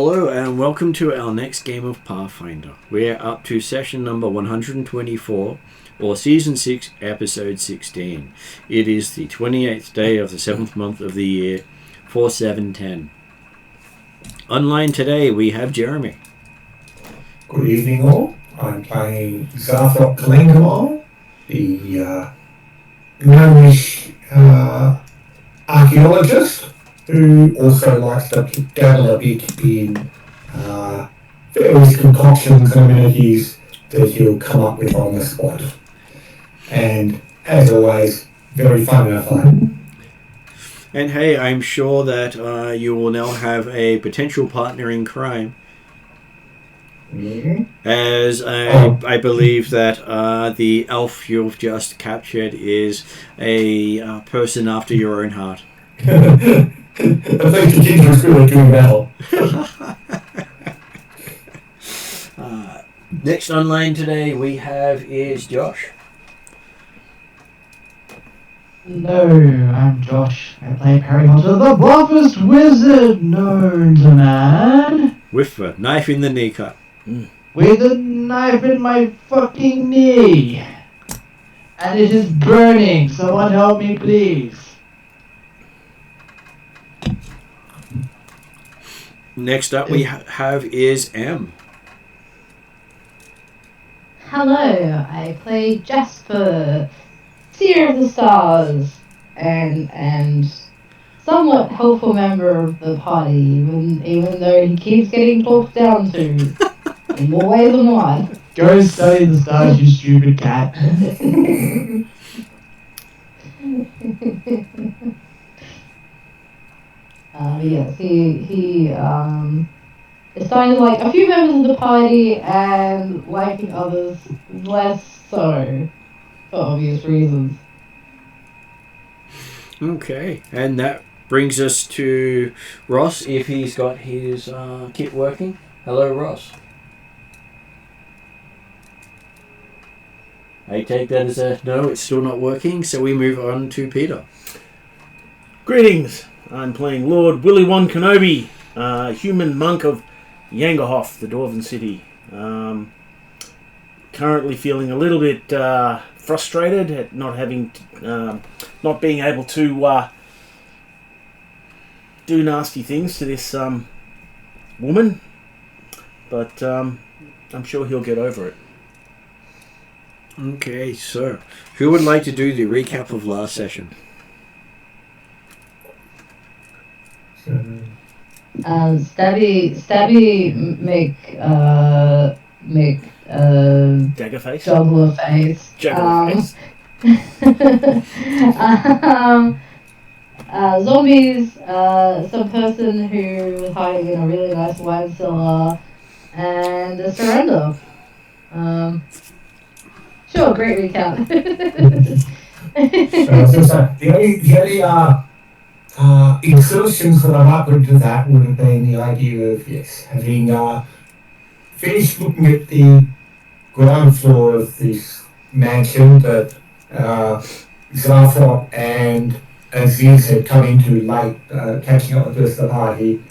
Hello and welcome to our next game of Pathfinder. We're up to session number 124, or season 6, episode 16. It is the 28th day of the 7th month of the year, 4710. Online today we have Jeremy. Good evening all. I'm playing Zarthok Kalengamon, the gnomish archaeologist who also likes to dabble a bit in various concoctions and amenities that he'll come up with on the spot. And as always, very fun and fun. And hey, I'm sure that you will now have a potential partner in crime. Mm-hmm. As I believe that the elf you've just captured is a person after your own heart. I think the king was good at doing battle. Next online today we have is Josh. Hello, I'm Josh. I play Harry Potter, the bluffest wizard known to man. With a knife in the kneecap. With a knife in my fucking knee. And it is burning. Someone help me, please. Next up we have is M. Hello, I play Jasper, Seer of the Stars, and somewhat helpful member of the party, even though he keeps getting talked down to in more ways than one. Go study the stars, you stupid cat. Yes, he is starting to like a few members of the party and liking others less so, for obvious reasons. Okay, and that brings us to Ross, if he's got his kit working. Hello, Ross. I take that as a no, it's still not working, so we move on to Peter. Greetings. I'm playing Lord Willy One Kenobi, human monk of Yangahoth, the Dwarven city. Currently feeling a little bit frustrated at not being able to do nasty things to this woman, but I'm sure he'll get over it. Okay, so who would like to do the recap of last session? Stabby make Dagger face? juggler face. Zombies, some person who was hiding in a really nice wine cellar, and a surrender. Sure, great recap. The only insertions that I've put into that would have been the idea of, having finished looking at the ground floor of this mansion that Zarthok and Aziz had come into late, catching up with the rest of the party,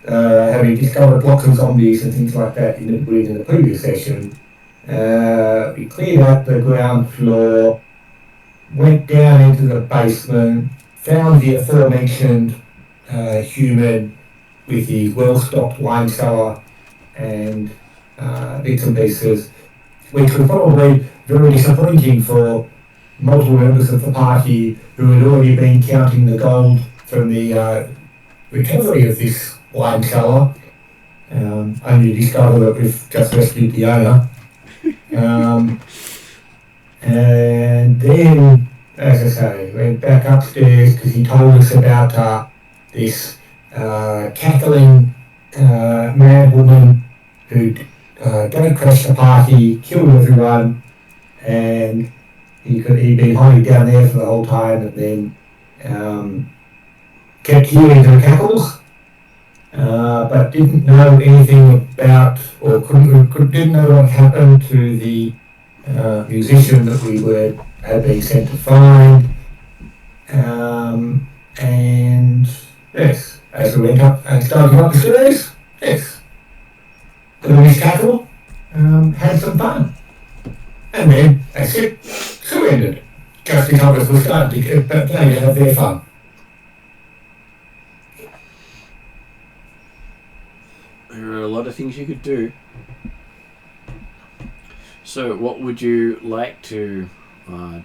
having discovered lots of zombies and things like that in the previous session. We cleared out the ground floor, went down into the basement, found the aforementioned human with the well-stocked wine cellar and bits and pieces, which was probably very disappointing for multiple members of the party who had already been counting the gold from the recovery of this wine cellar, only to discover that we've just rescued the owner. And then, as I say, went back upstairs because he told us about this cackling mad woman who'd gate crashed the party, killed everyone, and he'd been hiding down there for the whole time, and then kept hearing her cackles, but didn't know anything about, or didn't know what happened to the musician that we had been sent to find, and yes, as we went up and started up the stairs, yes. Put on his cattle, had some fun. And then, that's it, surrendered. Just as others were starting to have their fun. There are a lot of things you could do. So, what would you like to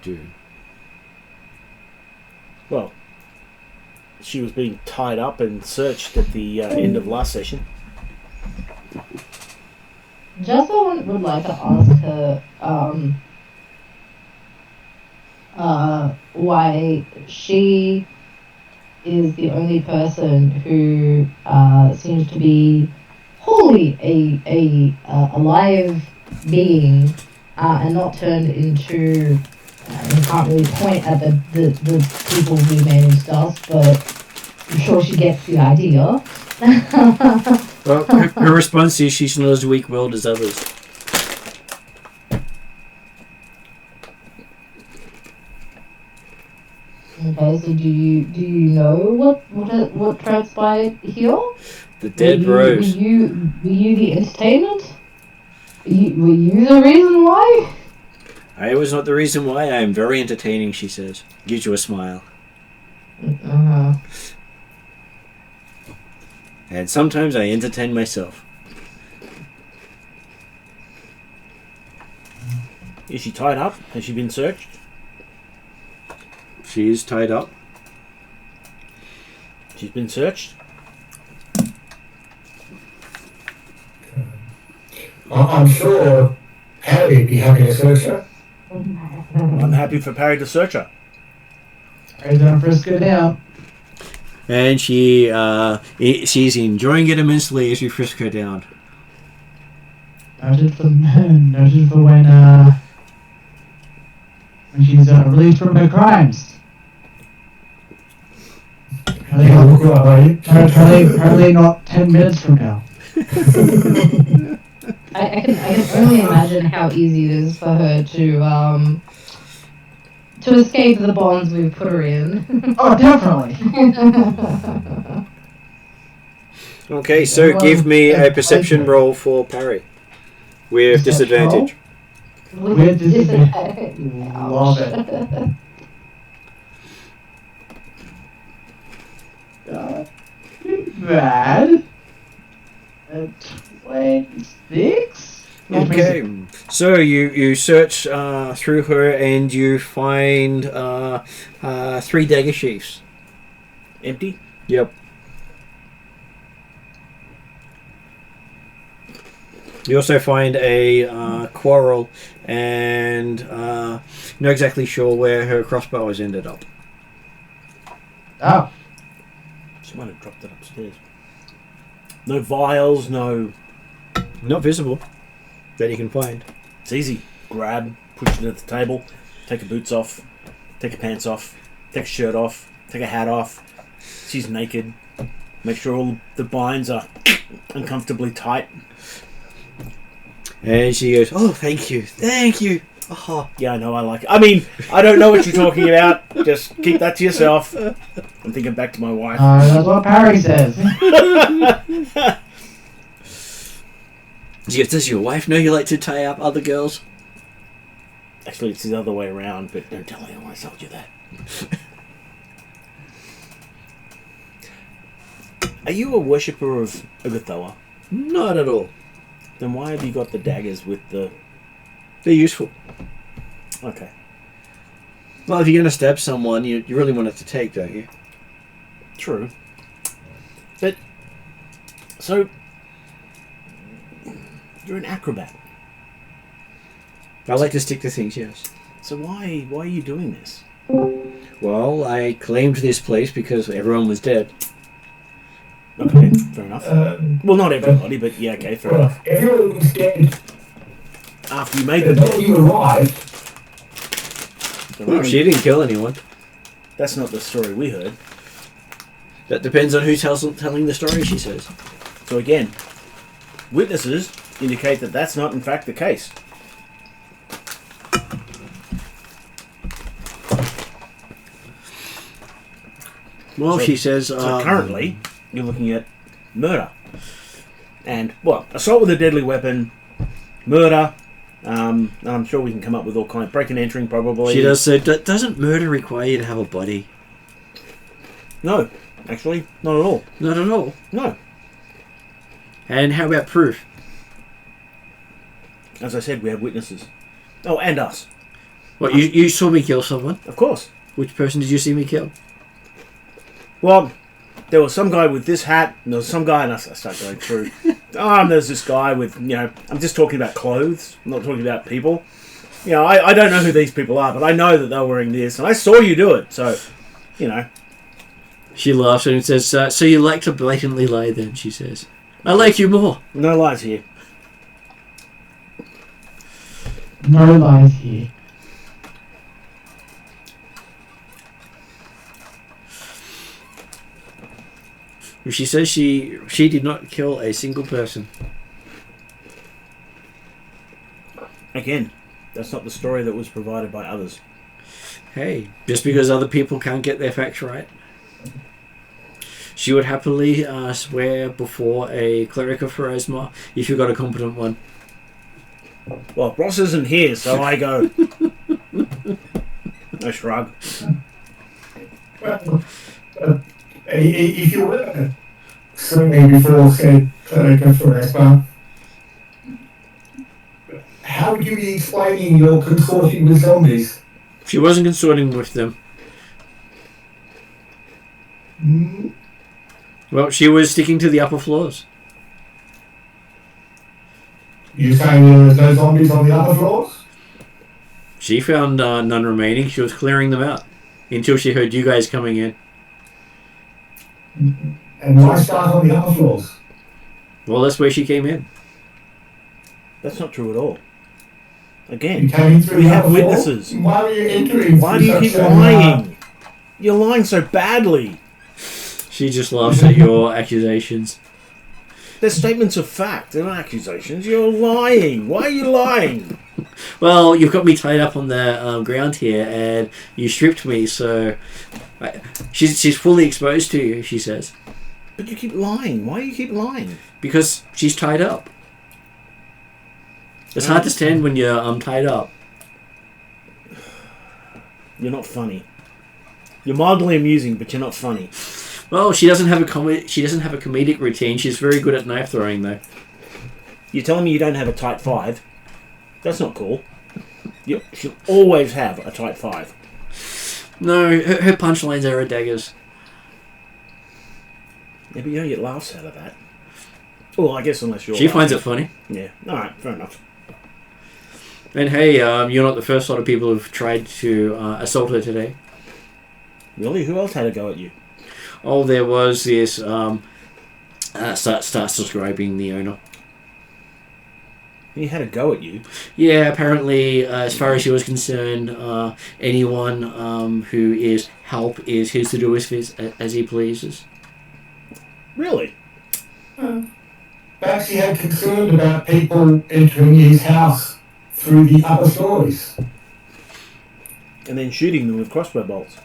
do? Well, she was being tied up and searched at the end of last session. Jessa would like to ask her why she is the only person who seems to be wholly a alive being and not turned into. We can't really point at the people we managed us, but I'm sure she gets the idea. Well, her response is she's not as weak-willed as others. Okay, so do you know what transpired here? The dead rose. Were you the entertainment? Were you the reason why? I was not the reason why. I am very entertaining, she says. Gives you a smile. Uh-huh. And sometimes I entertain myself. Is she tied up? Has she been searched? She is tied up. She's been searched? I'm sure Harry would be happy to search her. I'm happy for Parry to search her. Right down Frisco down. And she's enjoying it immensely as you frisk her down. Noted for when she's released from her crimes. Probably not 10 minutes from now. I can only imagine how easy it is for her to escape the bonds we've put her in. Oh, definitely. Okay, so give me a perception roll for Parry. With disadvantage. With disadvantage. Love it. Bad. 26? Okay, so you search through her and you find 3 dagger sheaths. Empty? Yep. You also find a quarrel and not exactly sure where her crossbow has ended up. Oh. She might have dropped it upstairs. No vials, no... Not visible that you can find. It's easy. Grab, push it at the table, take her boots off, take her pants off, take her shirt off, take her hat off. She's naked. Make sure all the binds are uncomfortably tight. And she goes, "Oh, thank you. Thank you. Oh." Yeah, I know, I like it. I mean, I don't know what you're talking about. Just keep that to yourself. I'm thinking back to my wife. That's what Parry says. She goes, "Does your wife know you like to tie up other girls?" Actually, it's the other way around, but don't tell anyone I told you that. Are you a worshipper of Agathoa? Not at all. Then why have you got the daggers with the... They're useful. Okay. Well, if you're going to stab someone, you really want it to take, don't you? True. But... So... You're an acrobat. I like to stick to things, yes. So why are you doing this? Well, I claimed this place because everyone was dead. Okay, fair enough. Well, not everybody, but yeah, okay, fair enough. Everyone was dead. After you made The them day dead. you arrived, Well, she didn't kill anyone. That's not the story we heard. That depends on who's telling the story, she says. So again, witnesses indicate that that's not in fact the case. Well, So- she says... So currently, you're looking at murder. And, well, assault with a deadly weapon, murder, and I'm sure we can come up with all kinds of break and entering, probably. She does say, doesn't murder require you to have a body? No, actually, not at all. Not at all? No. And how about proof? As I said, we have witnesses. Oh, and us. What, you saw me kill someone? Of course. Which person did you see me kill? Well, there was some guy with this hat, and there was some guy, and I start going through. There's this guy with, I'm just talking about clothes. I'm not talking about people. I don't know who these people are, but I know that they're wearing this, and I saw you do it, so, She laughs and says, so you like to blatantly lie then, she says. I like you more. No lies here. No lies here. She says she did not kill a single person. Again, that's not the story that was provided by others. Hey, just because other people can't get their facts right. She would happily swear before a cleric of Pharasma if you got a competent one. Well, Ross isn't here, so I go. I shrug. Well, if you were certainly before said cleric of Pharasma, how would you be explaining your consorting with zombies? She wasn't consorting with them. Well, she was sticking to the upper floors. You saying there was no zombies on the upper floors? She found none remaining. She was clearing them out until she heard you guys coming in. And why start on the upper floors? Well, that's where she came in. That's not true at all. You Again, came in through we the have upper floor? witnesses. Why were you entering? Why do you keep lying? You're lying so badly. She just laughs at your accusations. They're statements of fact. They're not accusations. You're lying. Why are you lying? Well, you've got me tied up on the ground here, and you stripped me, so... She's fully exposed to you, she says. But you keep lying. Why do you keep lying? Because she's tied up. It's hard to stand when you're tied up. You're not funny. You're mildly amusing, but you're not funny. Well, she doesn't have a comedic routine. She's very good at knife throwing, though. You're telling me you don't have a tight five? That's not cool. She'll always have a tight five. No, her punchlines are her daggers. Yeah, but you don't get laughs out of that. Well, I guess unless you're... She finds it funny. Yeah, alright, fair enough. And hey, you're not the first lot of people who've tried to assault her today. Really? Who else had a go at you? Oh, there was this... starts describing the owner. He had a go at you? Yeah, apparently, as far as she was concerned, anyone who is help is his to do as he pleases. Really? Perhaps he had concern about people entering his house through the upper stories. And then shooting them with crossbow bolts.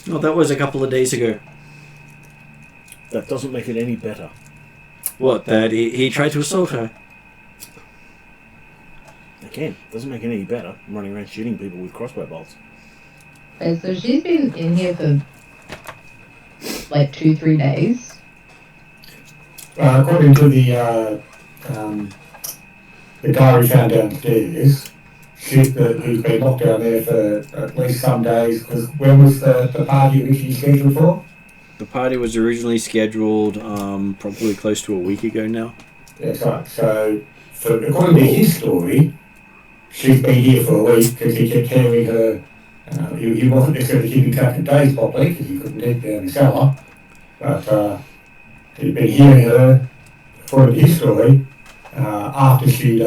Oh, that was a couple of days ago. That doesn't make it any better. What, that he tried to assault her? Again, doesn't make it any better. I'm running around shooting people with crossbow bolts. Okay, so she's been in here for like 2-3 days. According to the guy we found downstairs, who's been locked down there for at least some days, because when was the party originally scheduled for? The party was originally scheduled probably close to a week ago now. That's right. So, according to his story, she's been here for a week because he kept carrying her. He wasn't necessarily keeping track of days properly because he couldn't get down the cellar. But he'd been hearing her, according to his story, after she'd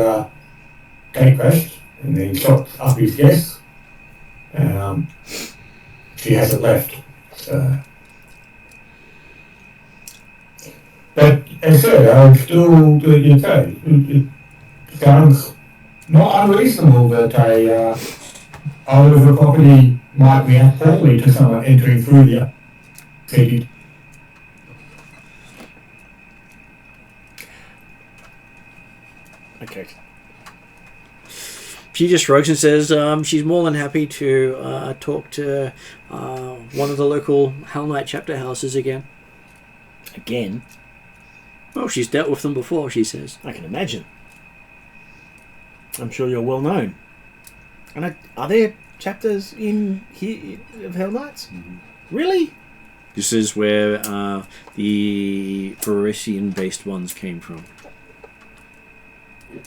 gate crashed and then shot up his guests. She hasn't left. But as I said, I'm still, it sounds not unreasonable that a owner of a property might react poorly to someone entering through the city. Okay. She just shrugs and says she's more than happy to talk to one of the local Hell Knight chapter houses again. Again? Well, she's dealt with them before, she says. I can imagine. I'm sure you're well known. And are there chapters in here of Hell Knights? Mm-hmm. Really? This is where the Varisian-based ones came from.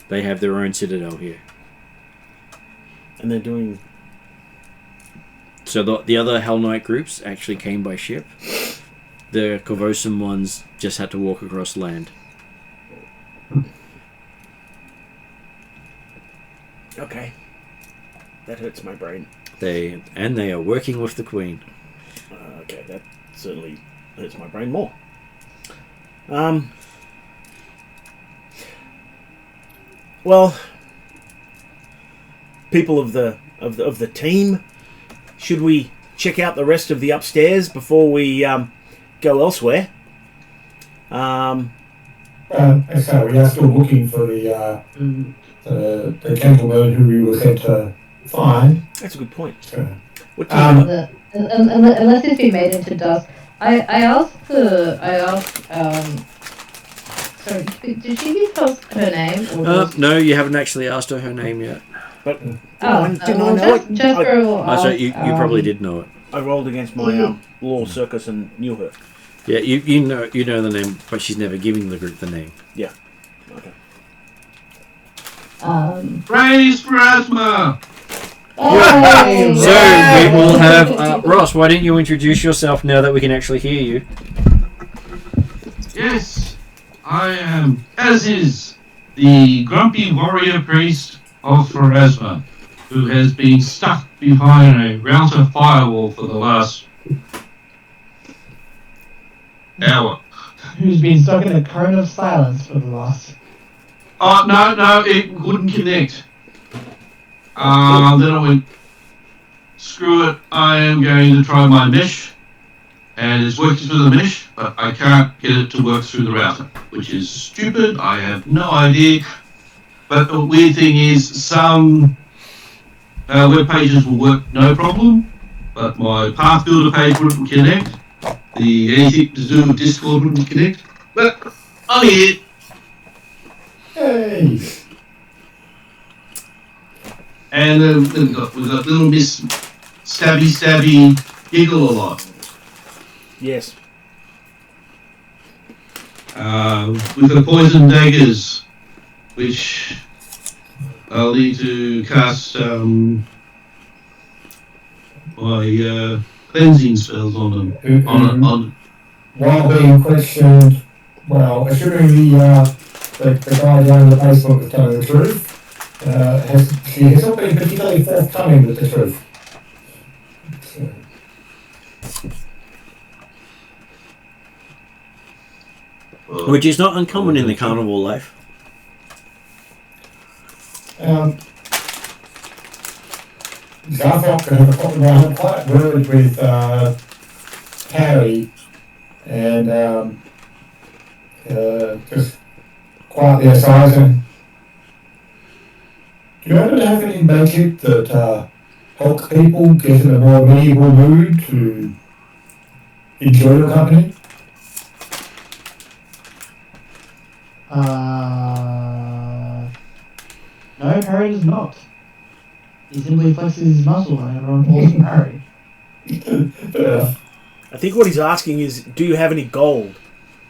They have their own citadel here. And they're doing... So the other Hell Knight groups actually came by ship. The Korvosan ones just had to walk across land. Okay. That hurts my brain. They are working with the Queen. Okay, that certainly hurts my brain more. Well, people of the team, should we check out the rest of the upstairs before we go elsewhere? So we are still looking for the gentleman who we were sent to find. That's a good point. So, What do you Unless it's been made into dust. I asked. Sorry, did she give us her name? Or No, you haven't actually asked her name yet. But didn't I know it? Jasper will ask, So you probably did know it. I rolled against my law circus and knew her. Yeah, you know the name, but she's never giving the group the name. Yeah. Okay. Praise for Asthma! Hey! So we will have Ross. Why don't you introduce yourself now that we can actually hear you? Yes, I am, as is, the grumpy warrior priest of Pharasma, who has been stuck behind a router firewall for the last hour. Who's been stuck in a cone of silence for the last... Oh, no, it wouldn't connect. Then I went, screw it, I am going to try my mesh. And it's working through the mesh, but I can't get it to work through the router, which is stupid. I have no idea. But the weird thing is, some web pages will work no problem, but my Path Builder page wouldn't connect. Anything to do with Discord wouldn't connect. But I'm here. hey! And we've got little Miss Stabby Giggle a lot. Yes. With the poison daggers, which I'll need to cast my cleansing spells on them. On While being questioned, well, assuming the guy down in the basement was telling the truth, he has not been particularly forthcoming with the truth. Which is not uncommon in the carnival life. Garthok had quite word with Harry and just quietly aside. Do you happen to have any magic that helps people get in a more medieval mood to enjoy your company? No, Harry does not. He simply flexes his muscle and everyone falls from Harry. I think what he's asking is, do you have any gold?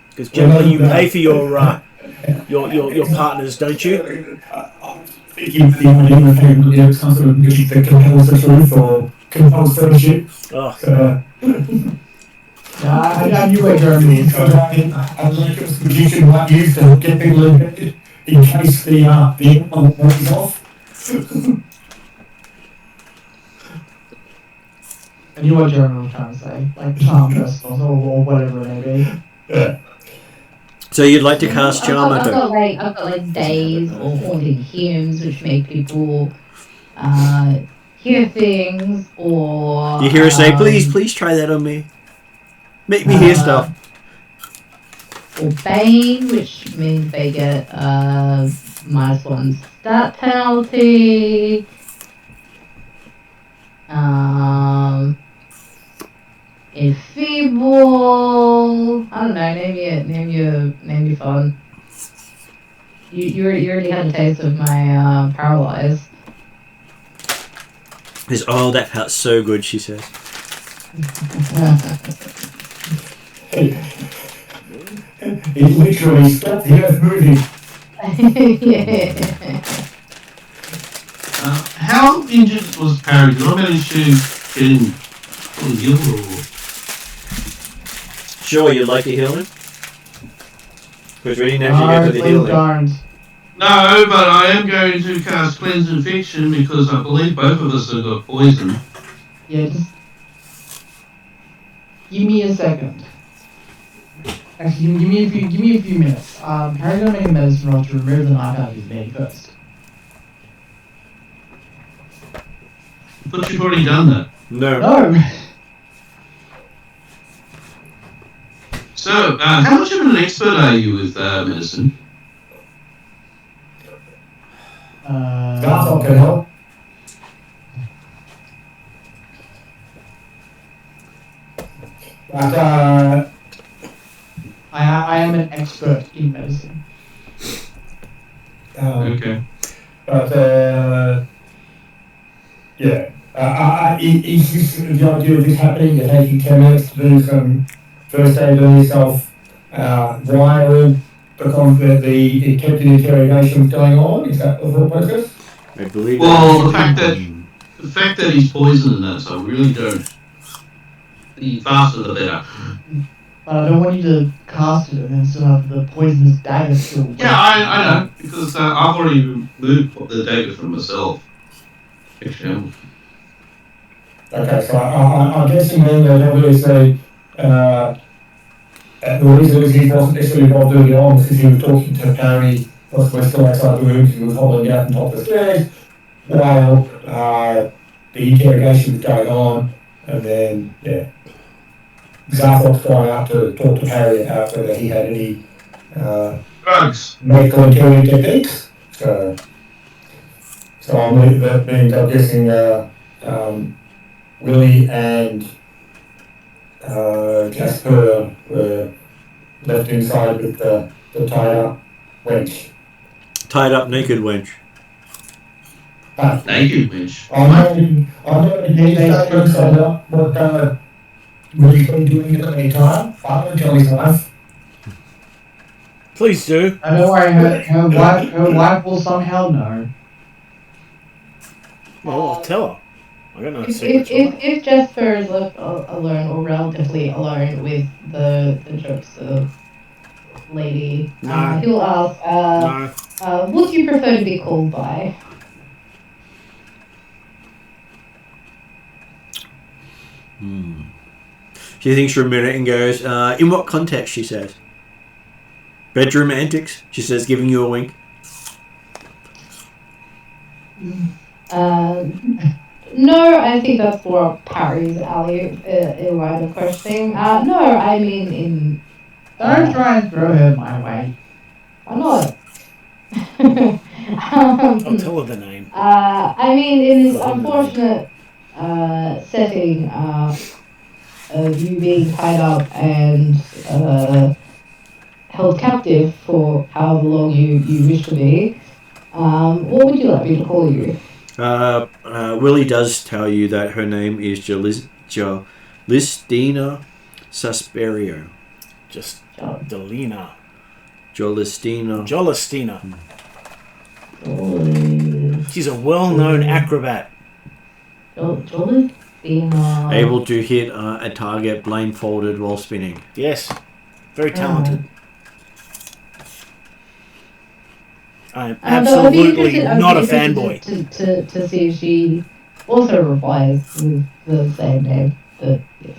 Because generally you pay for your partners, don't you? Thinking the only thing who gives some sort of magic that compels the truth or compels friendship. Oh. I knew where Jeremy was going. You should might use to get people in case the is off. I knew what Jeremy was trying to say. Like charm person or whatever it may be. Yeah. So you'd like to cast Charm? I've got like days or haunting hymns which make people hear things or... You hear her say, please try that on me. Make me hear stuff. Or Bane, which means they get -1 stat penalty. Enfeeble. I don't know. Name your fun. You already had a taste of my paralyze. Oh, that felt so good, she says. It literally stopped the earth moving. Yeah. How injured was Parry? Did I manage to get him fully healed or? Sure, you'd like to heal him? Because we didn't actually get to the please healing. don't. No, but I am going to cast Cleanse Infection because I believe both of us have got poison. Yeah, just give me a second. Actually, give me a few minutes. Harry's gonna make a medicine roll to remove the knife out of his bag first. But you've already done that. No. No. So, how much of an expert are you with medicine? Garthok can help. But I am an expert in medicine. Okay. But yeah. Is this the idea of this happening? You're taking 10 minutes to do some first aid on yourself while the attempted interrogation is going on? Is that the thought process? I believe. Well, the fact that he's poisoned and that, so I really don't. The faster the better. But I don't want you to cast it and then still have the poisonous dagger still. Yeah, I know, because I've already removed the dagger from myself. Actually, Okay, so I'm guessing then that obviously the reason is he wasn't necessarily involved early on because he was talking to Parry, possibly still outside the room because he was hobbling out on top of the stairs while the interrogation was going on, and then, yeah, Zarthok's gone out to talk to Parry about whether he had any drugs. medical interrogation techniques. So that means I'm guessing Willie and Jasper were left inside with the tied up wench. Tied up naked wench. Naked wench. I'm not in these statements about what Willie's been doing at any time. I don't tell his wife. Please do. And don't worry, her wife will somehow know. Well, I'll tell her. I don't know. If Jasper is left alone or relatively alone with the jokester lady, No. he'll ask, what do you prefer to be called by? She thinks for a minute and goes, in what context, she says. Bedroom antics, she says, giving you a wink. No, I think that's more Parry's alley line of questioning. No, I mean in... Don't try and throw her my way. I'm not. I'll tell her the name. I mean, in this unfortunate setting of you being tied up and held captive for however long you wish to be, what would you like me to call you? Willie does tell you that her name is Jalistina Susperio. Just Delina. Jolistina. She's a well-known acrobat. Jolistina. Able to hit a target blindfolded while spinning. Yes. Very talented. I'm absolutely not a fanboy. To see if she also replies with the same name. But yes.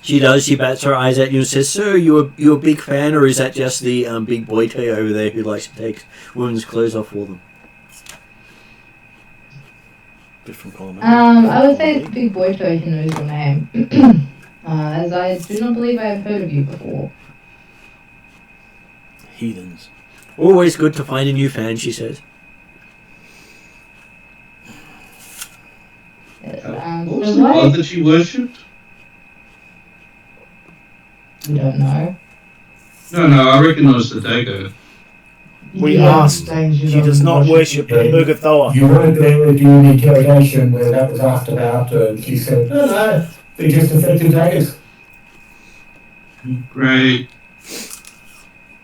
She does. She bats her eyes at you and says, "So you a big fan, or is that just the big boy toy over there who likes to take women's clothes off for them?" Different column. I would say it's the big boy toad who knows your name. As I do not believe I have heard of you before. Heathens. Always good to find a new fan, she says. Yes, What was so the why? god that she worshipped? We don't know. No, I recognise the dagger. We Yeah, asked. saying She does not worship Urgathoa. You weren't there during the interrogation where that was asked about, and she said, no, they just effective daggers. Great.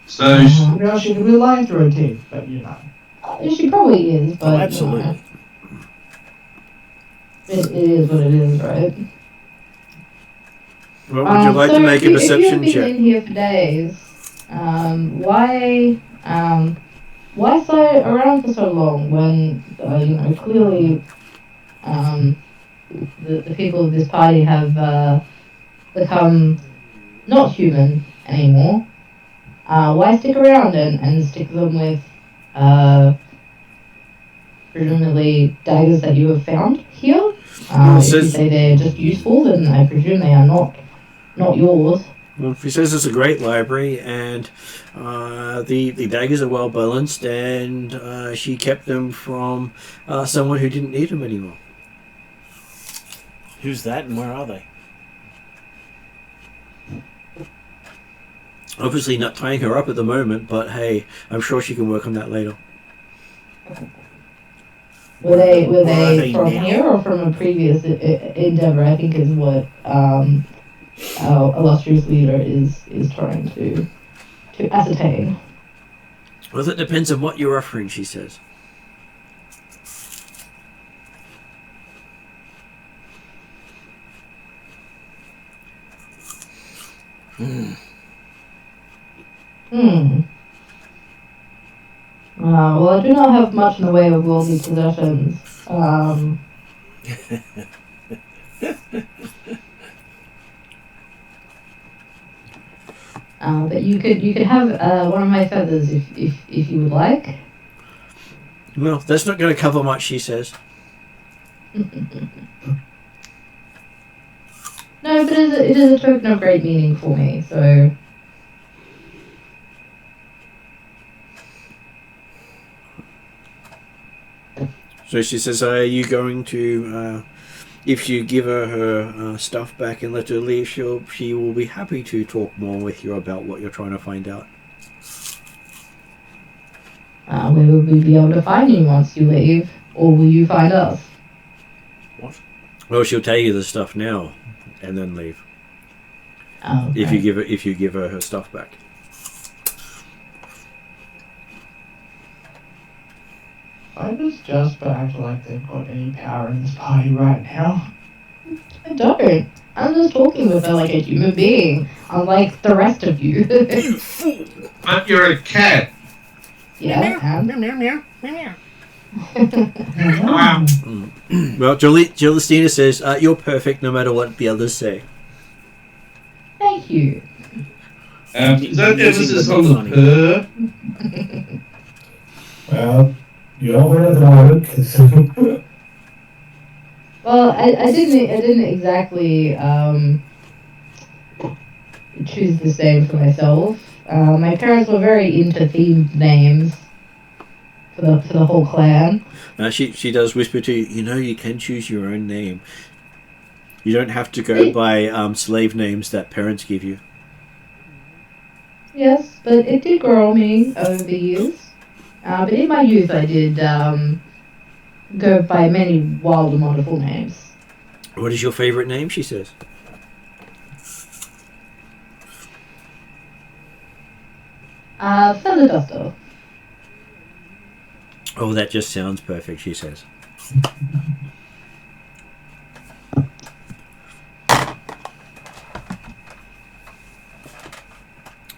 So, Well, she could be lying through her teeth, but you know. She probably is, but Oh, absolutely. it is what it is, right? Well, would you like so to make a if perception you've been check? in here for days, why so around for so long when clearly the people of this party have become not human anymore? Why stick around and stick them with presumably daggers that you have found here? If you say they're just useful, then I presume they are not yours. Well, she says it's a great library, and the daggers are well balanced, and she kept them from someone who didn't need them anymore. Who's that and where are they? Obviously not tying her up at the moment, but hey, I'm sure she can work on that later. Were they Where are they from now? here or from a previous endeavor? I think is what our illustrious leader is trying to ascertain. Well, that depends on what you're offering, she says. Well, I do not have much in the way of worldly possessions. But you could have one of my feathers if you would like. Well, that's not going to cover much, she says. No, but it is a token of great meaning for me, so... So she says, are you going to, if you give her stuff back and let her leave, she will be happy to talk more with you about what you're trying to find out. Where will we be able to find you once you leave? Or will you find us? What? Well, she'll tell you the stuff now, and then leave. Oh, okay. If you give her stuff back. Why does Jasper act like they've got any power in this party right now? I don't. I'm just talking with her like a human being, unlike the rest of you. but you're a cat. Yeah, and... Wow. Well, Celestina says, you're perfect no matter what the others say. Thank you. Is that emphasis on the purr? Well, you're over at the moment, 'cause Well, I didn't exactly choose this name for myself. My parents were very into themed names for the whole clan. She does whisper to you, you can choose your own name. You don't have to go by slave names that parents give you. Yes, but it did grow on me over the years. But in my youth, I did go by many wild and wonderful names. What is your favourite name, she says? Feather Duster. Oh, that just sounds perfect, she says.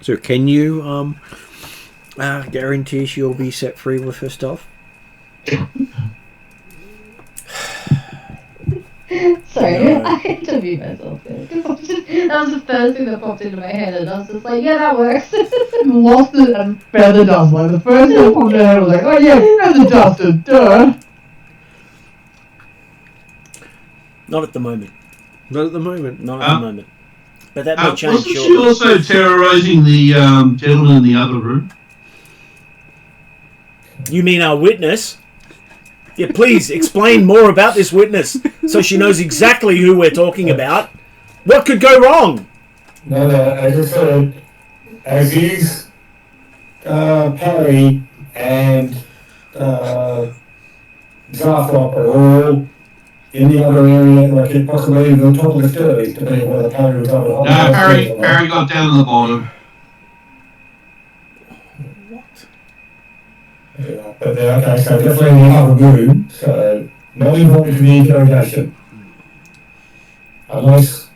So can you guarantee she'll be set free with her stuff? Sorry, No. I interviewed myself there. That was the first thing that popped into my head, and I was just like, yeah, that works. Lost it and feather dust. Like the first thing that popped in my head was like, oh yeah, feather duster, duh. Not at the moment. Not at the moment. Not at the moment. But that may change wasn't shortly. she also terrorising the gentleman in the other room? You mean our witness? Yeah, please explain more about this witness so she knows exactly who we're talking about. What could go wrong? No, I just said, Aziz, Perry, and Zarthop are all in the other area, like it possibly the top of the stairs, depending on whether Perry was over the No, Perry got down to the bottom. What? Yeah, but okay, so definitely in the other room, so not involved in the interrogation. Unless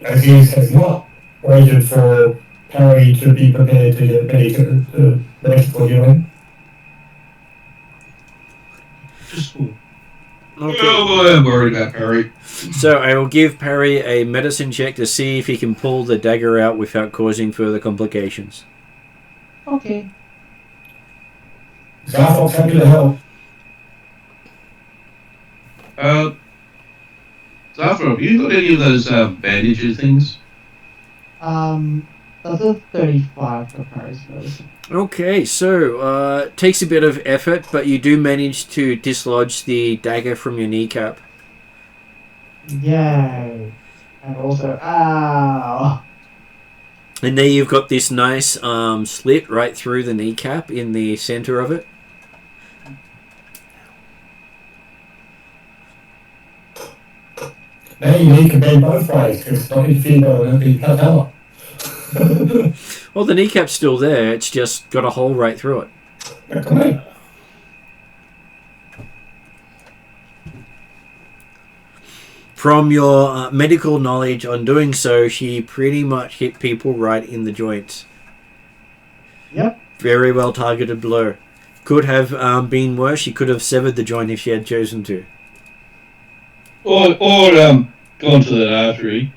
Aziz has not waited for Perry to be prepared to get medical hearing. Just, Okay. oh, I'm worried about Perry. So I will give Perry a medicine check to see if he can pull the dagger out without causing further complications. Okay. Zarthop's happy to help. Zafra, have you got any of those bandages things? That's a 35 for Paris medicine. Okay, so takes a bit of effort, but you do manage to dislodge the dagger from your kneecap. Yay. And also, ow. And there you've got this nice slit right through the kneecap in the center of it. Now you need to bend both ways, because it's not interfered by the patella. Well, the kneecap's still there, it's just got a hole right through it. Okay. From your medical knowledge on doing so, she pretty much hit people right in the joints. Yep. Very well targeted blow. Could have been worse. She could have severed the joint if she had chosen to. Or gone to that artery.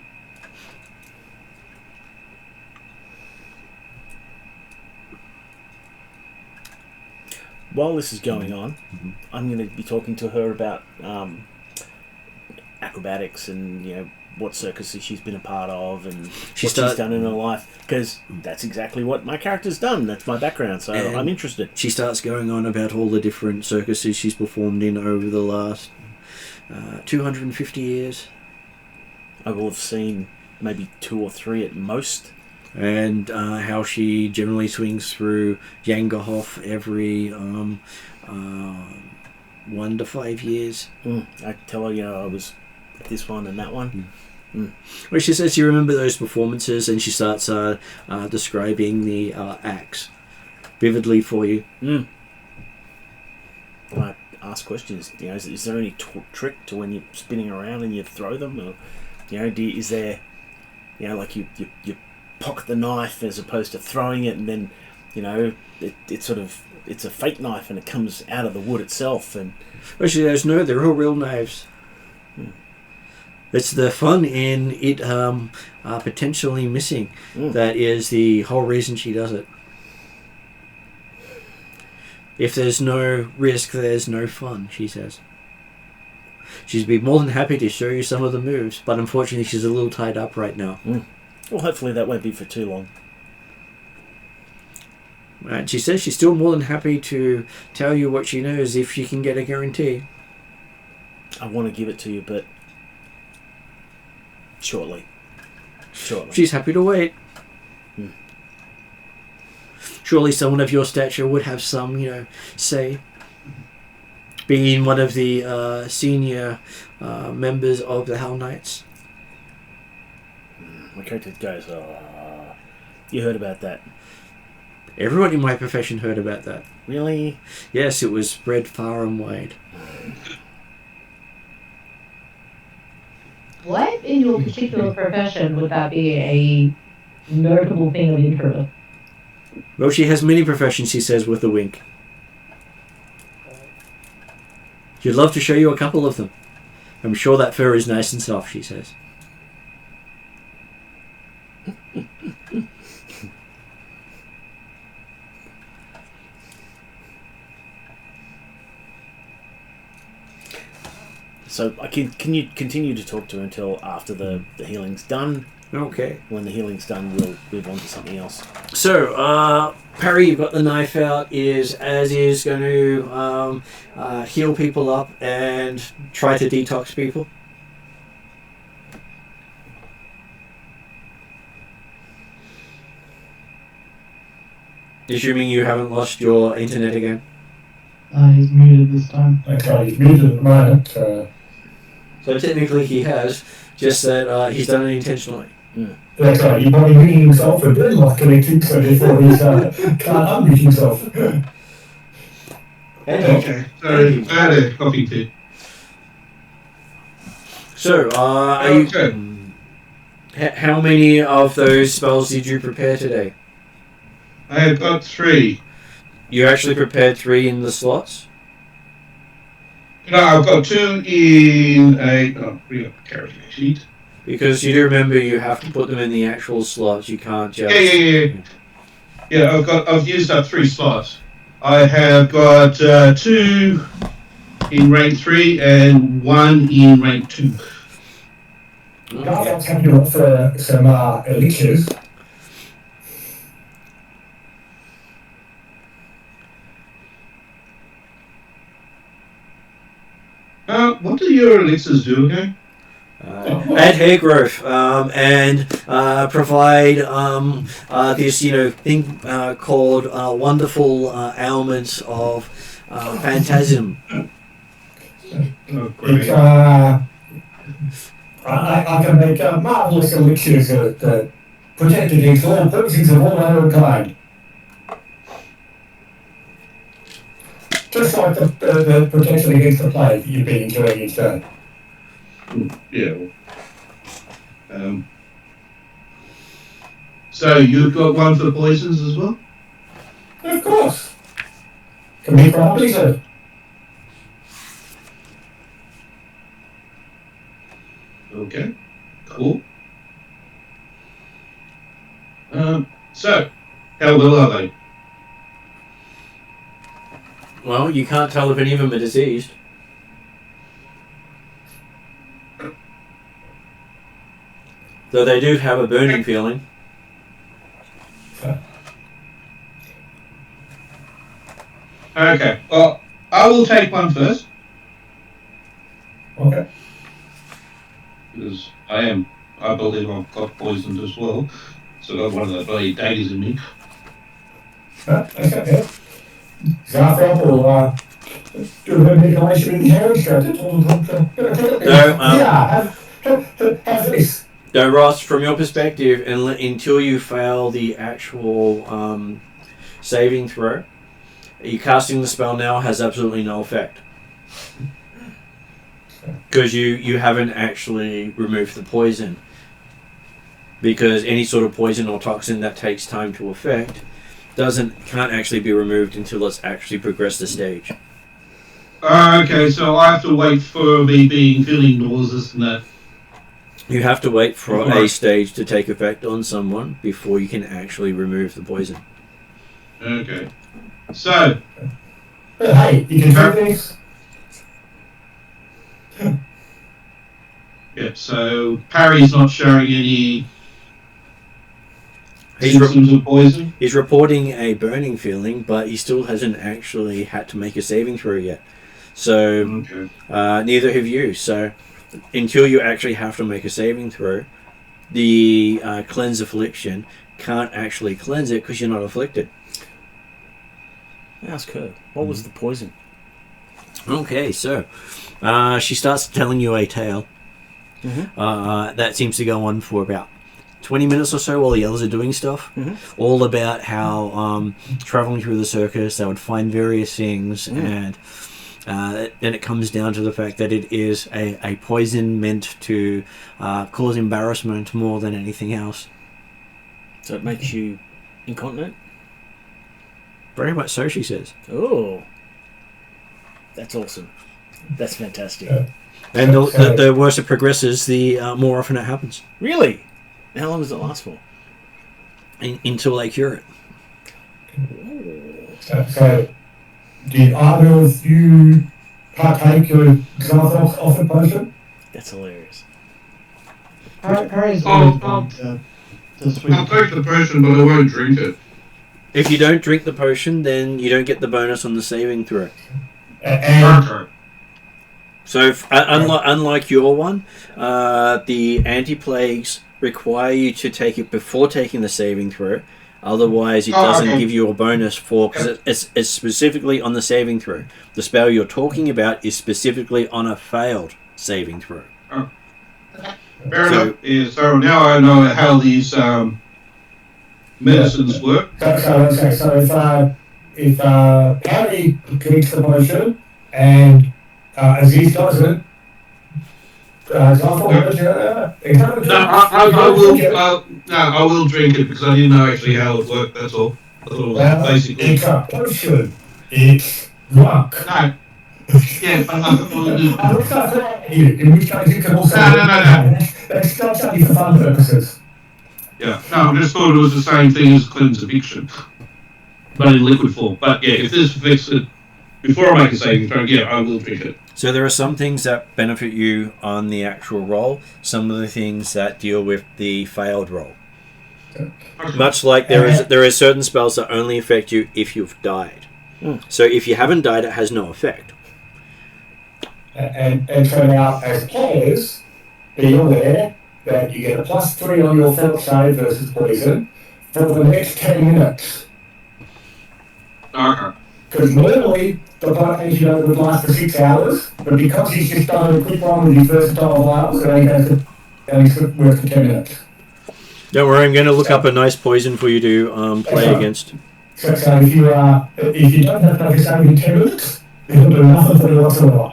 While this is going on, I'm going to be talking to her about acrobatics and what circuses she's been a part of and what she's done in her life, because that's exactly what my character's done. That's my background, so I'm interested. She starts going on about all the different circuses she's performed in over the last 250 years. I will have seen maybe 2 or 3 at most. And how she generally swings through Yangerhof every 1 to 5 years. I tell her, I was at this one and that one. Well, she says you remember those performances, and she starts describing the acts vividly for you. I ask questions. Is there any trick to when you're spinning around and you throw them, or is there, like you pocket the knife as opposed to throwing it, and then it's a fake knife and it comes out of the wood itself. And well, she says no, they're all real knives. It's the fun in it potentially missing. That is the whole reason she does it. If there's no risk, there's no fun, she says. She'd be more than happy to show you some of the moves, but unfortunately she's a little tied up right now. Well, hopefully that won't be for too long. And she says she's still more than happy to tell you what she knows if she can get a guarantee. I want to give it to you, but shortly. She's happy to wait. Surely someone of your stature would have some, say. Being one of the senior members of the Hell Knights. My character goes, you heard about that. Everyone in my profession heard about that. Really? Yes, it was spread far and wide. Why in your particular profession would that be a notable thing of interest? Well, she has many professions, she says with a wink. She'd love to show you a couple of them. I'm sure that fur is nice and soft, she says. So can you continue to talk to her until after the healing's done? Okay. When the healing's done, we'll move on to something else. So, Parry, you've got the knife out, is going to heal people up and try to detox people. Assuming you haven't lost your internet again. He's muted this time. Okay, he's muted at the moment. So technically he has, just that he's done it intentionally. That's right, he might be muting himself and doing like connecting, so therefore he can't unmute himself. Okay, sorry, I had a coffee too. So, how many of those spells did you prepare today? I have got 3. You actually prepared 3 in the slots? No, I've got 2 in a character sheet. Because you do remember you have to put them in the actual slots. You can't just... Yeah, I've used up 3 slots. I have got 2 in rank 3 and 1 in rank 2. I'll have you offer some elixirs. What do your elixirs do again? Add hair growth and provide this thing called wonderful ailments of phantasm. It's, I can make marvelous elixirs that protect against all purposes of all mankind. Just like the protection against the plague that you've been enjoying each day. Yeah. So you've got one for poisons as well? Of course. Can be probably so. Okay. Cool. So how well are they? Well, you can't tell if any of them are diseased. Though they do have a burning feeling. Okay. Well, I will take one first. Okay. Because I believe I've got poisoned as well. So I've got one of the bloody daggers in me. Okay, yeah. Zarthrop will do a bit of manipulation in the hair and have this. No, Ross, from your perspective, until you fail the actual saving throw, you casting the spell now has absolutely no effect. Because you haven't actually removed the poison. Because any sort of poison or toxin that takes time to affect can't actually be removed until it's actually progressed the stage. Okay, so I have to wait for me feeling nauseous and that. You have to wait for a stage to take effect on someone before you can actually remove the poison. Okay. So. Hey, you can do this. Yeah, so Parry's not showing any symptoms of poison. He's reporting a burning feeling, but he still hasn't actually had to make a saving throw yet. So, neither have you. So, until you actually have to make a saving throw, the cleanse affliction can't actually cleanse it because you're not afflicted. Ask her. What was the poison? Okay, so she starts telling you a tale. That seems to go on for about 20 minutes or so while the others are doing stuff. All about how traveling through the circus they would find various things, and then it comes down to the fact that it is a poison meant to cause embarrassment more than anything else. So it makes you incontinent? Very much so, she says. Oh, that's awesome. That's fantastic. And the worse it progresses, the more often it happens. Really? How long does it last for? Until they cure it. So, did either of you partake your Xanathos offered potion? That's hilarious. Harry's Oh, always oh. willing to sweet. I'll take the potion, but I won't drink it. If you don't drink the potion, then you don't get the bonus on the saving throw. And Okay. So, unlike your one, the anti-plagues require you to take it before taking the saving throw. Otherwise, it doesn't okay. give you a bonus for... Because it's specifically on the saving throw. The spell you're talking about is specifically on a failed saving throw. Fair enough. Yeah, so now I know how these medicines work. so if Harry drinks the potion and Aziz doesn't, No, I will. No, I will drink it because I didn't know actually how it worked. That's all. That's all. Well, Basically. it's a potion. It's luck. No. Yeah, but I will do. I was not correct you, in which case you can also... No. That's not only for fun purposes. Yeah. No, I just thought it was the same thing as Clinton's eviction, but in liquid form. But yeah, if this fixes it before I make a saving throw, yeah, I will drink it. So there are some things that benefit you on the actual roll. Some of the things that deal with the failed roll. Okay. Much like there is certain spells that only affect you if you've died. So if you haven't died, it has no effect. And so now, as players, be aware that you get a +3 on your felt save versus poison for the next 10 minutes. Okay. Because normally, the fight antidote would last for 6 hours, but because he's just done a quick one with his versatile vials, it only works for 10 minutes. Don't worry, I'm going to look up a nice poison for you to play against. So if you don't have to make a save in 10 minutes, it'll do nothing for you whatsoever.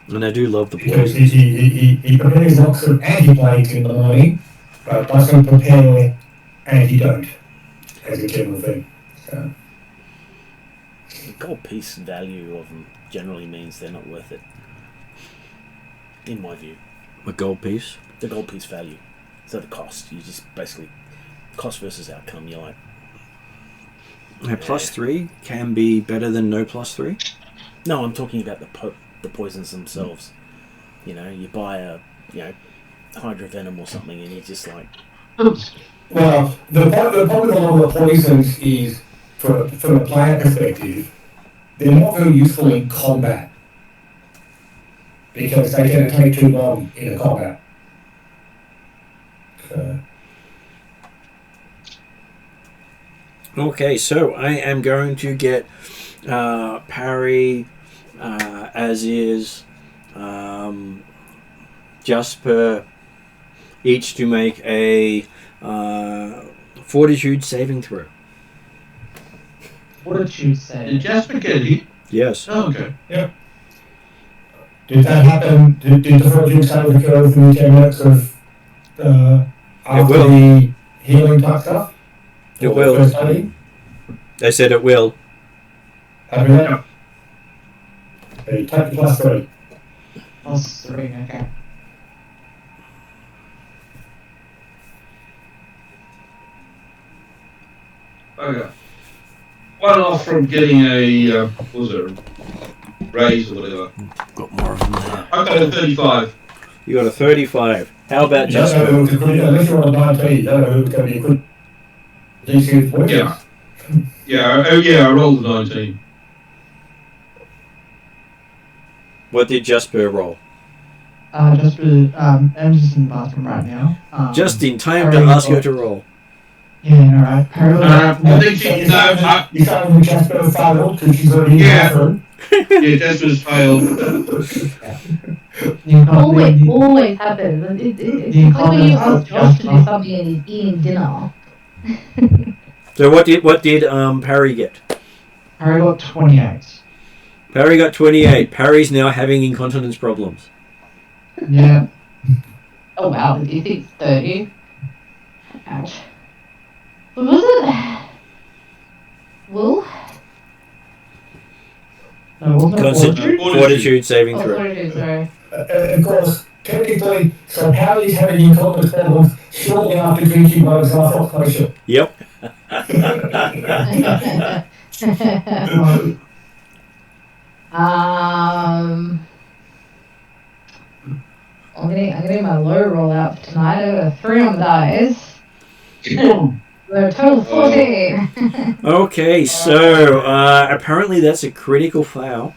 And I do love the Because poison. he prepares lots of anti-plagues in the morning, but doesn't prepare antidote as a general thing. So, The gold piece value of them generally means they're not worth it. In my view. A gold piece. The gold piece value. So the cost. You just basically... Cost versus outcome. You're like... A +3 can be better than no +3. No, I'm talking about the poisons themselves. You know, you buy a, Hydra Venom or something and you're just like... well, the problem with a lot of the poisons is, from a player perspective, they're not very useful in combat. Because they tend to take too long in a combat. So. Okay, so I am going to get Parry, as is, Jasper, each to make a Fortitude saving throw. Fortitude save. Did Jasper get hit? Yes. Oh, okay. Did that happen? Did the Fortune save occur within 10 minutes of after will. the healing type stuff? It Or will. first aid? They said it will. Happy with that? Okay, take the +3. +3, okay. Okay. One off from getting a what was it, raise or whatever. Got more of them there. I got a 35. You got a 35. How about You don't know Jasper? who was a good, unless you're on a 19, you don't know who's going to be a good DC with points. Yeah. Yeah. Oh yeah. I rolled a 19. What did Jasper roll? I'm just in the bathroom right now. Just in time to ask her to roll. Yeah, alright. I think she. No. You started with Jasper failed because she's already in the Yeah. bathroom. Yeah. Jasper's failed. Always happens. It's like when you ask Josh to do something and he's eating dinner. So what did Parry get? Harry got 28. Parry got 28. Parry's now having incontinence problems. Yeah. Oh wow, the DC's 30. Ouch. What was it? Will? No, wasn't it Constitute Fortitude? Fortitude saving Oh, throw. Fortitude, sorry. Of course, technically, so Harry's having incontinence problems shortly after drinking one of his last operation. Yep. I'm getting my low roll out for tonight. I got a 3 on the dice. They're a total of 14. Okay, so apparently that's a critical fail.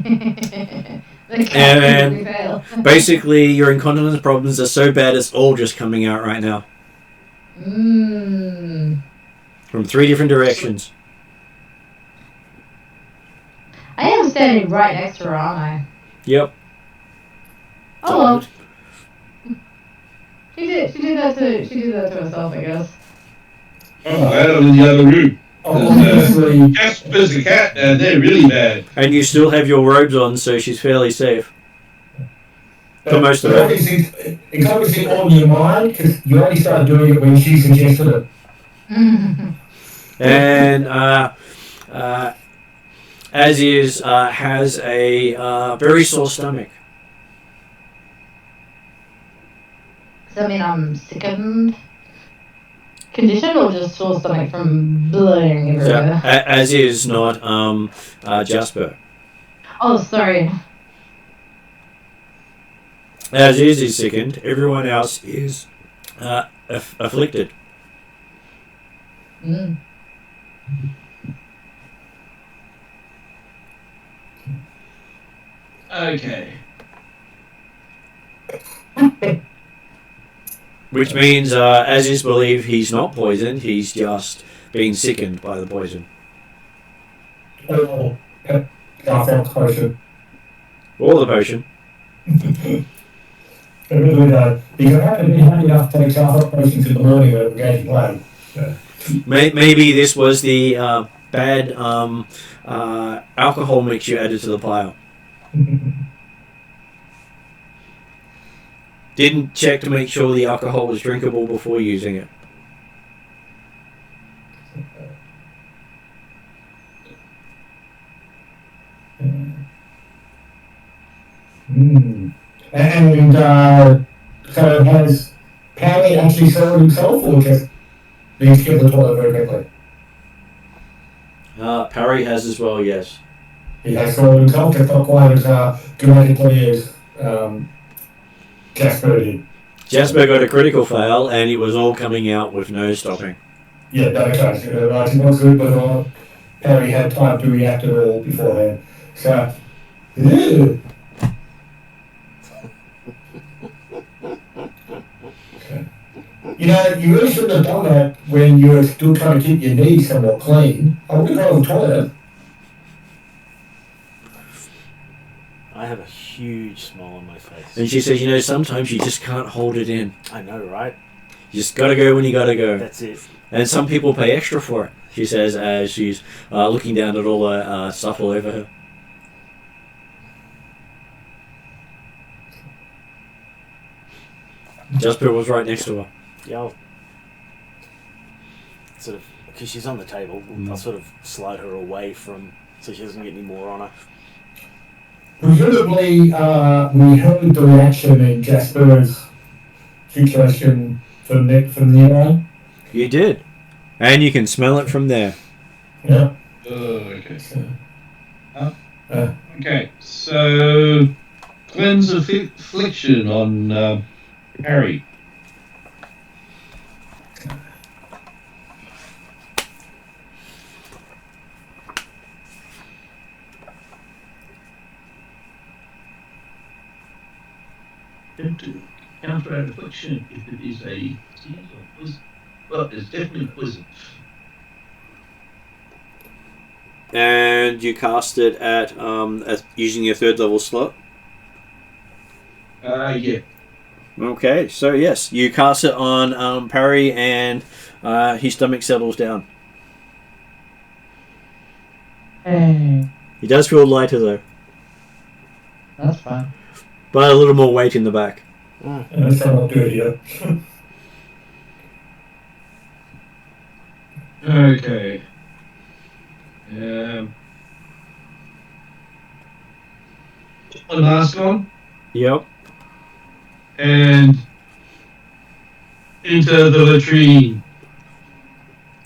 And fail. basically, your incontinence problems are so bad it's all just coming out right now from 3 different directions. I am standing right next to her, aren't I? Yep. Oh well. She did that to herself, I guess. Oh, I had them in the other room. Obviously, Jasper's a cat, and they're really bad. And you still have your robes on, so she's fairly safe. For most of it. It's obviously on your mind because you only started doing it when she suggested it. And as is, has a very sore stomach. Does that mean I'm sickened? Condition or just sore stomach from blooding everywhere? As is not Jasper. Oh, sorry. As is sickened. Everyone else is afflicted. Mm. Okay. Which means, as is believed, he's not poisoned. He's just being sickened by the poison. Or Dark potion. Or the potion. Because I haven't been happy enough to take Dark potions in the morning when we're going to play. Maybe this was the bad alcohol mix you added to the pile. Didn't check to make sure the alcohol was drinkable before using it. And so has Parry actually sold himself or just been skipped the toilet very quickly? Parry has as well, yes. He has sold himself, just not quite as dramatically as Jasper did. Jasper got a critical fail and it was all coming out with no stopping. Yeah, okay. It was good, but Parry had time to react at all beforehand. So, ew. You know, you really shouldn't have done that when you were still trying to keep your knees somewhat clean. I would have gone to the toilet. I have a huge smile on my face. And she says, you know, sometimes you just can't hold it in. I know, right? You just gotta go when you gotta go. That's it. And some people pay extra for it, she says, as she's looking down at all the stuff all over her. Jasper was right next to her. Yeah, I'll sort of, because she's on the table, I'll sort of slide her away from, so she doesn't get any more on her. Presumably, we heard the reaction in Jasper's situation from nearby. You did. And you can smell it from there. Yeah. Okay. Okay, so cleanse affliction on Harry. To counteract affliction if it is a disease or poison. Well, it's definitely poison. And you cast it at using your 3rd level slot. Yeah. Okay, so yes, you cast it on Parry and his stomach settles down. Hey, He does feel lighter though, that's fine. but a little more weight in the back. That's somewhat dirtier. Okay. Put my mask on. Yep. and enter the latrine.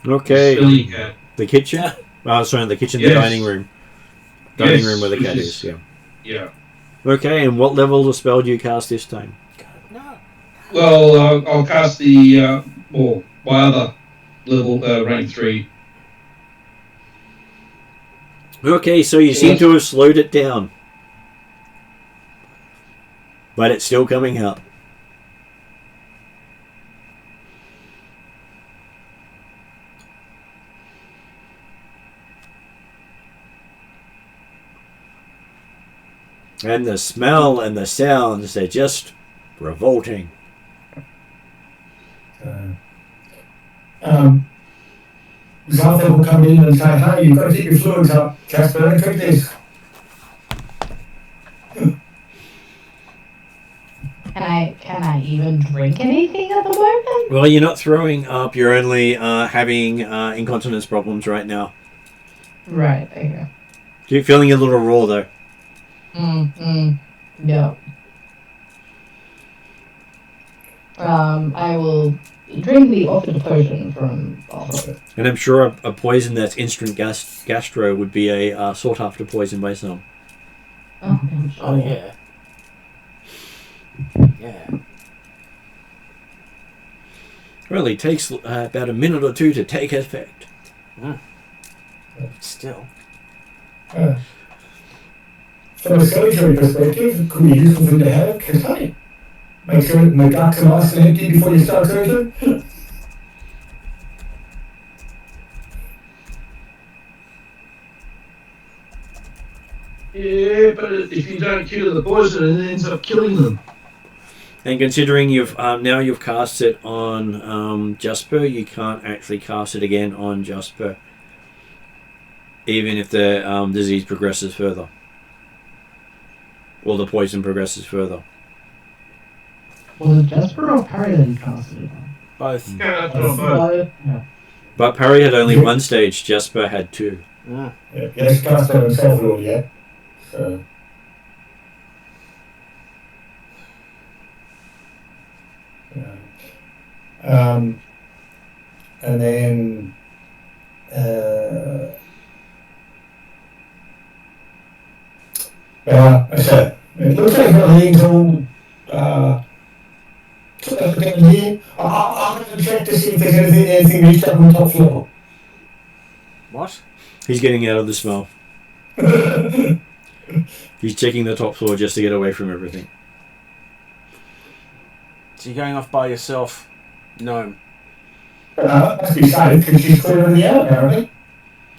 Okay. Silly cat. The kitchen? Oh, sorry, the kitchen, Yes. the dining room. Dining Yes, room where the which cat is- is, yeah. Yeah. Okay, and what level of spell do you cast this time? No. Well, I'll cast the my other level, rank 3. Okay, so you seem to have slowed it down. But it's still coming out. And the smell and the sounds, they're just revolting. Zartha will come in and say, hey, you've got to keep your fluids up, Jasper, and drink this. Can I even drink anything at the moment? Well, you're not throwing up, you're only having incontinence problems right now. Right, okay. You're feeling a little raw, though. Yeah. I will drink the offered potion from Alfred. And I'm sure a poison that's instant gastro would be a sought-after poison by some. Oh, I'm sure. Oh, yeah. Yeah. Well, it takes about a minute or two to take effect. Still. From a skeleton perspective, it could be a useful thing to have, because hey, make sure the guts are nice and empty before you start surgery. Yeah, but if you don't cure the poison, it ends up killing them. And considering you've cast it on Jasper, you can't actually cast it again on Jasper, even if the disease progresses further, or the poison progresses further. Was it Jasper or Parry that you casted it on? Both. Yeah, that's what I'm saying. Yeah. But Parry had only one stage. Jasper had two. Mm. Yeah, he hasn't cast on himself at all yet. So. And then it looks like everything's all down here. I'm going to check to see if there's anything reached up on the top floor. What? He's getting out of the smell. He's checking the top floor just to get away from everything. So you're going off by yourself? Gnome. Must be safe because she's clearing the air apparently.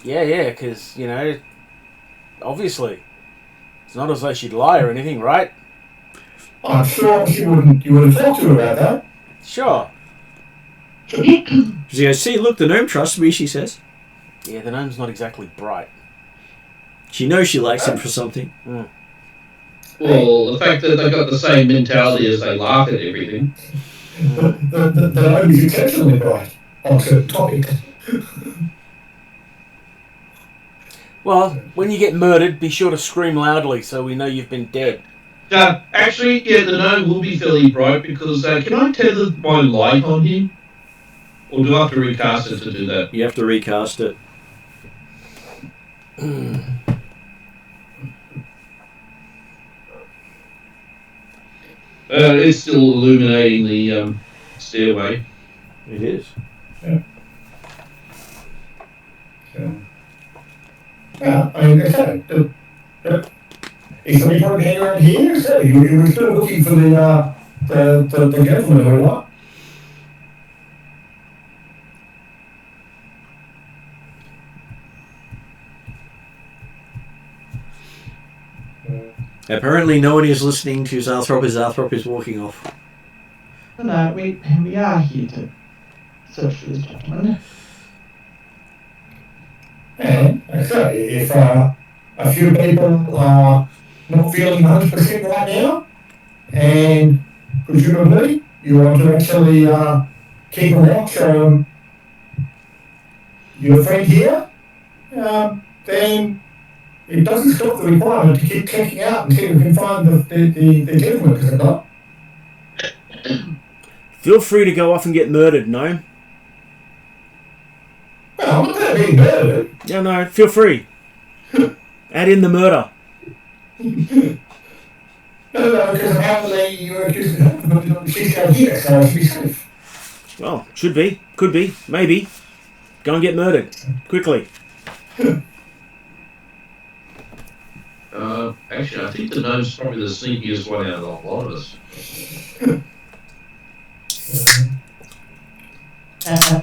Yeah, because, obviously. It's not as though she'd lie or anything, right? I'm sure you wouldn't talk to her about that. Sure. She goes, see, look, the gnome trusts me, she says. Yeah, the gnome's not exactly bright. She knows she likes him for something. Mm. Well, the fact that they've got the same mentality as they laugh at everything. The gnome is exceptionally bright on certain topics. Well, when you get murdered, be sure to scream loudly so we know you've been dead. Actually, yeah, the gnome will be fairly bright because can I tether my light on him? Or do I have to recast it to do that? You have to recast it. It's still illuminating the stairway. It is. Yeah, I mean, is somebody probably hanging around here? So you were still looking for the gentleman or what? Apparently no one is listening to Zarthrop as Zarthrop is walking off. No, we are here to search for this gentleman. And so if a few people are not feeling 100% right now, and presumably you want to actually keep a watch on your friend here, then it doesn't stop the requirement to keep checking out and see if we can find the gentleman, does it not? Feel free to go off and get murdered, no? Well, I'm not going to be murdered. Yeah, no, feel free. Add in the murder. No, because apparently you're accusing her. She's going here, so I should be safe. Well, should be. Could be. Maybe. Go and get murdered. Quickly. Actually, I think the gnome's probably the sneakiest one out of the lot of us.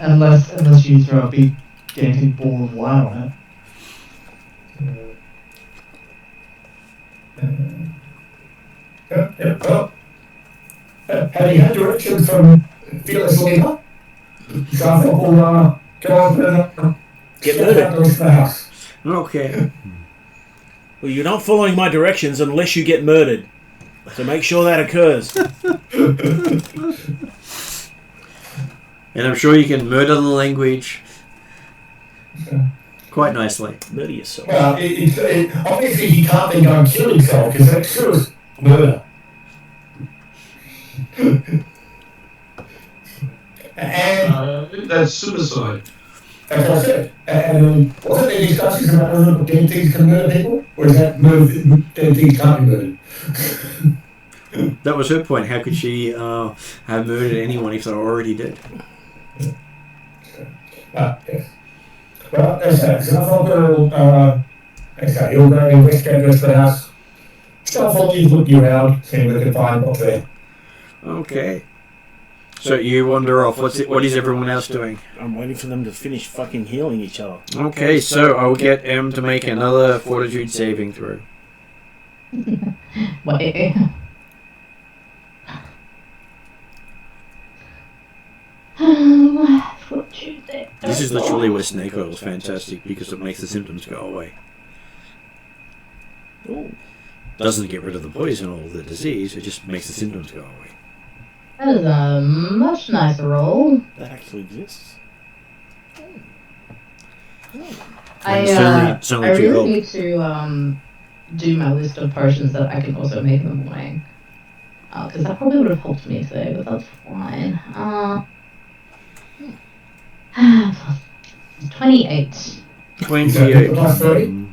Unless you throw a big gaping ball of light on it. Well, have you had directions from Fearless Leader? So I thought we'll go on and Get murdered. to the house. Okay. Well, you're not following my directions unless you get murdered. So make sure that occurs. And I'm sure you can murder the language quite nicely. Murder yourself. Well, obviously he can't then go and kill himself because that's sure is murder. And That's suicide. as I said, wasn't there discussions about whether dead things can murder people? Or is that dead things can't be murdered? That was her point. How could she have murdered anyone if they're already dead? Yes. Well, so I thought he'll go investigate the rest of the house. So I thought he'd look around, see if we can find what's there. Okay. So you wander off. What is everyone else doing? I'm waiting for them to finish fucking healing each other. Okay, so I'll get M to make another fortitude saving throw. Wait. Fortitude there. This is literally where snake oil is fantastic because it makes the symptoms go away. Ooh. Doesn't get rid of the poison or the disease, it just makes the symptoms go away. That is a much nicer roll. That actually exists. I certainly too really old. need to do my list of potions that I can also make in the morning. Because that probably would have helped me today, but that's fine. 28. 28. Plus 3?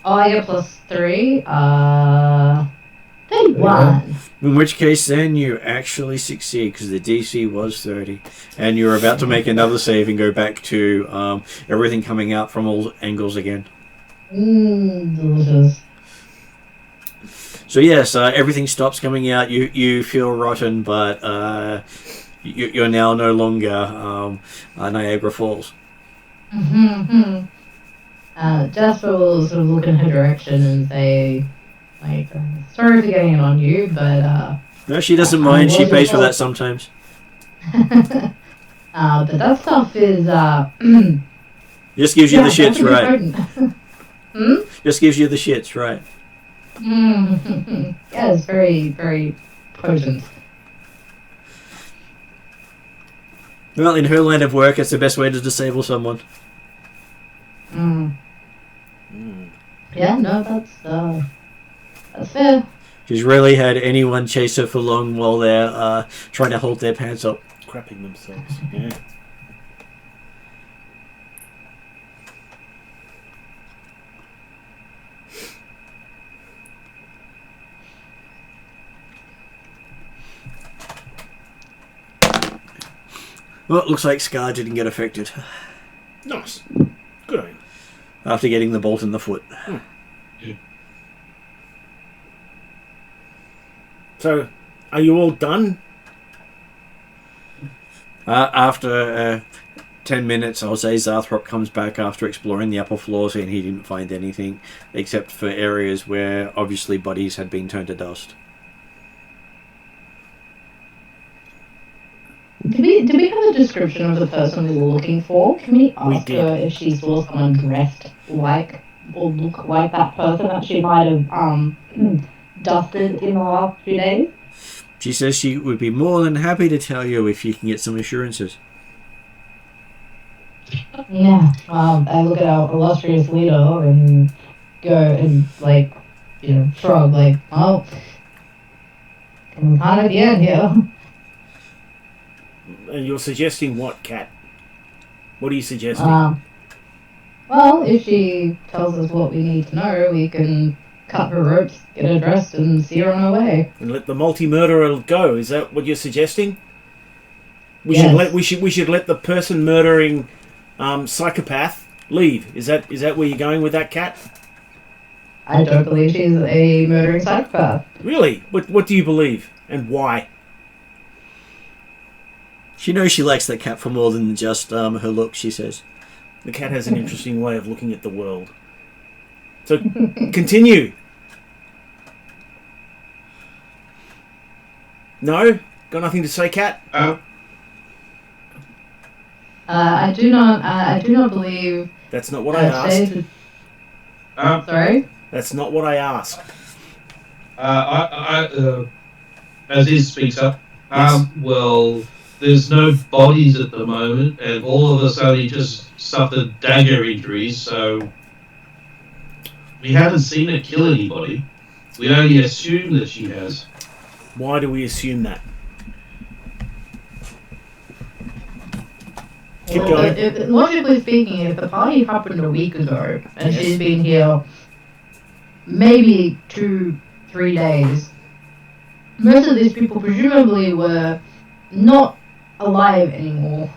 Oh, I get plus 3. 31. In which case, then you actually succeed because the DC was 30, and you're about to make another save and go back to everything coming out from all angles again. Delicious. So yes, everything stops coming out. You feel rotten, but you're now no longer Niagara Falls. Jasper will sort of look in her direction and say, like, sorry for getting it on you, but No, she doesn't mind. She pays for that sometimes. but that stuff is Just gives you the shits, right? Hmm? Just gives you the shits, right? Yeah, it's very, very potent. Well, in her line of work, it's the best way to disable someone. Yeah, no, that's fair. She's rarely had anyone chase her for long while they're trying to hold their pants up. Crapping themselves. Yeah. Well, it looks like Scar didn't get affected Nice. Good on you. after getting the bolt in the foot. So, are you all done? After 10 minutes, I'll say Zarthrop comes back after exploring the upper floors and he didn't find anything except for areas where obviously bodies had been turned to dust. Did we have a description of the person we were looking for? Can we ask did. her if she saw someone dressed like or look like that person that she might have dusted in the last few days? She says she would be more than happy to tell you if you can get some assurances. Yeah. I look at our illustrious leader and go and, like, you know, shrug, like, well, I'm kind of at the end here. And you're suggesting what, Cat? What are you suggesting? Well, if she tells us what we need to know, we can cut her ropes, get her dressed, and see her on her way. And let the multi-murderer go. Is that what you're suggesting? We should let the person murdering psychopath leave. Is that where you're going with that, Cat? I don't believe she's a murdering psychopath. Really? What do you believe, and why? She knows she likes that cat for more than just her look, she says. The cat has an interesting way of looking at the world. So, continue. No? Got nothing to say, Cat? I do not believe. That's not what I asked. Sorry? That's not what I asked. As he speaks up, Yes. well, there's no bodies at the moment, and all of us only just suffered dagger injuries, so we haven't seen her kill anybody. We only assume that she has. Why do we assume that? Keep going. Logically speaking, if the party happened a week ago, and she's been here maybe 2-3 days, most of these people presumably were not alive anymore.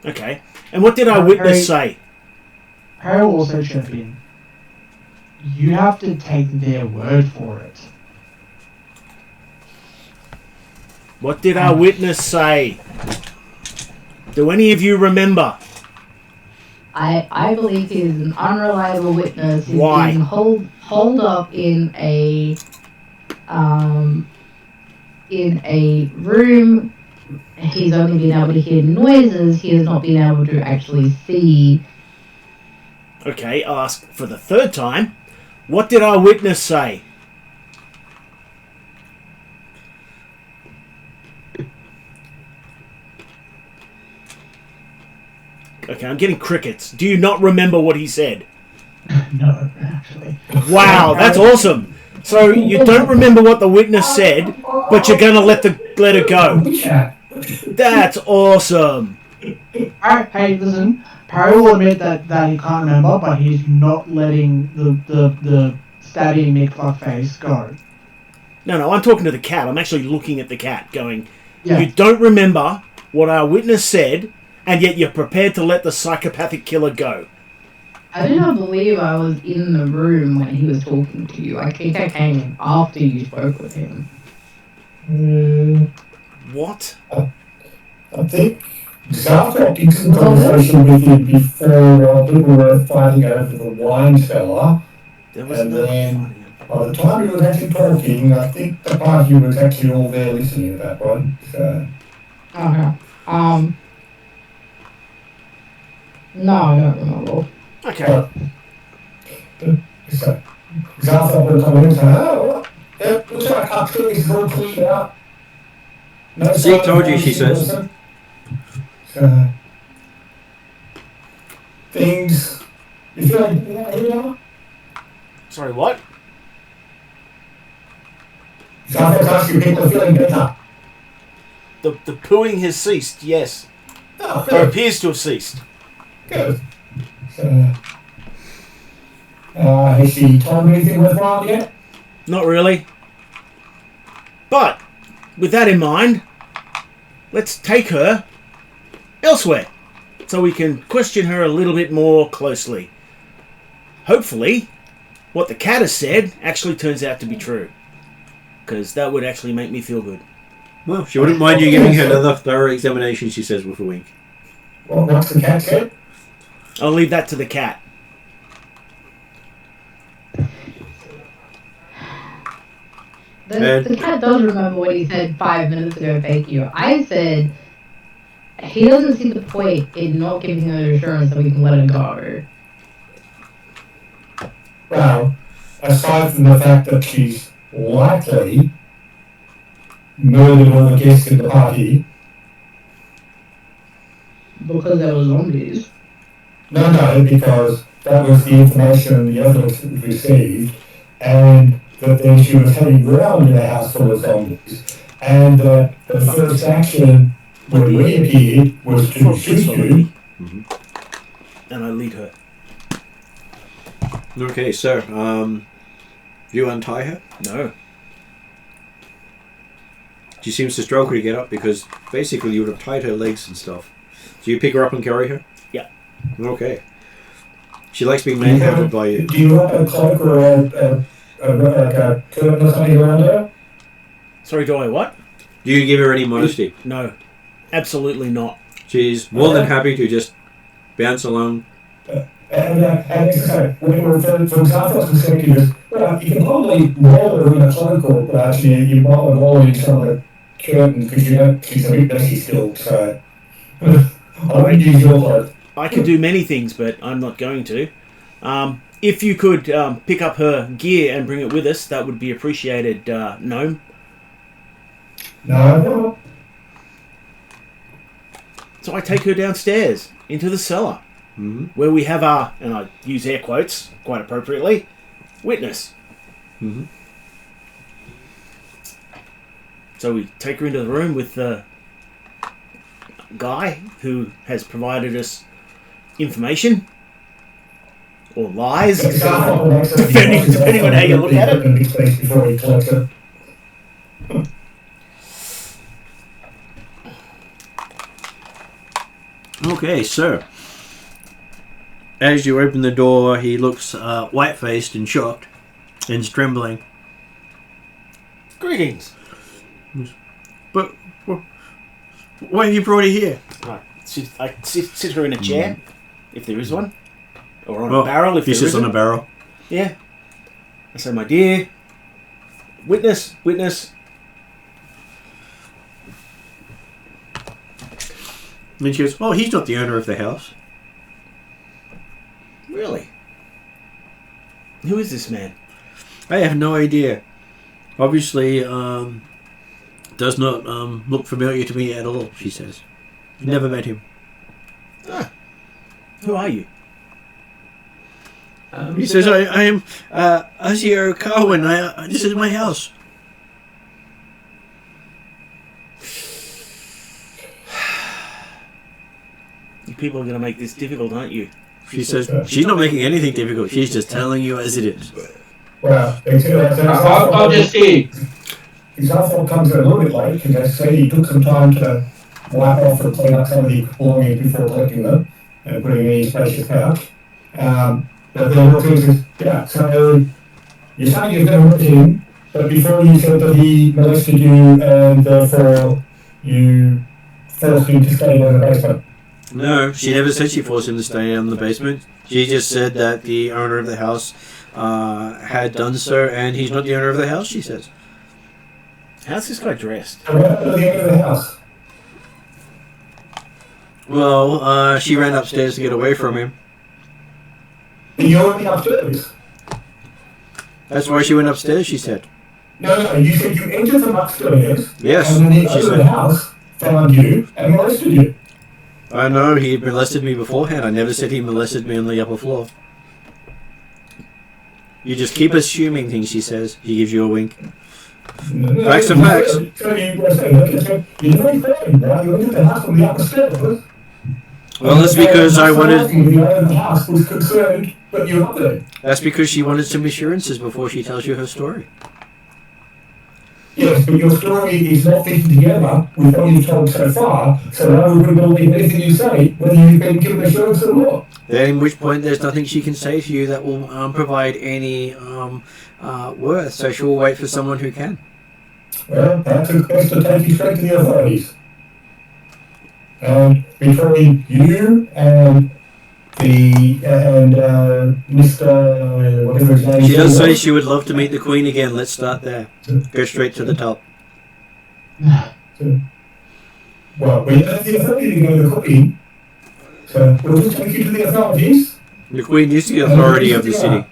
Okay. And what did our witness say? Harry will also chip in. You have to take their word for it. What did our witness say? Do any of you remember? I believe he's an unreliable witness. He's Why? been holed up in a room. He's only been able to hear noises. He has not been able to actually see. Okay, I'll ask for the third time. What did our witness say? Okay, I'm getting crickets. Do you not remember what he said? No, actually. Wow, that's awesome. So you don't remember what the witness said, but you're gonna let her go. That's awesome. Hey, listen. Perry will admit that he can't remember, but he's not letting the stabby McFuckface go. No, I'm talking to the cat. I'm actually looking at the cat, going, Yeah. You don't remember what our witness said, and yet you're prepared to let the psychopathic killer go. I do not believe I was in the room when he was talking to you. I think I came in after you spoke with him. What? I think Zartok did some conversation with you before people were fighting over the wine cellar. There was And no then, by the time you were actually talking, I think the party was actually all there listening at that point. So. Okay. No, I don't remember. Okay. So, Zartok will come in and say, oh, it looks like our tree is all cleaned up. No Zeke told you, she says. So, things, you feel like you know? Sorry, what? Zartok asks you, people are feeling better. The pooing has ceased, yes. Oh, Or good. appears to have ceased. Good. So, has she told me anything worthwhile yet? Not really. But, with that in mind, let's take her elsewhere, so we can question her a little bit more closely. Hopefully, what the cat has said actually turns out to be true. Because that would actually make me feel good. Well, she wouldn't mind you giving her another thorough examination, she says with a wink. What's the cat said? I'll leave that to the cat. The cat does remember what he said 5 minutes ago, thank you. I said he doesn't see the point in not giving her assurance that we can let her go. Well, aside from the fact that she's likely murdered all the guests in the party. Because there were zombies. No, because that was the information the evidence that was received, and that then she was heading around in a house full of zombies. And the first action when we appeared was to shoot you. And I lead her. Okay, so, you untie her? No. She seems to struggle to get up because basically you would have tied her legs and stuff. So you pick her up and carry her? Yeah. Okay. She likes being manhandled by you. Do you have a cloak or a curtain or something around her? Sorry, do I what? Do you give her any modesty? No. Absolutely not. She's more than happy to just bounce along. And so, from Sarthos' perspective, you can probably roll her in a cloak or actually you might want to roll her in some of the curtains because she's a bit messy still, so I wouldn't use your cloak. I could do many things, but I'm not going to. If you could pick up her gear and bring it with us, that would be appreciated, Gnome. No. So I take her downstairs into the cellar, where we have our, and I use air quotes quite appropriately, witness. So we take her into the room with the guy who has provided us information or lies, depending on how you look at it. Okay, so as you open the door, he looks white-faced and shocked and trembling. Greetings. But why have you brought her here? Right. I sit her in a chair, if there is one, or on a barrel if he there sits isn't. on a barrel. Yeah. I say, my dear, witness. And then she goes, "Oh, he's not the owner of the house." Really? Who is this man? I have no idea. Obviously, does not look familiar to me at all, she says. Never met him. Who are you? He says, I am Azio Carwin. This is my house. You people are going to make this difficult, aren't you? She says, she's not making anything difficult. She's just telling you as it is. Well, I'll just see. His household comes in a little bit late because I say he took some time to wipe off and clean up some of the belongings before collecting them and putting in his spacious pouch. But then what is, yeah, so you're saying you've never met him, but before you said that he molested you and therefore you forced him to stay in the basement. No, she never said she forced him to stay in the basement. She just said that the owner of the house had done so, and he's not the owner of the house, she says. How's this guy dressed? So what happened to the owner of the house? Well, she ran upstairs to get away from him. You're already upstairs. That's why she went upstairs, she said. No, you said you entered from upstairs. Yes, and then the she owner of said. the house found you and molested you. I know, he molested me beforehand. I never said he molested me on the upper floor. You just keep assuming things, she says. He gives you a wink. Facts are facts. So you're very clear now. You entered the house from the upstairs. Well, that's because I wanted... The owner of the house was concerned, but you're not there. That's because she wanted some assurances before she tells you her story. Yes, but your story is not fitting together with what you've told so far, so now we're going to believe anything you say, whether you've been given assurance or not. Then, in which point, there's nothing she can say to you that will provide any worth, so she'll wait for someone who can. Well, perhaps it's best to take you straight to the authorities. And between you and Mr. whatever his name is. She does say she would love to meet the Queen again. Let's start there. Go straight to the top. Well, we have the authority to go to the Queen. So we'll just take you to the authorities. The Queen is the authority of the city.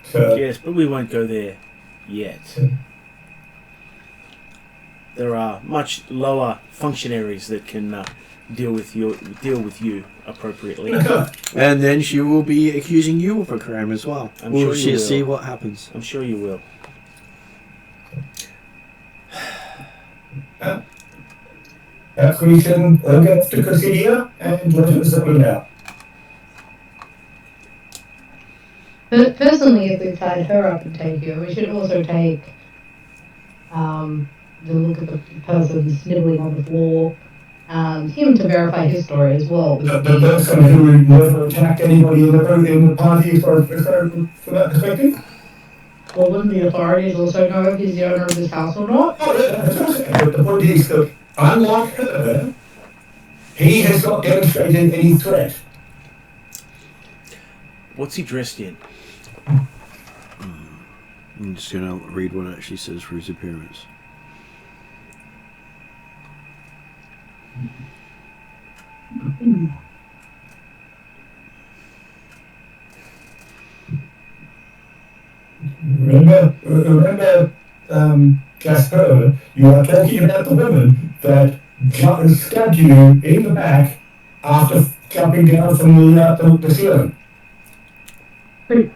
So, Yes, but we won't go there yet. There are much lower functionaries that can deal with you appropriately. And then she will be accusing you of a crime as well. I'm We'll sure you will. see what happens. I'm sure you will. perhaps we can get to Corsidia and let it settle out. But personally, if we've tied her up and take her, we should also take the look at the person snibbling on the floor, him to verify his story as well. The person who never attacked anybody in the party from that perspective? Well, wouldn't the authorities also know if he's the owner of this house or not? Oh, yeah, but the point is that, unlike her, he has not demonstrated any threat. What's he dressed in? I'm just going to read what it actually says for his appearance. Remember, Jasper, you are talking about the woman that stabbed you in the back after jumping down from the ceiling. Pretty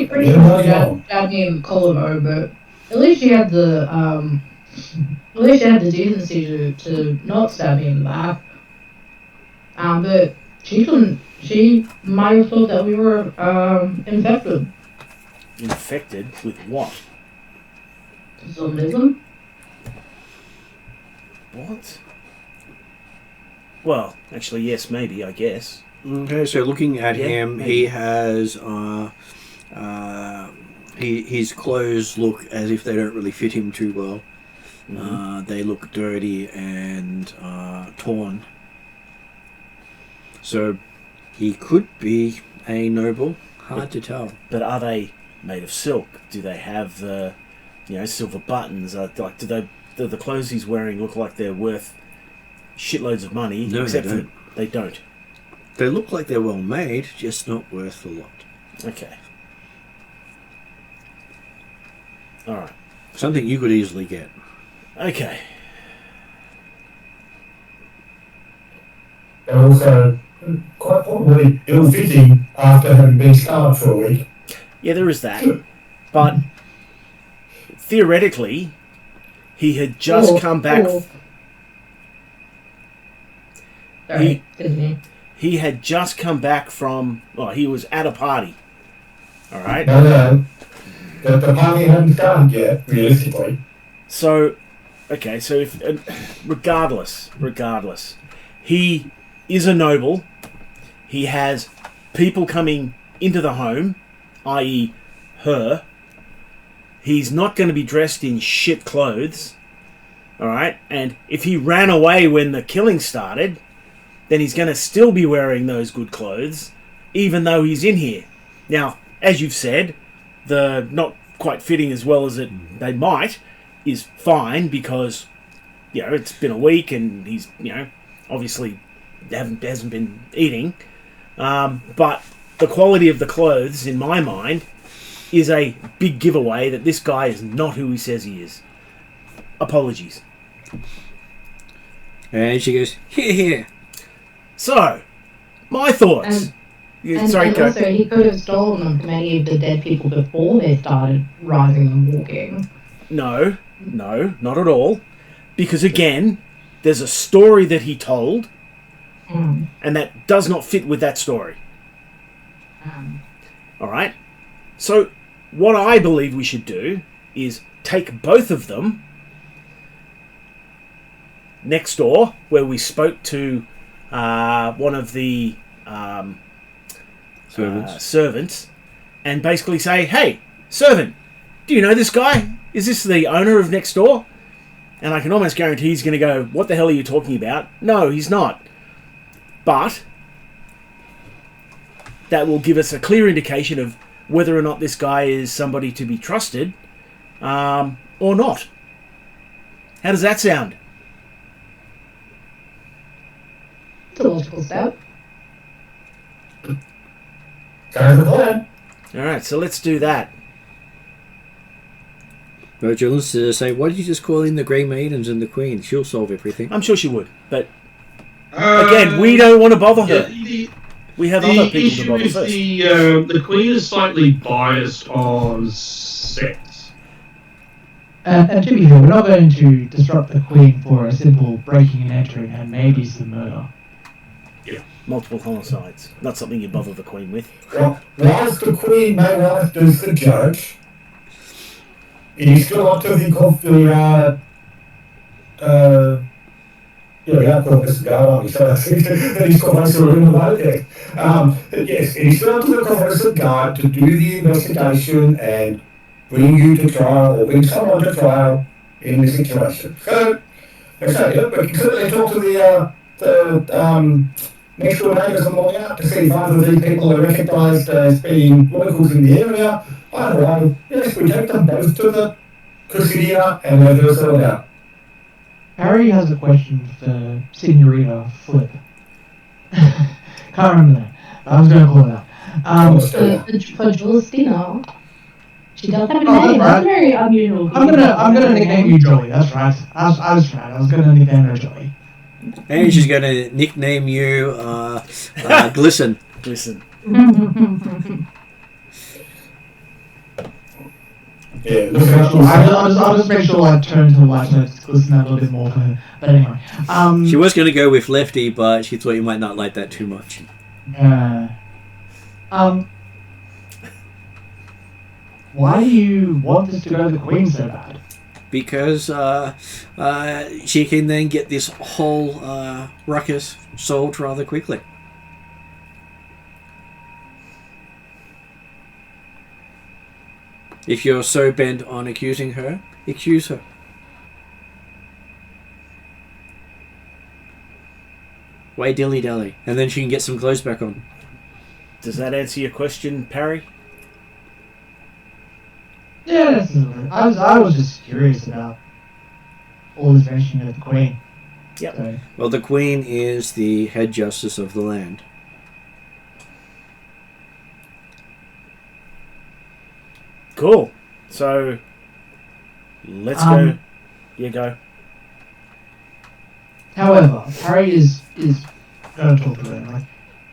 sure she stabbed me in the collarbone, but at least she had the decency to not stab me in the back. But she might have thought that we were infected. Infected with what? Zombism? What? Well, actually, yes, maybe, I guess. Okay, so looking at him, maybe. he has his clothes look as if they don't really fit him too well. Mm-hmm. They look dirty and torn. So he could be a noble. Hard to tell. But are they made of silk? Do they have the, silver buttons? Like, do the clothes he's wearing look like they're worth shitloads of money? No, except they don't. for they don't. They look like they're well made, just not worth a lot. Okay. All right. Something you could easily get. Okay. And also, quite probably, ill-fitting after having been starved for a week. Yeah, there is that. But theoretically, he had just come back. Sorry, He had just come back from. Well, he was at a party. All right. No. The party hadn't started yet, realistically. So, okay. So if regardless, he is a noble. He has people coming into the home, i.e., her. He's not going to be dressed in shit clothes. All right. And if he ran away when the killing started, then he's going to still be wearing those good clothes, even though he's in here. Now, as you've said, the not quite fitting as well as they might is fine because, it's been a week and he's, obviously hasn't been eating. But the quality of the clothes, in my mind, is a big giveaway that this guy is not who he says he is. Apologies. And she goes, here. So, my thoughts. And also, he could have stolen them from any of the dead people before they started rising and walking. No, not at all. Because again, there's a story that he told, and that does not fit with that story. Alright? So, what I believe we should do is take both of them next door, where we spoke to one of the servants, and basically say, hey, servant, do you know this guy? Is this the owner of next door? And I can almost guarantee he's going to go, what the hell are you talking about? No, he's not. But that will give us a clear indication of whether or not this guy is somebody to be trusted or not. How does that sound? It's a logical step. Sounds the plan. Alright, so let's do that. Virgil's say, why did you just call in the Grey Maidens and the Queen? She'll solve everything. I'm sure she would, but again, we don't want to bother her. We have other people to bother first. The Queen is slightly biased on sex. And to be fair, we're not going to disrupt the Queen for a simple breaking and entering and maybe some murder. Multiple homicides. Not something you bother the Queen with. Well, whilst the Queen may well act as the judge, it is still up to the Korvosa guard, aren't we? So I think that he's got most of the room about it. Yes, it is still up to the Korvosa guard to do the investigation and bring you to trial or bring someone to trial in this situation. So, like I say, we can certainly talk to the next door neighbours on the way out to see if either of these people are recognised as being locals in the area. Either way, yes, we take them both to the Cusidia and they do settle out. Harry has a question for Senorita Flip. Can't remember that. I was going to call it out. For Julistina, she does have a Oh, name. that's That's very unusual. I'm gonna nickname you Jolly. That's right. I was right. I was gonna nickname her Jolly. And she's going to nickname you Glisten. Listen. Yeah, I'll just make sure I turn to the light so it's glisten that a little bit more for her. But anyway, She was going to go with Lefty, but she thought you might not like that too much. Why do you want this to go to the Queen so bad? Because she can then get this whole ruckus solved rather quickly. If you're so bent on accusing her, accuse her. Why dilly-dally? And then she can get some clothes back on. Does that answer your question, Parry? Yeah, I was just curious about all this mention of the Queen. Yep. So, Well, the Queen is the head justice of the land. Cool. So, let's go. Yeah, go. however, Harry is going to talk to her. Like,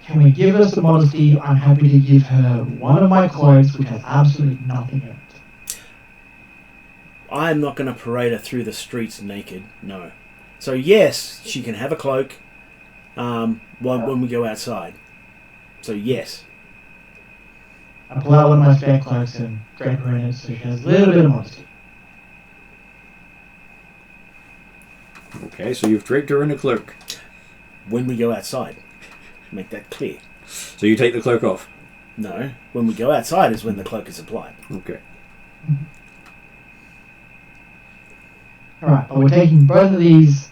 can we give her some modesty? I'm happy to give her one of my clothes, which has absolutely nothing in it. I'm not going to parade her through the streets naked. No. So yes, she can have a cloak. When we go outside. So yes. I pull out one of my spare cloaks and drape her in it so she has a little bit of modesty. Okay, so you've draped her in a cloak. When we go outside. Make that clear. So you take the cloak off. No. When we go outside is when the cloak is applied. Okay. Alright, but we're taking both of these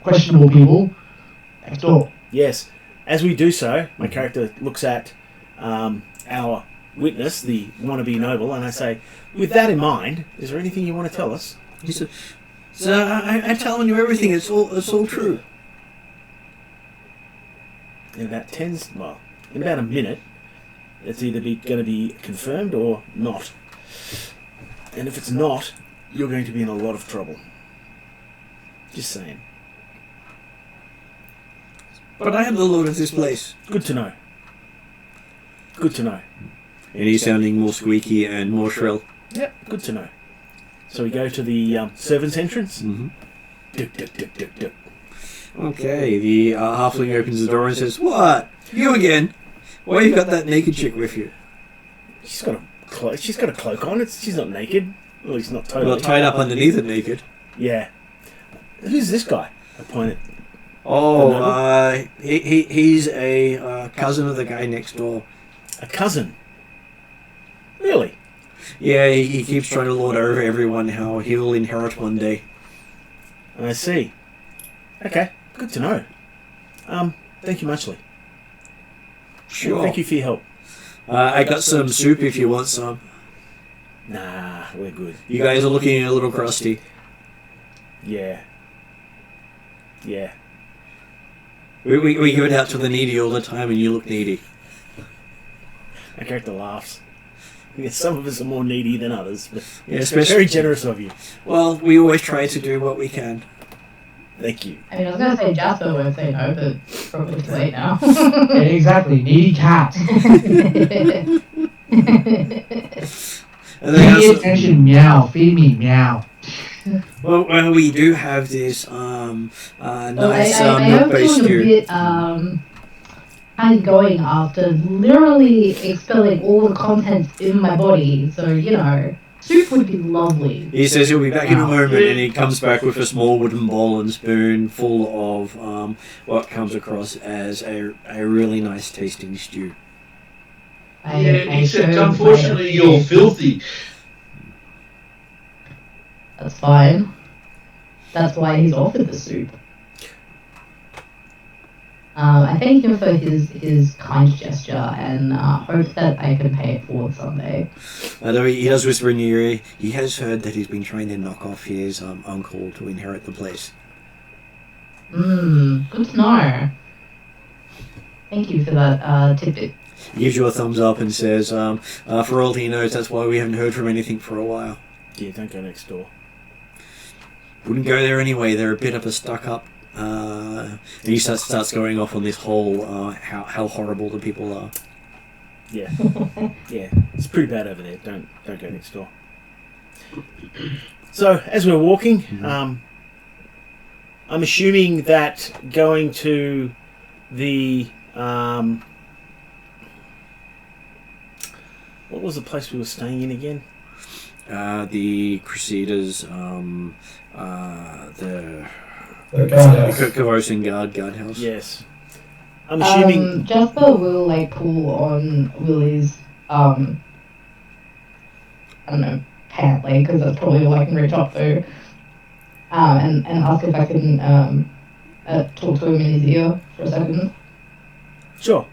questionable people next door. Yes. As we do so, my character looks at our witness, the wannabe noble, and I say, with that in mind, is there anything you want to tell us? He said, "Sir, I'm telling you everything. It's all true." In about in about a minute, it's either going to be confirmed or not. And if it's not, you're going to be in a lot of trouble. Just saying. But I am the lord of this place. Good to know. Good to know. And he's sounding more squeaky and more shrill. Yep, good to know. So we go to the servants' entrance. Mm-hmm. Duck, duck, duck, duck, duck. Okay, the halfling opens the door and says, "What? You again? Why you got that naked chick with you?" She's got a cloak on. She's not naked. Well, he's not totally. Well, tied up underneath it naked. Yeah. Who's this guy? I point at. Oh, he's a cousin of the guy next door. A cousin. Really? Yeah, he keeps trying to lord over everyone how he'll inherit one day. I see. Okay, good to know. Thank you muchly. Sure. Thank you for your help. I got some soup if you want some. Nah, we're good. You guys are looking a little crusty. Yeah. Yeah. We give it out to the needy all the time, and you look needy. My character laughs. I guess some of us are more needy than others, but Yeah, it's especially. very generous of you. Well, we always try to do what we can. Thank you. I mean, I was going to say Jasper won't say no, but it's probably too late now. Exactly, needy cat. And then Pay also- attention, meow. Feed me, meow. well, we do have this Well, nice I am milk-based feeling a stew. bit kind of going after literally expelling all the contents in my body. So soup would be lovely. He says he'll be back in a Wow. moment, and he comes back with a small wooden bowl and spoon full of what comes across as a really nice tasting stew. I Except showed unfortunately my- you're filthy. That's fine. That's why he's offered the soup. I thank him for his kind gesture and hope that I can pay it forward someday. Although he does whisper in your ear, he has heard that he's been trying to knock off his uncle to inherit the place. Good to know. Thank you for that tidbit. He gives you a thumbs up and says, for all he knows, that's why we haven't heard from anything for a while. Yeah, don't go next door. Wouldn't go there anyway, they're a bit of a stuck-up. And he starts going off on this whole how horrible the people are. Yeah. Yeah, it's pretty bad over there. Don't go next door. So, as we're walking, I'm assuming that going to the... what was the place we were staying in again? The Crusaders, the Guardhouse. Korvosa guardhouse. Yes. I'm assuming... Jasper will pull on Willie's I don't know, pant leg, because that's probably all I can reach up to. And ask if I can talk to him in his ear for a second. Sure.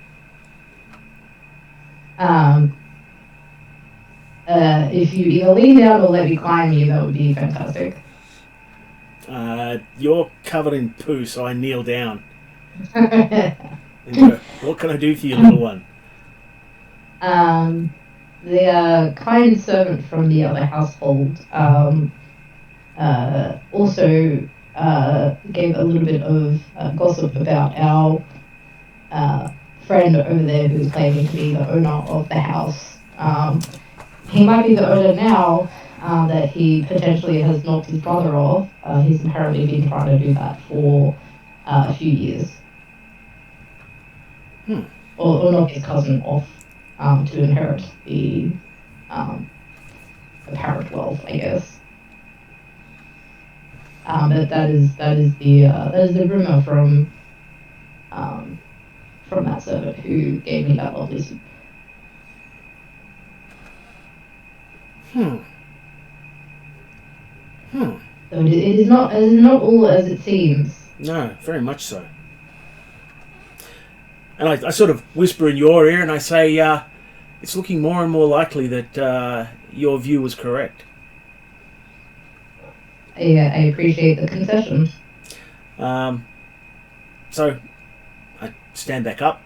If you either lean down or let me climb you, that would be fantastic. You're covered in poo, so I kneel down. And go, what can I do for you, little one? The kind servant from the other household also gave a little bit of gossip about our friend over there who's claiming to be the owner of the house. He might be the owner now that he potentially has knocked his brother off. He's apparently been trying to do that for a few years. Or knock his cousin off to inherit the apparent wealth, I guess. But that is the rumor from that servant who gave me that lovely soup. So it is not all as it seems. No, very much so. And I sort of whisper in your ear and I say, it's looking more and more likely that your view was correct. I appreciate the concession. So I stand back up,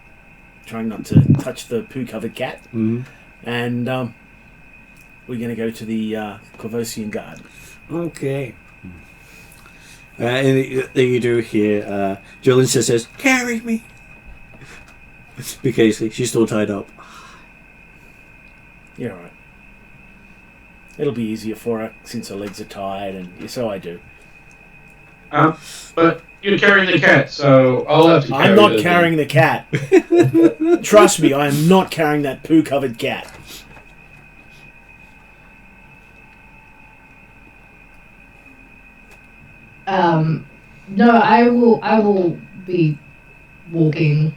trying not to touch the poo-covered cat, Mm-hmm. and we're going to go to the Korvosian guard. Okay. And then you do hear Jolene says, "Carry me," because she's still tied up. You're all right. It'll be easier for her since her legs are tied, and so I do. But you're carrying the cat, so I'll have to carry I'm not it. carrying the cat. Trust me, I am not carrying that poo-covered cat. No, I will be walking.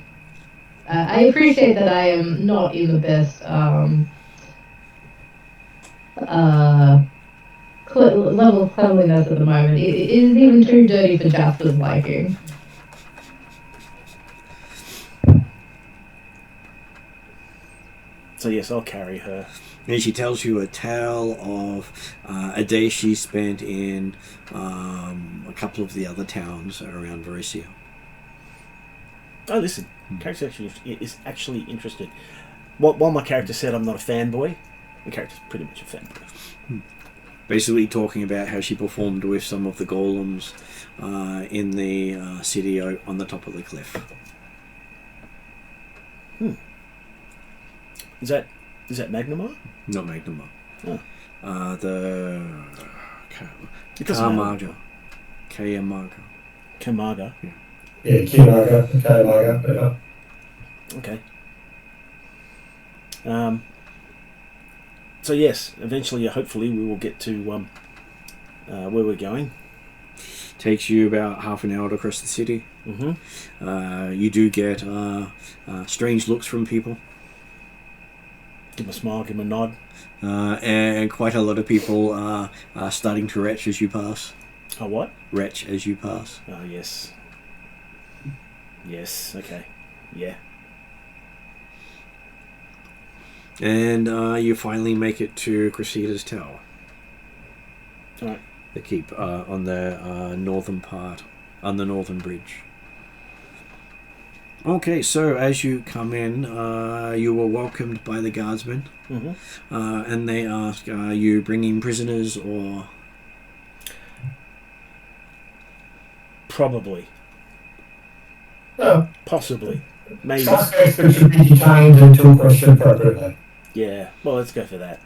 I appreciate that I am not in the best level of cleanliness at the moment. It isn't even too dirty for Jasper's liking. So yes, I'll carry her. And she tells you a tale of a day she spent in a couple of the other towns around Varisia. Oh, listen, character is actually interested. While my character said I'm not a fanboy, the character's pretty much a fanboy. Basically talking about how she performed with some of the golems in the city on the top of the cliff. Is that Magnamar? Not Magnuma. Oh. the It doesn't matter. Kayamaga. Kamaga. Yeah, Kimaga, Kayamaga, Okay. So yes, eventually, hopefully, we will get to where we're going. Takes you about half an hour to cross the city. Mm-hmm. You do get strange looks from people. Give him a smile, give him a nod. And quite a lot of people are starting to retch as you pass. Oh, what? Retch as you pass. Oh, yes. Yes, okay. Yeah. And you finally make it to Cressida's Tower. Alright. The keep on the northern part, on the northern bridge. Okay, so as you come in, you were welcomed by the guardsmen. Mm-hmm. And they ask, are you bringing prisoners or... Probably. No. Possibly. Maybe. Suspects that should be detained until questioned appropriately. Yeah. Well, let's go for that.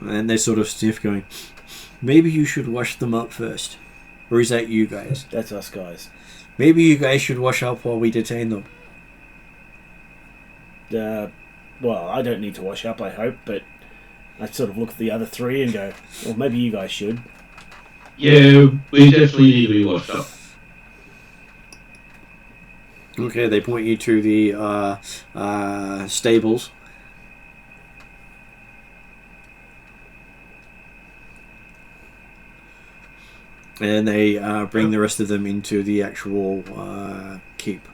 And they sort of sniff going, maybe you should wash them up first. Or is that you guys? That's us guys. Maybe you guys should wash up while we detain them. Well, I don't need to wash up, I hope, but I sort of look at the other three and go, well, maybe you guys should. Yeah, we definitely need to be washed up. Okay, they point you to the stables. And they bring the rest of them into the actual keep.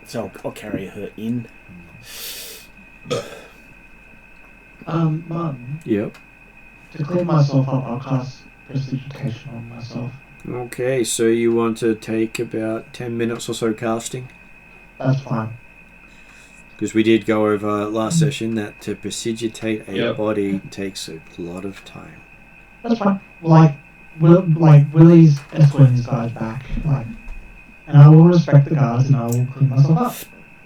So I'll carry her in. Martin, Yep. to clean myself up, I'll cast Prestidigitation on myself. Okay, so you want to take about 10 minutes or so casting? That's fine. Because we did go over last session that to prestidigitate a Yep. body takes a lot of time. That's fine. Willie's escorting these guys back, and I will respect the guards and I will clean myself up.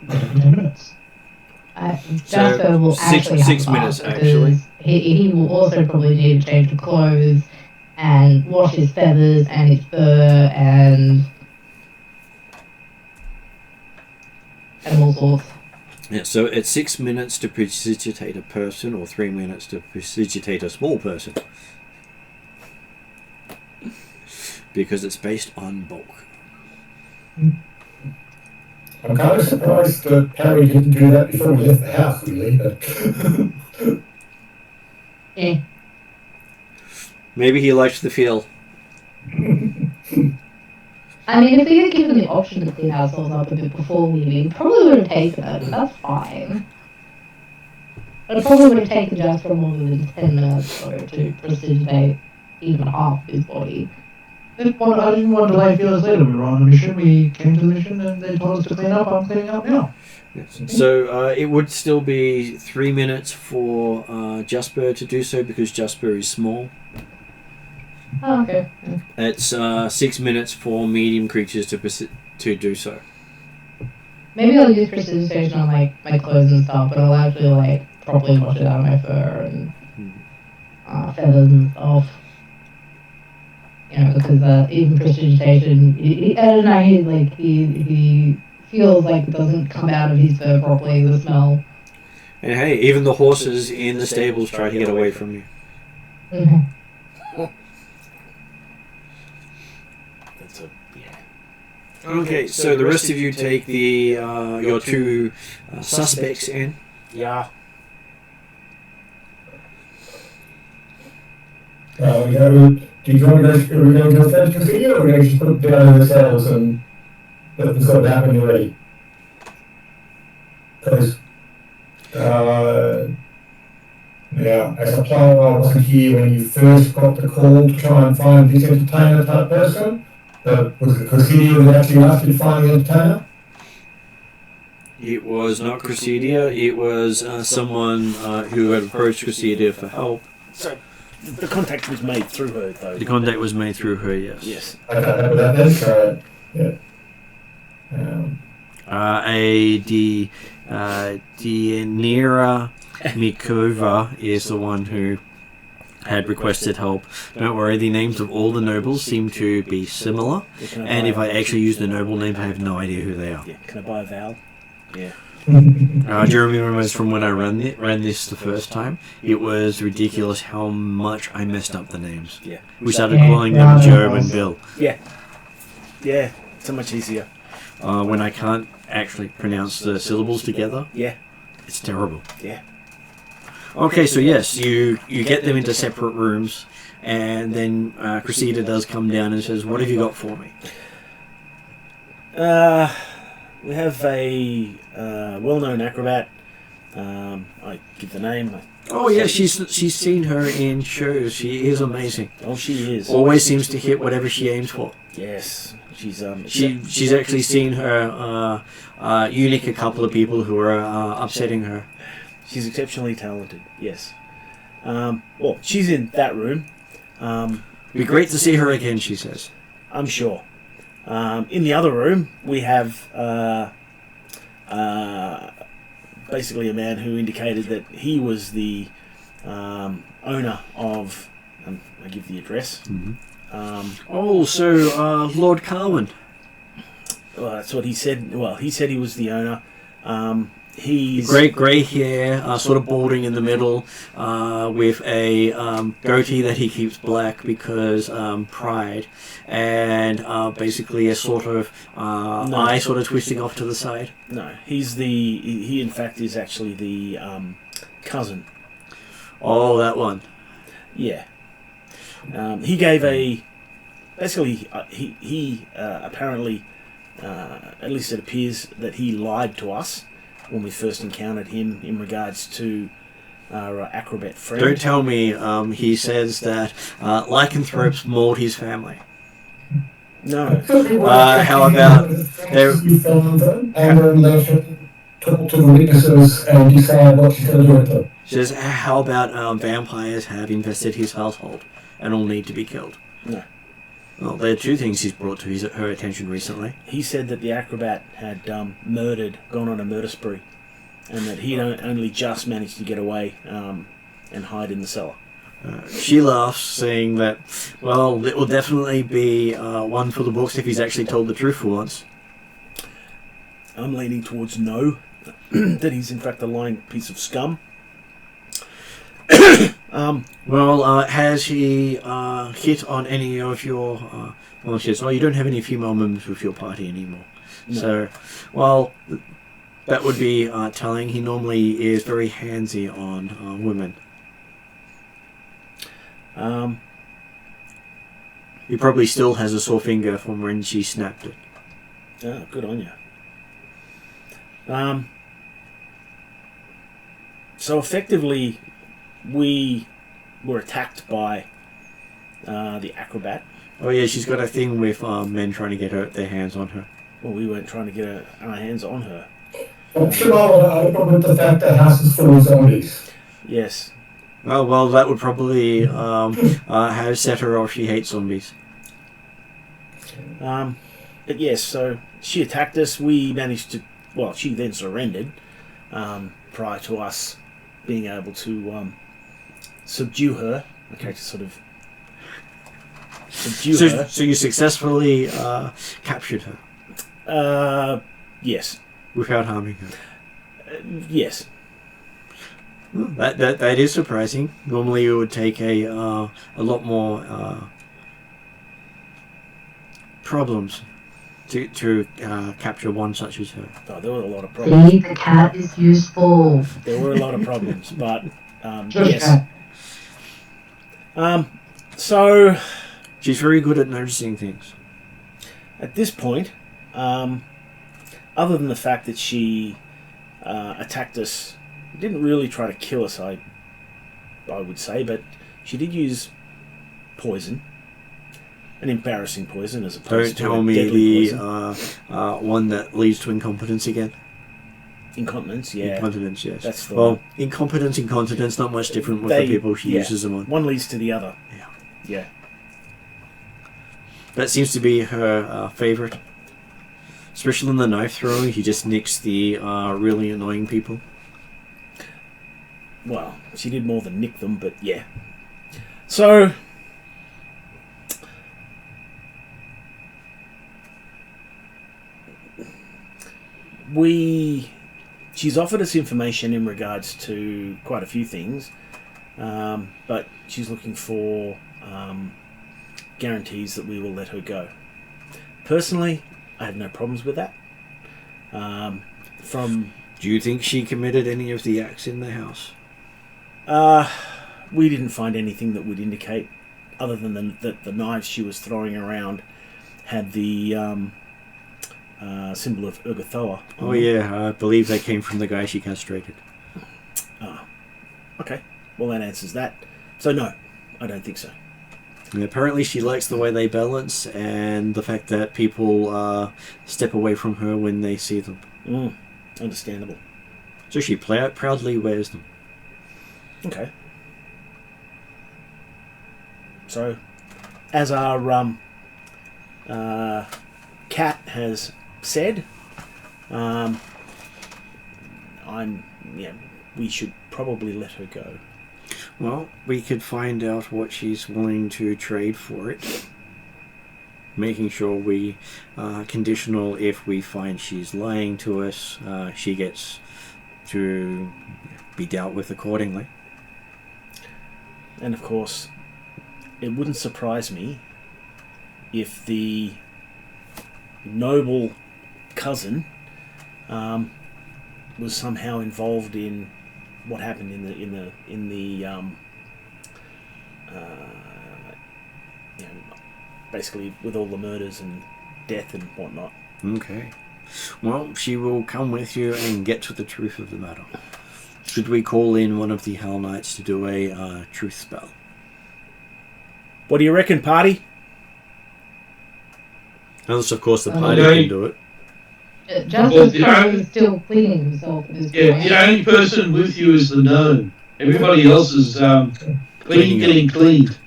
Every 10 minutes. Jasper will actually six have a minutes, bath actually. because he will also probably need to change of clothes and wash his feathers and his fur and all sorts. Yeah, so it's 6 minutes to prestidigitate a person or 3 minutes to prestidigitate a small person. Because it's based on bulk. I'm kind of surprised that Harry didn't do that before we left the house, really. But Eh. Maybe he liked the feel. I mean, if we had given the option to clean ourselves up a bit before leaving, we probably would have taken it, but that's fine. It probably would have taken Jasper more than 10 minutes though to prestidigitate even half his body. I didn't want to delay feelers later. We were on a mission, we came to the mission and they told us to clean up. I'm cleaning up now. Yes. So it would still be 3 minutes for Jasper to do so because Jasper is small. Oh, okay. It's 6 minutes for medium creatures to do so. Maybe I'll use prestidigitation on my clothes and stuff, but I'll actually properly wash it out of my fur and feathers and stuff. You know, because even prestidigitation, I don't know, he feels like it doesn't come out of his fur properly, the smell. And hey, even the horses in the stables try to get away from you. That's a Okay, so the rest of you take the your two suspects in. yeah. do you want to go, are we going to go fetch the video, or are we going to just put it down in the cells and let them sort of happen already? Because, yeah, as a player, I wasn't here when you first got the call to try and find this entertainer type person. Was it Cressidia that actually asked you to find the entertainer? It was not Cressidia, it was someone who had approached Cressidia for help. So the contact was made through her, though. The contact was made through her, yes. Yes. Okay, that then, so, yeah. Dianira Mikova is the one who had requested help. Don't worry, the names of all the nobles seem to be similar, and if I actually use the noble names, I have no idea who they are. Yeah, can I buy a vowel? Yeah. Do you remember from when I ran this the first time? It was ridiculous how much I messed up the names. Yeah. We started calling them Joe and Bill. Yeah. Yeah, so much easier. When I can't actually pronounce the syllables together, Yeah. it's terrible. Yeah. Okay, so yes, you get them into separate rooms, and then Cressida does come down and says, "What have you got for me?" We have a well-known acrobat. I give the name. Oh yeah, she's seen her in shows. She is amazing. Oh, she is. Always seems to hit whatever she aims for. Yes, she's She's actually seen her unique a couple of people who are upsetting her. She's exceptionally talented. Yes. Well, she's in that room. Be great to see her again, she says. I'm sure. In the other room, we have basically a man who indicated that he was the owner of. I give the address. So Lord Carwin. Well, that's what he said. Well, he said he was the owner. He's Great grey hair, sort of balding in the middle, with a goatee that he keeps black because pride, and basically a sort of eye sort of twisting off to the side. No, he in fact is actually the cousin. Oh, that one. Yeah. He gave basically he apparently, at least it appears that he lied to us when we first encountered him in regards to our acrobat friend. Don't tell me he says that lycanthropes mauled his family. No. How about there? You found them, and then later talk to the witnesses and decide what you're going to do with them. She says, how about vampires have infested his household and all need to be killed? No. Well, there are two things he's brought to her attention recently. He said that the acrobat had gone on a murder spree, and that he'd only just managed to get away and hide in the cellar. She laughs, saying that, well, it will definitely be one for the books if he's actually told the truth for once. I'm leaning towards no, that he's in fact a lying piece of scum. Has he hit on any of your... well, she says, you don't have any female members with your party anymore. No. So, well, that would be telling. He normally is very handsy on women. He probably still has a sore finger from when she snapped it. Oh, good on you. So effectively, we were attacked by the acrobat. Oh yeah, she's got a thing with men trying to get their hands on her. Well, we weren't trying to get our hands on her. Optional, I problem with the fact that house is full of zombies. Yes. Oh well, that would probably have set her off. She hates zombies. But yes, so she attacked us. We managed to. Well, she then surrendered prior to us being able to subdue her. Okay, to sort of subdue her. So you successfully captured her. Yes. Without harming her. Yes. Well, that is surprising. Normally, it would take a lot more problems to capture one such as her. Oh, there were a lot of problems. See, the cat is useful. There were a lot of problems, but Just yes. So She's very good at noticing things. at this point, other than the fact that she attacked us, didn't really try to kill us, I would say, but she did use poison, an embarrassing poison as opposed Don't to tell a me deadly the poison. one that leads to incompetence again. Incontinence, yeah. Incontinence, yes. That's the well, one. incompetence, incontinence, not much different with the people she uses them on. One leads to the other. Yeah. Yeah. That seems to be her favourite. Especially in the knife throwing, he just nicks the really annoying people. Well, she did more than nick them, but yeah. So... She's offered us information in regards to quite a few things, but she's looking for guarantees that we will let her go. Personally, I have no problems with that. Do you think she committed any of the acts in the house? We didn't find anything that would indicate, other than that the knives she was throwing around had the symbol of Urgathoa. Oh yeah, I believe they came from the guy she castrated. Okay, well that answers that. So no, I don't think so. And apparently she likes the way they balance and the fact that people step away from her when they see them. Understandable. So she proudly wears them. Okay. So, as our cat has said, we should probably let her go. Well, we could find out what she's willing to trade for it. Making sure we conditional if we find she's lying to us, she gets to be dealt with accordingly. And of course, it wouldn't surprise me if the noble cousin was somehow involved in what happened in the basically with all the murders and death and whatnot. Okay. Well, she will come with you and get to the truth of the matter. Should we call in one of the Hell Knights to do a truth spell? What do you reckon, party? Unless, of course, the party can do it. Justin's probably still cleaning himself at this point. The only person with you is the gnome. Everybody else is getting cleaned.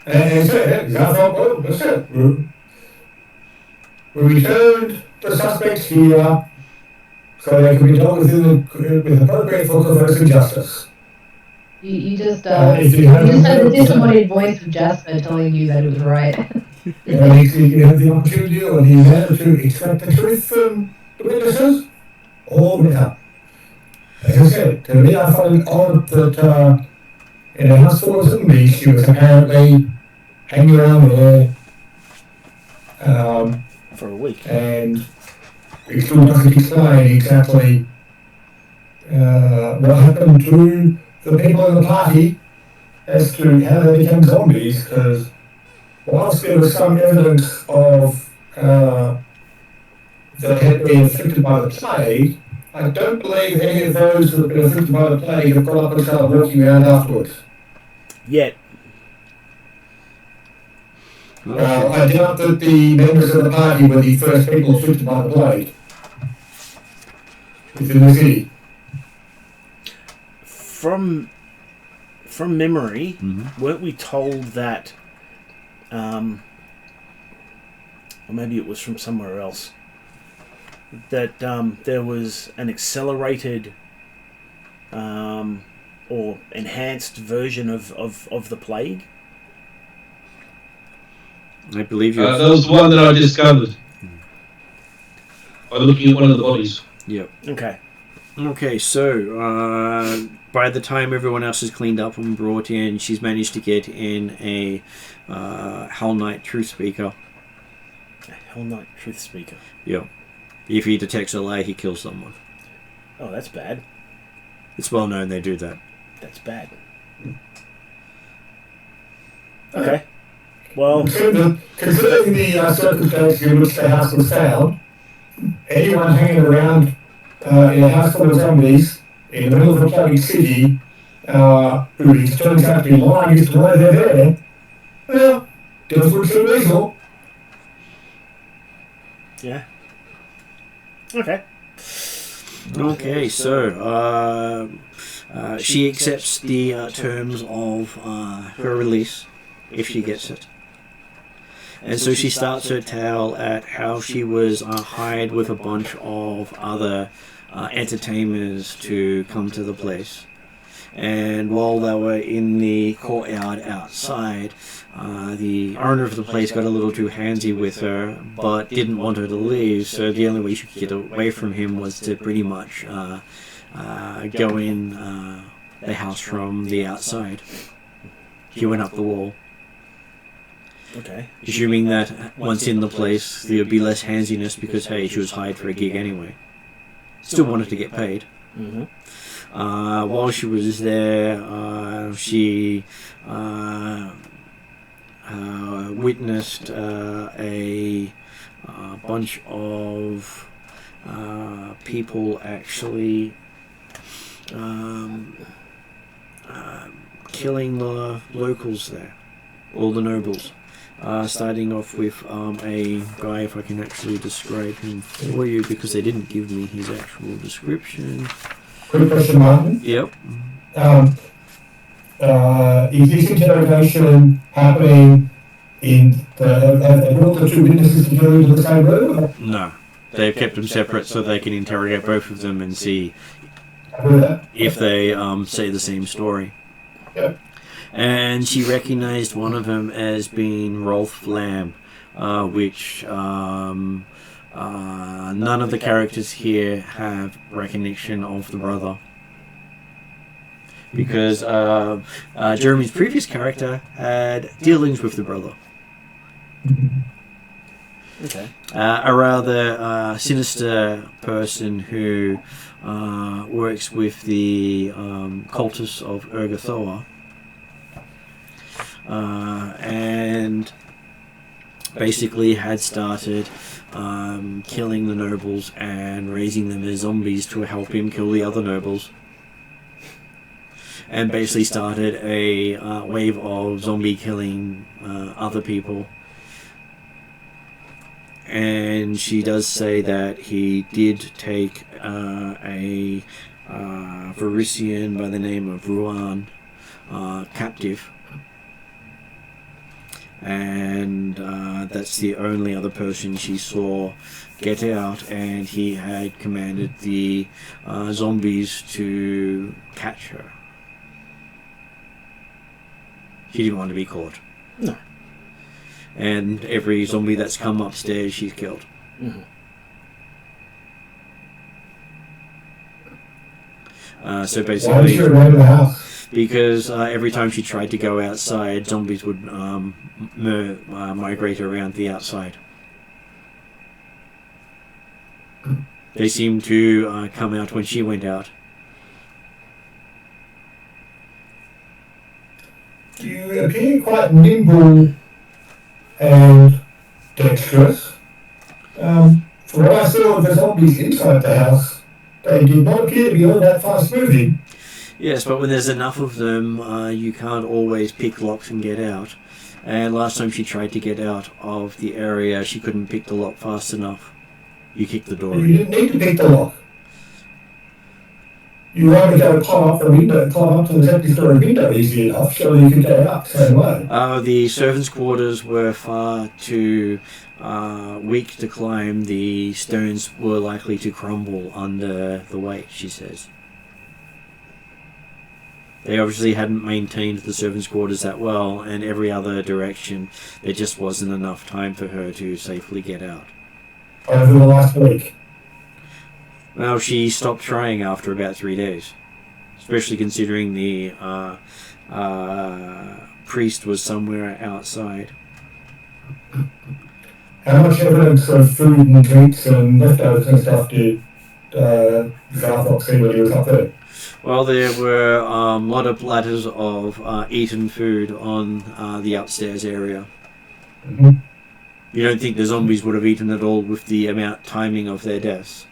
And so, I thought, well, that's it. We returned the suspects here so they can be dealt with appropriate for Korvosa justice. You just had the disappointed voice of Jasper telling you that it was right. You have the opportunity or the manner to extract the truth from the witnesses or without. As I said, to me I find it odd that in a house full of zombies she was apparently hanging around there for a week. And it still doesn't explain exactly what happened to the people in the party as to how they became zombies, because whilst there was some evidence of that had been afflicted by the plague, I don't believe any of those who have been afflicted by the plague have got up and started walking around afterwards. Yet. I doubt that the members of the party were the first people afflicted by the plague within the city. From memory, weren't we told that, or maybe it was from somewhere else, that there was an accelerated or enhanced version of the plague? I believe you. That was the one that I discovered by looking at one of the bodies. Yep. Okay. Okay, so by the time everyone else is cleaned up and brought in, she's managed to get in a Hell Knight Truth Speaker. A Hell Knight Truth Speaker? Yeah. If he detects a lie, he kills someone. Oh, that's bad. It's well known they do that. That's bad. Okay. Well, considering the circumstances in which the house was found, anyone hanging around in a house full of zombies in the middle of a plague city who turns out to be lying as to why they're there, well, doesn't look too reasonable. Yeah. Okay. Okay, so she accepts the terms of her release if she gets it. And so she starts her tale at how she was hired with a bunch of other entertainers to come to the place. And while they were in the courtyard outside, the owner of the place got a little too handsy with her, but didn't want her to leave, so the only way she could get away from him was to pretty much go in the house from the outside. He went up the wall. Okay. Assuming that once in the place, there would be less handsiness because, hey, she was hired for a gig anyway. Still wanted to get paid. Mm-hmm. While she was there, she witnessed a bunch of people actually killing the locals there, all the nobles. Starting off with a guy, if I can actually describe him for you, because they didn't give me his actual description. Quick question, Martin. Yep. Is this interrogation happening in have all the two witnesses together in the same room? No. They've kept them separate so they can interrogate both of them and see if they say the same story. Yep. And she recognized one of them as being Rolf Lamb, which none of the characters here have recognition of the brother. Because Jeremy's previous character had dealings with the brother. Okay. A rather sinister person who works with the cultists of Urgathoa. And basically had started killing the nobles and raising them as zombies to help him kill the other nobles. And basically started a wave of zombie killing other people. And she does say that he did take a Varisian by the name of Ruan captive. And that's the only other person she saw get out, and he had commanded the zombies to catch her. She didn't want to be caught. No. And every zombie that's come upstairs, she's killed. Mm-hmm. So Why did she basically, remain in the house? because every time she tried to go outside, zombies would migrate around the outside. They seemed to come out when she went out. You appear quite nimble and dexterous. From what I saw of the zombies inside the house, they did not appear to be all that fast moving. Yes, but when there's enough of them, you can't always pick locks and get out. And last time she tried to get out of the area, she couldn't pick the lock fast enough. You kicked the door You in. didn't need to pick the lock. You were able to climb up the window, climb up to the second story window easy enough, so you could get out the same way. The servants' quarters were far too weak to climb. The stones were likely to crumble under the weight, she says. They obviously hadn't maintained the servants' quarters that well, and every other direction, there just wasn't enough time for her to safely get out. Over the last week. Well, she stopped trying after about 3 days, especially considering the priest was somewhere outside. How much evidence of food and drinks and leftovers and stuff did Garthok see when he was up there? Well, there were a lot of platters of eaten food on the upstairs area. Mm-hmm. You don't think the zombies would have eaten it all with the timing of their deaths?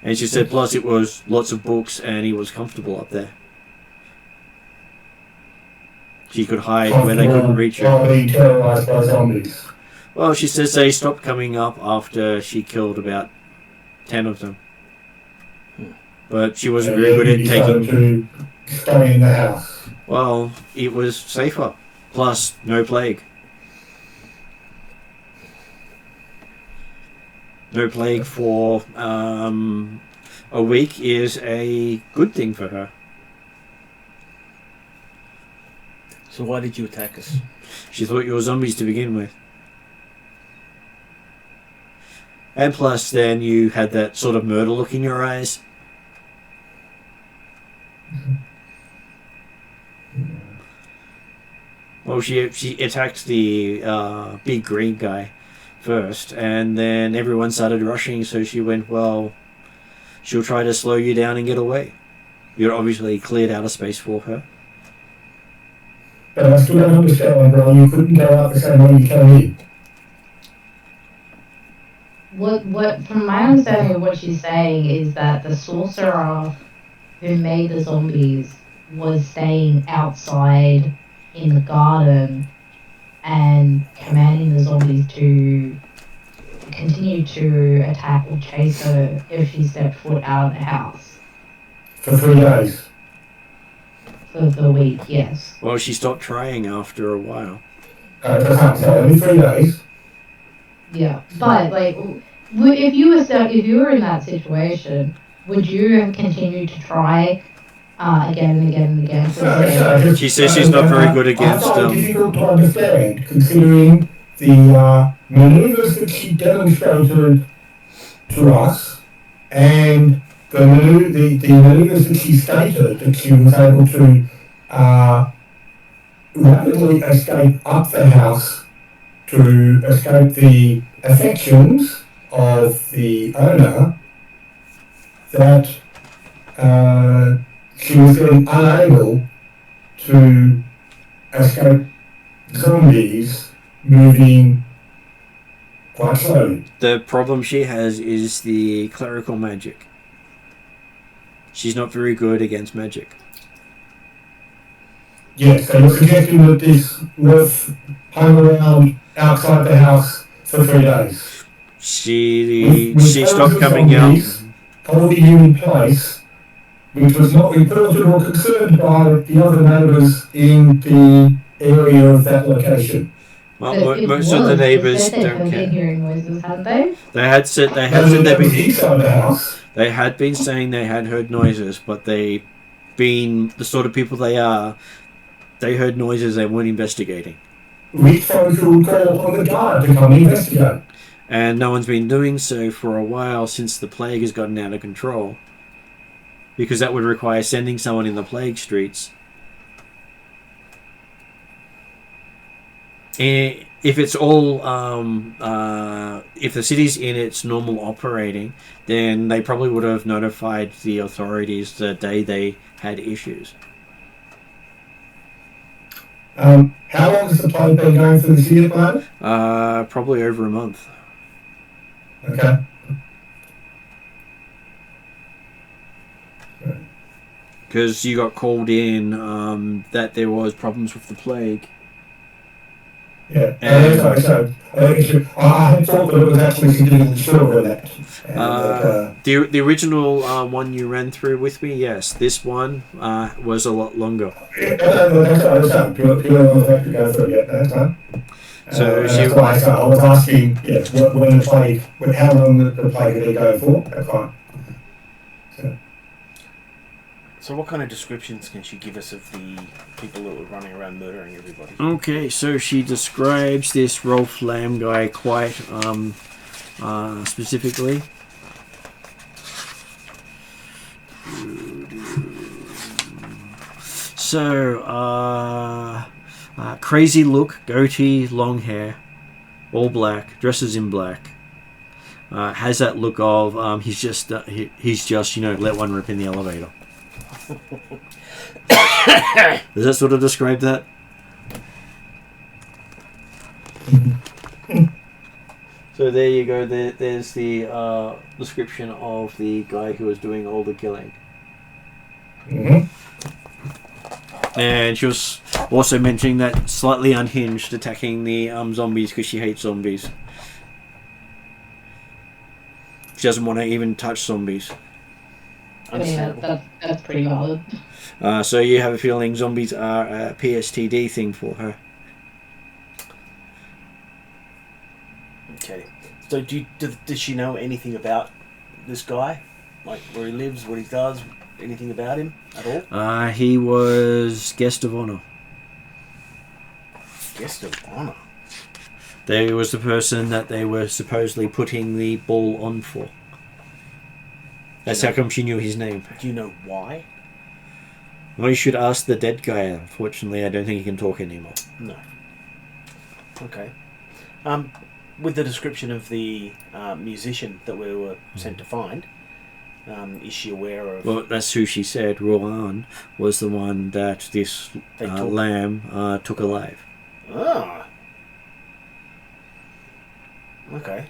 And she said, plus it was lots of books and he was comfortable up there. She could hide where they couldn't reach her. While being terrorized by zombies. Well, she says they stopped coming up after she killed about 10 of them. But she wasn't very good at taking... to stay in the house. Well, it was safer. Plus, no plague. No plague for a week is a good thing for her. So why did you attack us? She thought you were zombies to begin with. And plus, then you had that sort of murder look in your eyes. Well, she attacked the big green guy first, and then everyone started rushing, so she went, well, she'll try to slow you down and get away. You'd obviously cleared out a space for her. But I still don't understand why you couldn't go out the same way you came in. What from my understanding of what she's saying is that the sorcerer who made the zombies was staying outside in the garden and commanding the zombies to continue to attack or chase her if she stepped foot out of the house. For 3 days. For the week, yes. Well, she stopped trying after a while. Only 3 days. Yeah, but like, if you were in that situation, would you have continued to try again and again and again? She says she's not very good against them. It's difficult to understand, considering the maneuvers that she demonstrated to us, and the maneuvers that she stated that she was able to rapidly escape up the house to escape the affections of the owner, that she was then unable to escape zombies moving quite slowly. The problem she has is the clerical magic. She's not very good against magic. Yes, so you're suggesting that this was hung around outside the house for 3 days. She stopped coming out. Holding you in place, which was not reported or concerned by the other neighbours in the area of that location. Well, most of the neighbours don't care. Hearing noises, hadn't they? They had said they'd been inside the house. They had been saying they had heard noises, but they, being the sort of people they are, they heard noises they weren't investigating. Which folks would call on the guard to come investigate. And no one's been doing so for a while since the plague has gotten out of control. Because that would require sending someone in the plague streets. And if it's all, if the city's in its normal operating, then they probably would have notified the authorities the day they had issues. How long has the plague been going through the city at the moment? Probably over a month. Okay. Because you got called in that there was problems with the plague. Yeah, and I had thought that it was actually significantly shorter than that. The original one you ran through with me, yes. This one was a lot longer. Yeah, that's right. Purely on the fact to go through it, that's right. So that's why I was asking, when the plague, how long the plague did it go for? That's fine. So what kind of descriptions can she give us of the people that were running around murdering everybody? Okay, so she describes this Rolf Lamb guy quite specifically. So, crazy look, goatee, long hair, all black, dresses in black. Has that look of he's just let one rip in the elevator. Does that sort of describe that? So there you go. There's the description of the guy who was doing all the killing. Mm-hmm. And she was also mentioning that slightly unhinged, attacking the zombies because she hates zombies. She doesn't want to even touch zombies. I mean, that's pretty valid. So you have a feeling zombies are a PSTD thing for her. Okay. So does she know anything about this guy? Like where he lives, what he does, anything about him at all? He was guest of honor. Guest of honor. They was the person that they were supposedly putting the ball on for. That's how come she knew his name. Do you know why? Well, you should ask the dead guy. Unfortunately, I don't think he can talk anymore. No. Okay. With the description of the musician that we were sent to find, is she aware of... Well, that's who she said. Rohan was the one that this lamb took alive. Ah. Okay.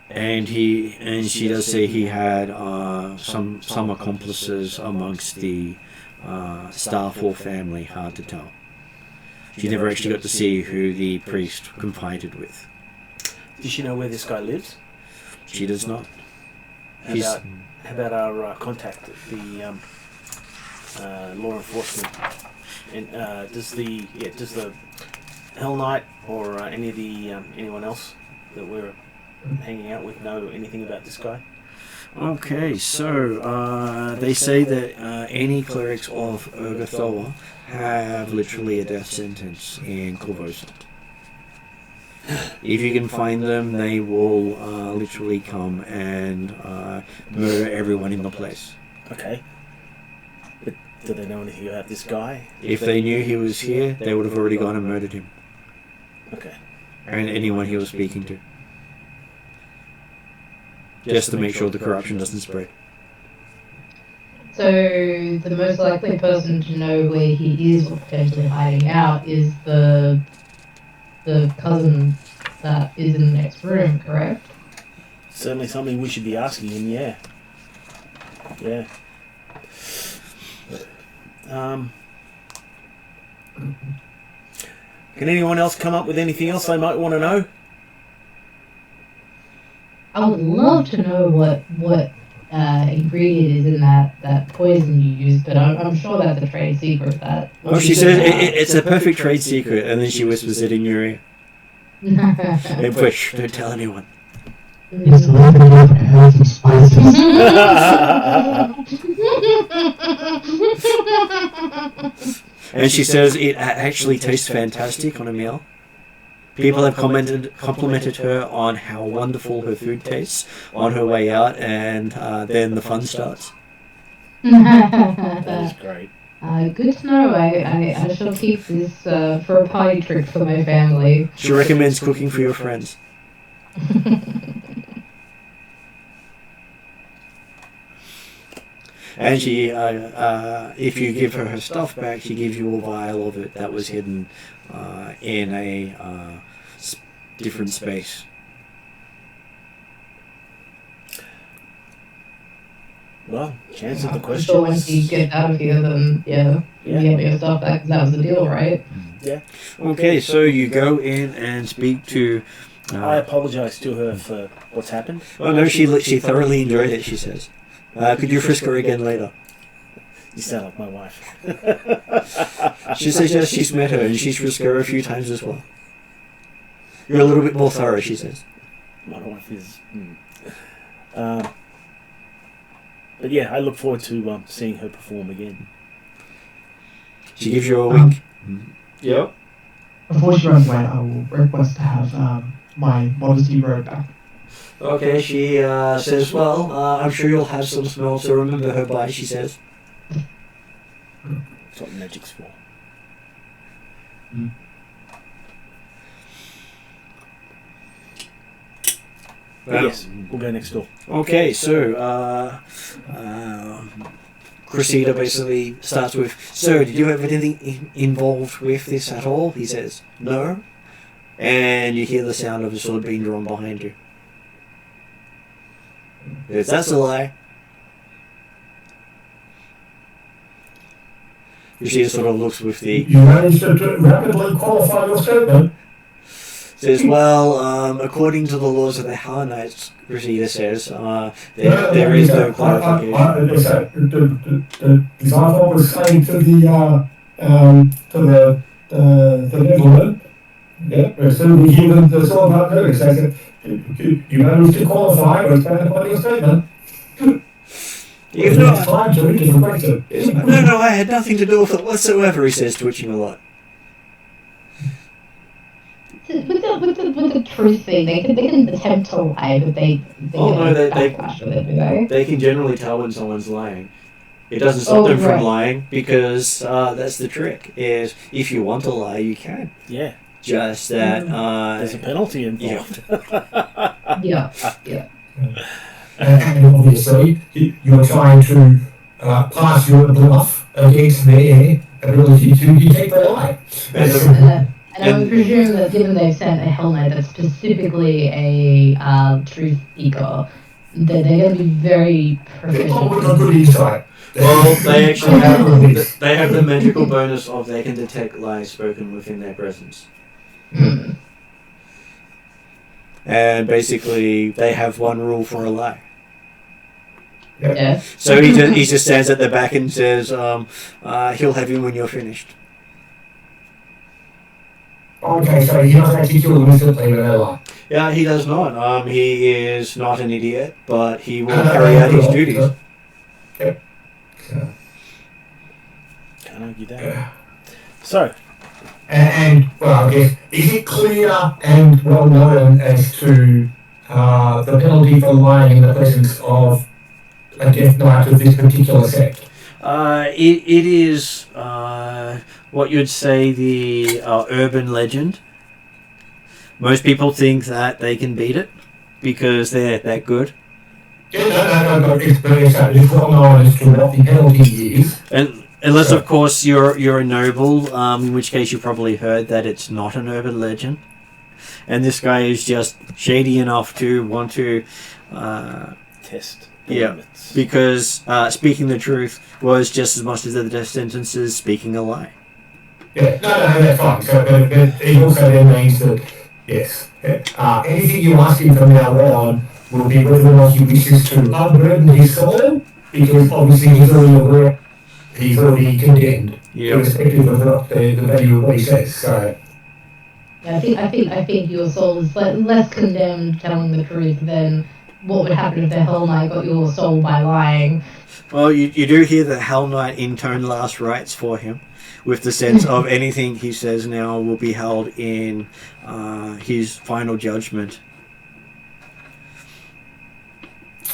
And she does say he had some accomplices amongst the Starfall family. Hard to tell. She never actually got to see who the priest confided with. Does she know where this guy lives? She does not. How about our contact, the law enforcement? And does the Hell Knight or any of the anyone else that we're hanging out with know anything about this guy? Okay, so they say that any clerics of Urgathoa have literally a death sentence in Korvosa. If you can find them, they will literally come and murder everyone in the place. Okay. But do they know anything about this guy? If they knew he was here, they would have already gone and murdered him. Okay. And anyone he was speaking to. Just to make sure the corruption doesn't spread. So the most likely person to know where he is or potentially hiding out is the cousin that is in the next room, correct? Certainly something we should be asking him, yeah. Yeah. Can anyone else come up with anything else they might want to know? I would love to know what ingredient is in that poison you used, but I'm sure that's a trade secret. Oh, she says it's a perfect trade secret, and then she whispers it in your ear. Hey, push! Don't tell anyone. It's a little bit of herbs and spices. And she says it actually tastes fantastic on a meal. People have complimented her on how wonderful her food tastes on her way out, and then the fun starts. That is great. Good to know. I shall keep this for a party trick for my family. She recommends cooking for your friends. And she, if you give her stuff back, she gives you a vial of it that was hidden in a different space. Well, chance of the I'm question. sure once you get out of here, then you get your stuff back. 'Cause that was the deal, right? Yeah. Okay, so you go in and speak to. I apologise to her for what's happened. Oh no, she thoroughly enjoyed it. She says, "Could you frisk her again later?" You sound like my wife. She says yes, she's met her and she's frisked her a few times as well. You're a little bit more thorough, she says. My wife is. But yeah, I look forward to seeing her perform again. She gives you a wink. Yep. Before she runs away, I will request to have my modesty robe back. Okay, she says, well, I'm sure you'll have some smell to remember her by, she says. That's what magic's for. But yes, we'll go next door. Okay, so Cressida basically starts with, so did you have anything involved with this at all? He says, no. And you hear the sound of a sword being drawn behind you. Yes, that's a lie. Cressida sort of looks with the... You managed to rapidly qualify your statement. Says, well, according to the laws of the Harnites, Cressida says, there is no clarification. The disciple was saying to the gentleman, as soon as we hear the sword part notice, they said, you managed to qualify or expand upon your statement. Even though it's time to read the question, isn't it? no, I had nothing to do with it whatsoever, he says, twitching a lot. With the truth thing, they can attempt to lie, but they Oh, no, get they- backlash with it, do they? They can generally tell when someone's lying. It doesn't stop them from right. lying, because that's the trick, is if you want to lie, you can. Yeah. Just that... There's a penalty involved. Yeah. And obviously, you're trying to pass your bluff against their ability to detect the lie. And I would presume that given they've sent a Hell Knight that's specifically a truth seeker, that they're going to be very They're not with a proficient. good insight. Well, they actually have the magical bonus of they can detect lies spoken within their presence. And basically, they have one rule for a lie. Yeah. So he just stands at the back and says, he'll have you when you're finished. Okay, so he doesn't actually kill them instantly when they lie. Yeah, he does not. He is not an idiot, but he will carry out his duties. Okay. Can't argue that. So, And well, I guess, is it clear and well known as to the penalty for lying in the presence of a Death Knight of this particular sect? It is what you'd say the urban legend. Most people think that they can beat it because they're that good. Yeah, no, it's well known as to what the penalty is. And unless, of course, you're a noble, in which case you probably heard that it's not an urban legend. And this guy is just shady enough to want to test the yeah, limits. because speaking the truth was just as much as the death sentence is speaking a lie. Yeah, no, that's fine. So, but it also then means that, yes, anything you ask him from now on will be whether or not he wishes to unburden his soul, because obviously he's already condemned, irrespective of what the value of what he says. So, I think your soul is less condemned telling the truth than what would happen if the Hell Knight got your soul by lying. Well, you do hear that Hell Knight in turn last rites for him, with the sense of anything he says now will be held in his final judgment.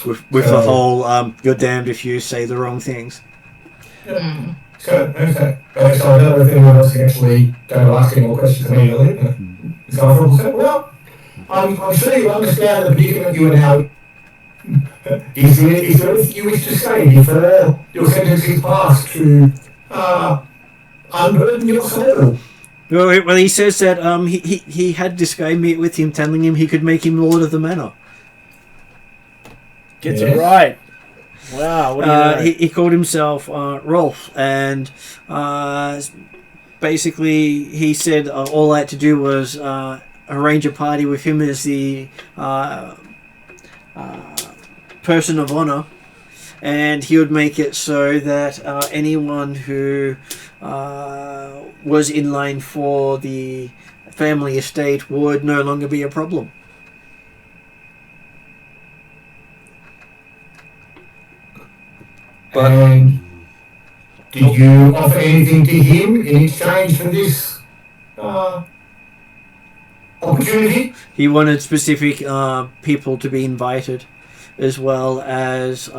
With the whole, you're damned if you say the wrong things. okay. So I don't know if anyone else can actually go to ask any more questions immediately. But Garfield said, well, I'm sure you understand the predicament you are now. Is there anything you wish to say before your sentence is passed to unburden your soul? Well, he says that he had this guy meet with him, telling him he could make him Lord of the Manor. Gets it right. Wow, what do you know? He called himself Rolf, and basically he said all I had to do was arrange a party with him as the person of honor, and he would make it so that anyone who was in line for the family estate would no longer be a problem. And did you offer anything to him in exchange for this opportunity? He wanted specific people to be invited, as well as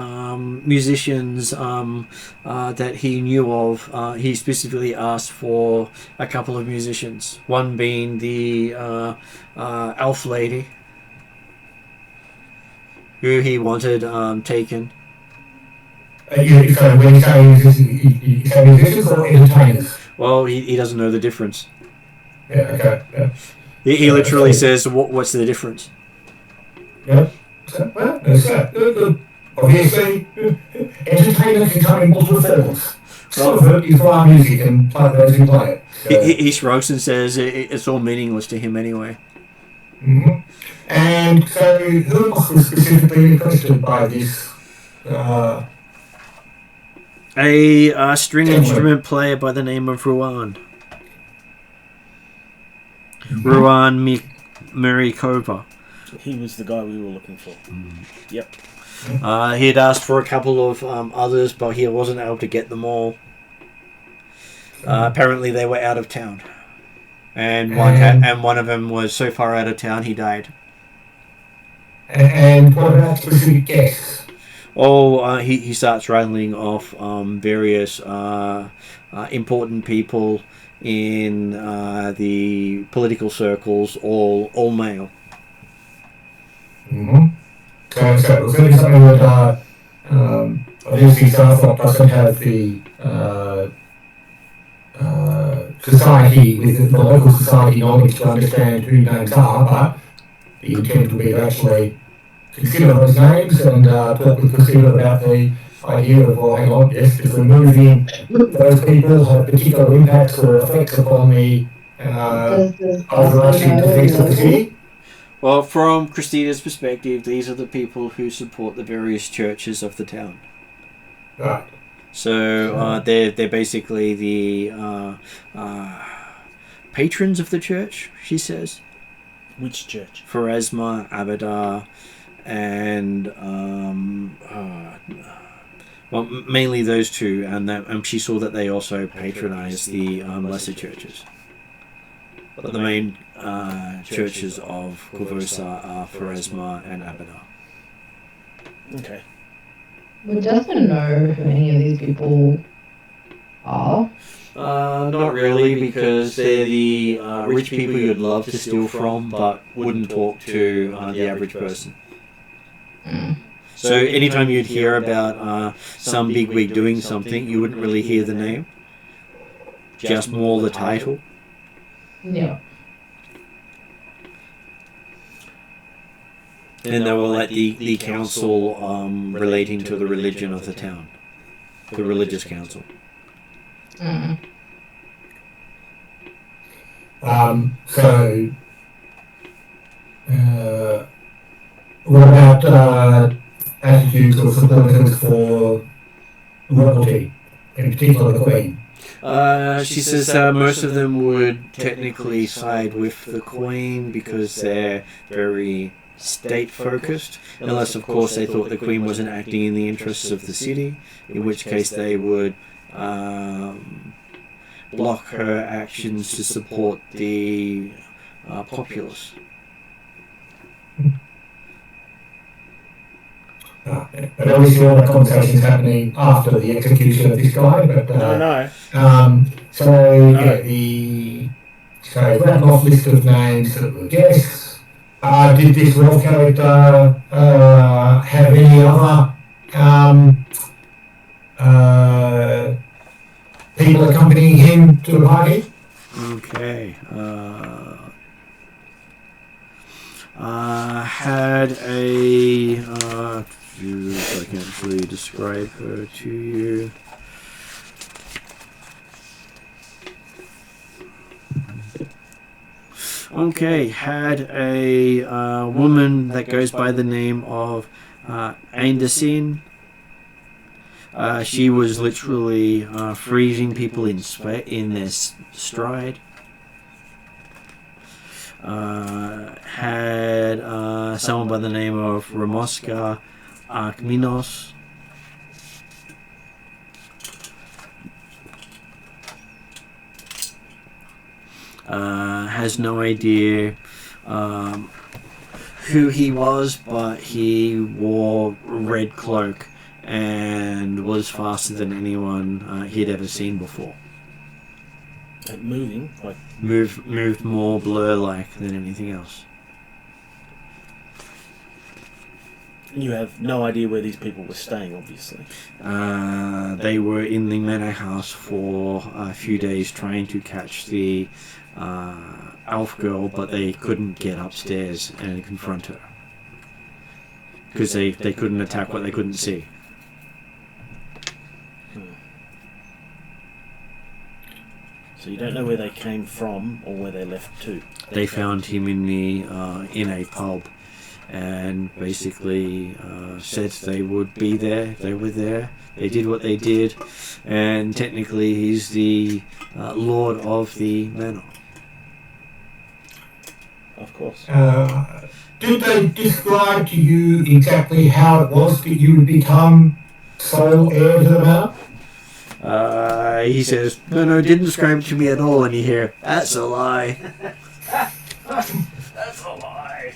musicians that he knew of. He specifically asked for a couple of musicians, one being the elf lady, who he wanted taken. So when you say musicians or entertainers? Well, he doesn't know the difference. Yeah, okay. Yeah. He literally says, "What's the difference?" Yeah. So, well, that's good. Obviously, entertainment can come in multiple forms. Some of it is via music and play those who play it. So. He shrugs and says it's all meaningless to him anyway. Mm-hmm. And so, who was specifically requested by this? A string instrument player by the name of Ruan. Ruan Mirikova. He was the guy we were looking for. Yep. He had asked for a couple of others, but he wasn't able to get them all. Apparently, they were out of town, and one of them was so far out of town he died. And what about specific guests? Oh, he starts rattling off various important people in the political circles, all male. Mm-hmm. So it's going to be something that obviously Sandpoint doesn't have the society, with the local society knowledge to understand who names are, but the intent will be to actually consider those names and talk with Priscilla about the idea of, well, hang on, yes, if removing those people have particular impacts or effects upon the overarching defence of the city. Well, from Christina's perspective, these are the people who support the various churches of the town. Right. So they're basically the patrons of the church, she says. Which church? Pharasma, Abadar, and well, mainly those two, and she saw that they also patronize the lesser churches. But the main churches of Korvosa are Pharasma and Abadar. Okay. Would Justin know who any of these people are? Not really, because they're the rich people you'd love to steal from, but wouldn't talk to the average person. Mm. So anytime you'd hear about some bigwig doing something, you wouldn't really hear the name, just more the title. Yeah. And they were like the council relating to the religion of the town, the religious council. Mm. So, what about attitudes or supporters for royalty, in particular the Queen? She says most of them would technically side with the Queen because they're very state-focused, unless of course they thought the Queen wasn't acting in the interests of the city, in which case they would block her actions to support the populace. But obviously all that conversation is happening after the execution of this guy, but No. so rattle off list of names that were guests. Did this role character have any other people accompanying him to the party? Okay. Had a if I can actually describe her to you. Okay, had a woman that goes by the name of Anderson. She was literally freezing people in their stride. Had someone by the name of Ramoska Arkminos. Has no idea who he was, but he wore a red cloak and was faster than anyone he'd ever seen before. Moving? Like Moved more blur-like than anything else. You have no idea where these people were staying, obviously. They were in the manor house for a few days trying to catch the elf girl, but they couldn't get upstairs and confront her. Because they couldn't attack what they couldn't see. So you don't know where they came from or where they left to? They found him in a pub, and basically said they would be there. They were there. They did what they did, and technically he's the lord of the manor. Of course. Did they describe to you exactly how it was that you would become sole heir to the manor? He says, no, didn't describe it to me at all, and you hear, that's a lie. That's a lie.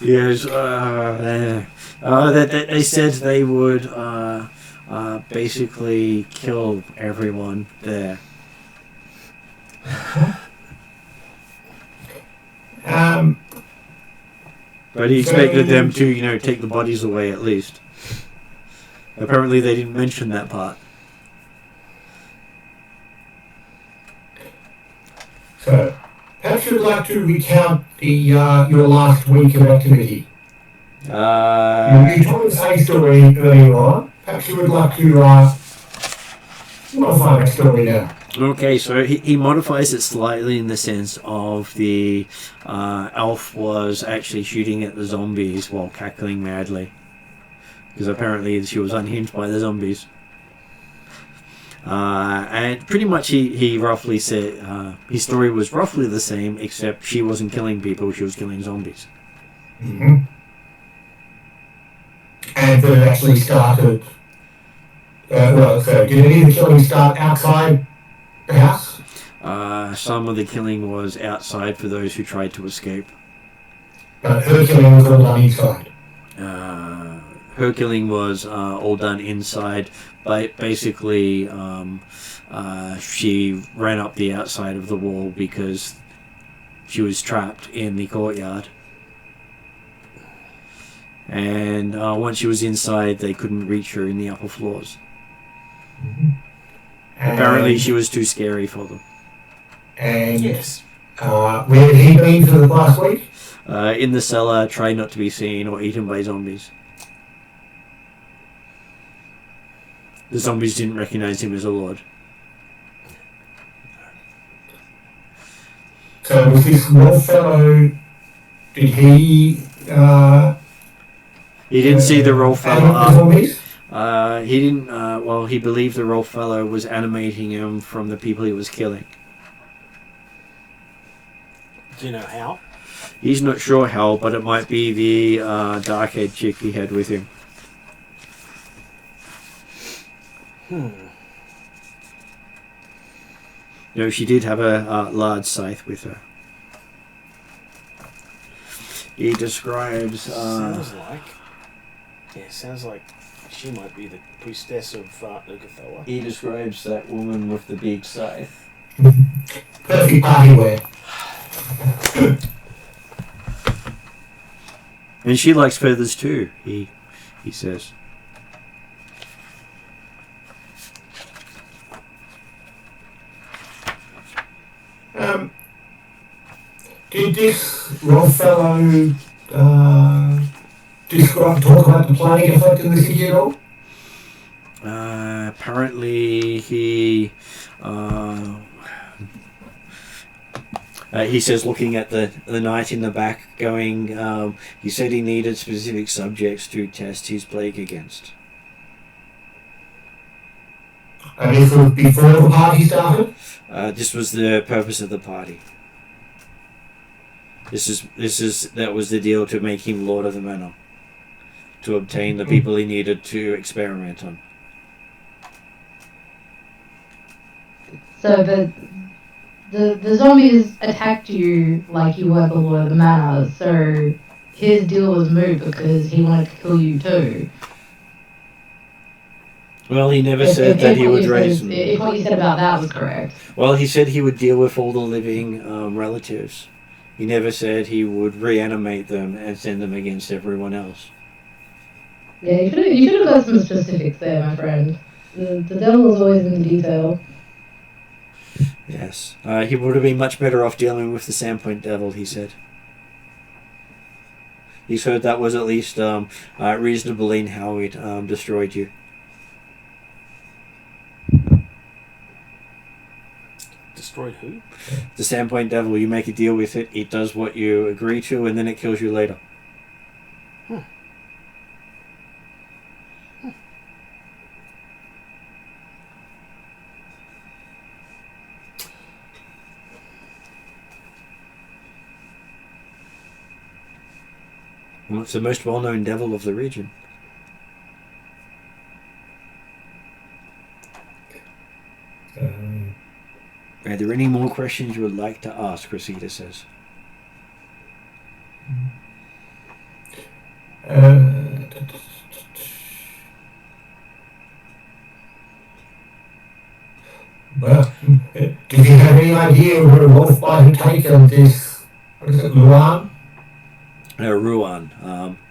Yes, they said they would basically kill everyone there. But he expected them to, take the bodies away at least. Apparently they didn't mention that part. So, perhaps you'd like to recount your last week of activity. You told us a story earlier on. Perhaps you would like to modify that story now. Okay, so he modifies it slightly in the sense of the elf was actually shooting at the zombies while cackling madly. Because apparently she was unhinged by the zombies. And pretty much he roughly said his story was roughly the same, except she wasn't killing people, she was killing zombies. Mm-hmm. And that it actually started... so did any of the killing start outside the house? Some of the killing was outside for those who tried to escape. But her killing was all done inside? Her killing was all done inside, but basically she ran up the outside of the wall because she was trapped in the courtyard. And once she was inside, they couldn't reach her in the upper floors. Mm-hmm. Apparently she was too scary for them. And yes. Where had he been for the last week? In the cellar, trying not to be seen or eaten by zombies. The zombies didn't recognize him as a lord. So was this wolf fellow, did he... He didn't see the roll fellow the zombies? He didn't, he believed the roll fellow was animating him from the people he was killing. Do you know how? He's not sure how, but it might be the dark-haired chick he had with him. No, she did have a large scythe with her. He describes... sounds like she might be the priestess of Ugathoa. He describes that woman with the big scythe. Perfect party wear. And she likes feathers too, he says. Did this Rob fellow talk about the plague affecting the city at all? Apparently he says, looking at the knight in the back, going, he said he needed specific subjects to test his plague against. And this was before the party started? This was the purpose of the party. That was the deal, to make him lord of the manor, to obtain the people he needed to experiment on. So the zombies attacked you like you were the lord of the manor, so his deal was moot because he wanted to kill you too. Well, he never said that he would raise them. If what you said about that was correct. Well, he said he would deal with all the living relatives. He never said he would reanimate them and send them against everyone else. Yeah, you should have got some specifics there, my friend. The devil is always in the detail. Yes. He would have been much better off dealing with the Sandpoint devil, he said. He's heard that was at least reasonable in how it destroyed you. Destroyed who? The Sandpoint devil, you make a deal with it, it does what you agree to, and then it kills you later. Well, it's the most well-known devil of the region. Are there any more questions you would like to ask, Rosita says? Well, did you have any idea where Wolf might have taken this, what is it, Luan? Ruan.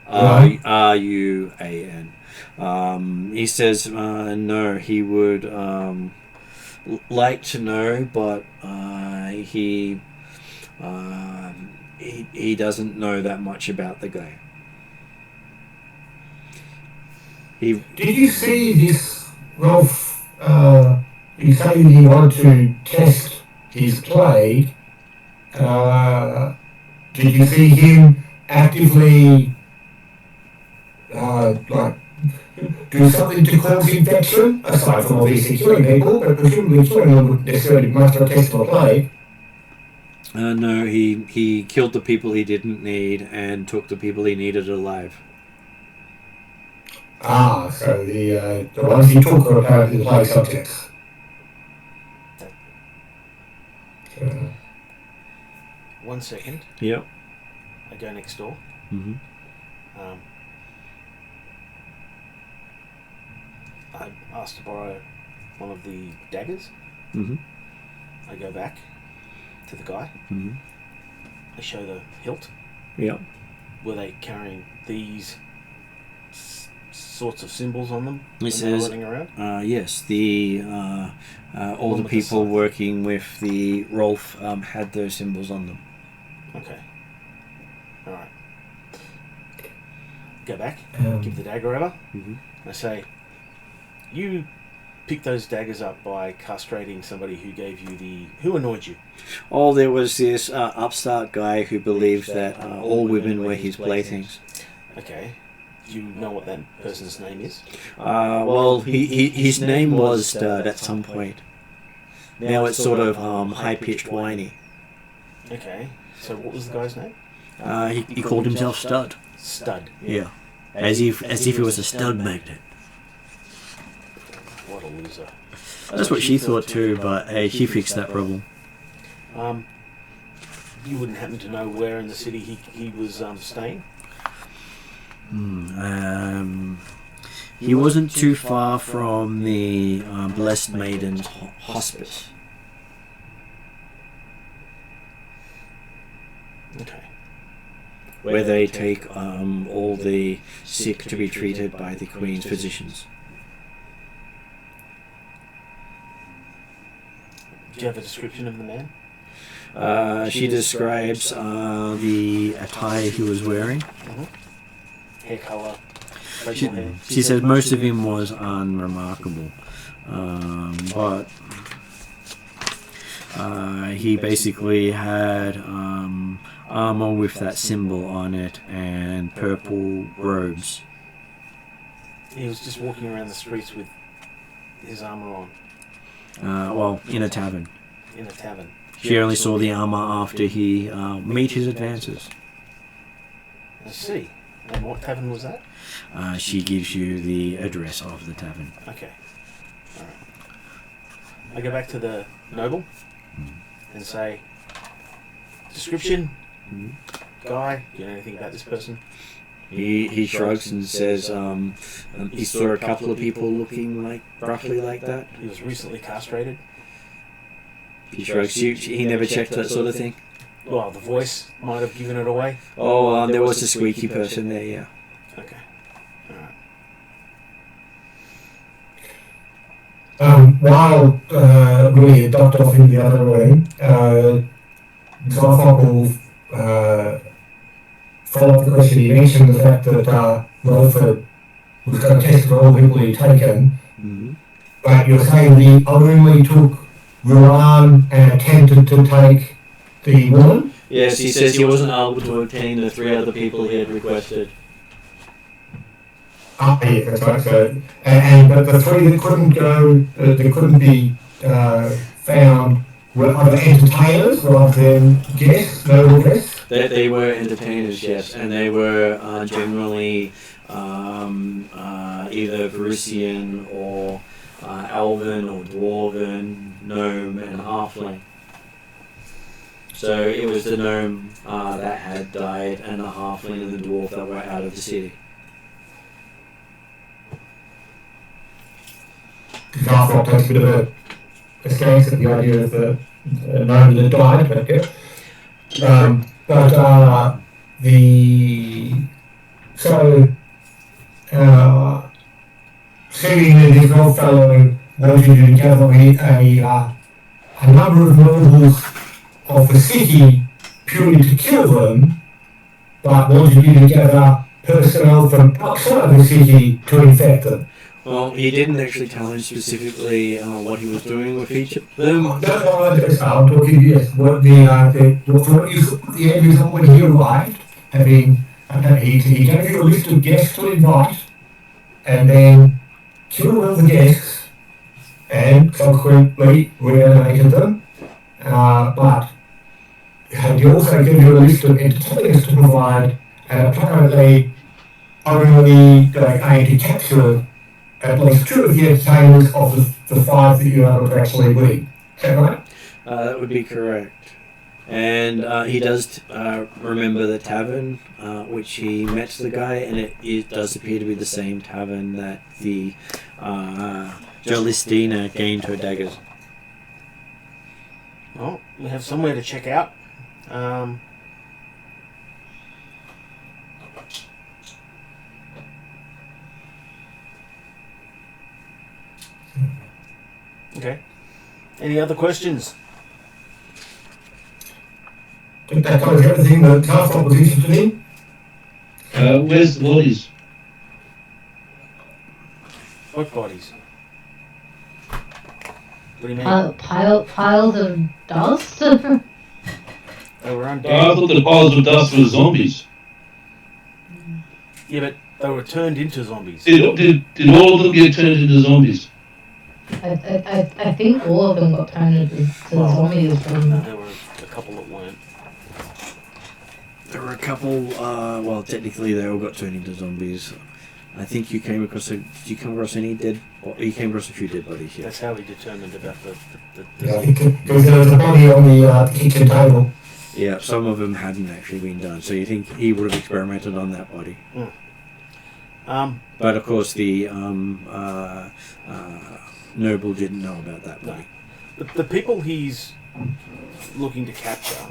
Ruan. He says no, he would like to know, but he doesn't know that much about the guy. Did you see this Rolf? You say he wanted to test his blade. Did you see him actively do something to cause infection, aside from obviously killing people, but presumably killing them wouldn't necessarily much of a test of a plague? No, he killed the people he didn't need and took the people he needed alive. So the ones he took are apparently the plague subjects. One second. Yep. I go next door. Mm-hmm. I asked to borrow one of the daggers. Mm-hmm. I go back to the guy. Mm-hmm. I show the hilt. Yep. Were they carrying these sorts of symbols on them? It says, running around? yes, all the people working with the Rolf had those symbols on them. Okay. Alright. Go back, give the dagger over. Mm-hmm. I say, you picked those daggers up by castrating somebody who gave you who annoyed you? Oh, there was this upstart guy who believed that all women were his playthings. Okay. Do you know what that person's name is? Well, his name was Stud at some point. Now it's sort of high-pitched whiny. Okay. So what was the guy's name? He called himself Stud. Stud. Yeah. As if he was a stud magnet. What a loser. That's what she thought too, but hey, she fixed that problem. You wouldn't happen to know where in the city he was staying? He wasn't too far from the Blessed Maiden's hospice. Okay. Where they take all the sick to be treated by the Queen's physicians. Do you have a description of the man? She describes the attire he was wearing. Mm-hmm. Hair colour. She said most of him was unremarkable, but he basically had armor with that symbol on it and purple robes. He was just walking around the streets with his armor on. Well, in a tavern. In a tavern. She only saw the armor after he made his advances. I see. And what tavern was that? She gives you the address of the tavern. Okay. Alright. I go back to the noble and say, description, guy, do you know anything about this person? He shrugs and says he saw a couple of people looking roughly like that. He was recently castrated. He shrugs. He never checked that sort of thing. Well, the voice might have given it away. Oh, there was a squeaky person there, yeah. Okay. Alright. While we had ducked off in the other room, Zarthok will follow up the question. He mentioned the fact that Rolford was going to test for all the people he'd taken, but you're saying he only took Ruan and attempted to take the woman? Yes, he says he wasn't able to obtain the 3 other people he had requested. Yeah, that's right. So, but the 3 that couldn't go, that couldn't be found were either entertainers rather than guests, noble guests. They were entertainers, yes, and they were generally either Varisian or Elven or Dwarven, Gnome, and Halfling. So it was the Gnome that had died, and the Halfling and the Dwarf that were out of the city. Garthrock takes a bit of a stance at the idea of the gnome that died, but seemingly this old fellow wanted to gather a number of nobles of the city purely to kill them, but wanted you to gather personnel from outside the city to infect them. Well, he didn't actually tell him specifically what he was doing with each of them. I'm talking, yes, what the end result when he arrived, he gave you a list of guests to invite, and then killed all the guests, and subsequently reanimated them, but he also gave you a list of entertainers to provide, and apparently only aimed to capture at least 2 of the entertainers of the 5 that you are able to actually lead. Is that right? That would be correct. And he does remember the tavern, which he met the guy, and it does appear to be the same tavern that the Jolistina gained her daggers. Well, we have somewhere to check out. Okay. Any other questions? I think that covers everything that Garthrock was interested in. Where's the bodies? What bodies? What do you mean? Piles of dust? They were I undead. thought the piles of dust were zombies. Yeah, but they were turned into zombies. Did all of them get turned into zombies? I think all of them got turned into zombies No, from... there were a couple that weren't. There were a couple, well, technically they all got turned into zombies. I think you came across did you come across any dead, or you came across a few dead bodies, yeah. That's how he determined about the Yeah, I think there was a body on the kitchen table. Yeah, some of them hadn't actually been done, so you think he would have experimented on that body. But of course the noble didn't know about that body. The people he's looking to capture,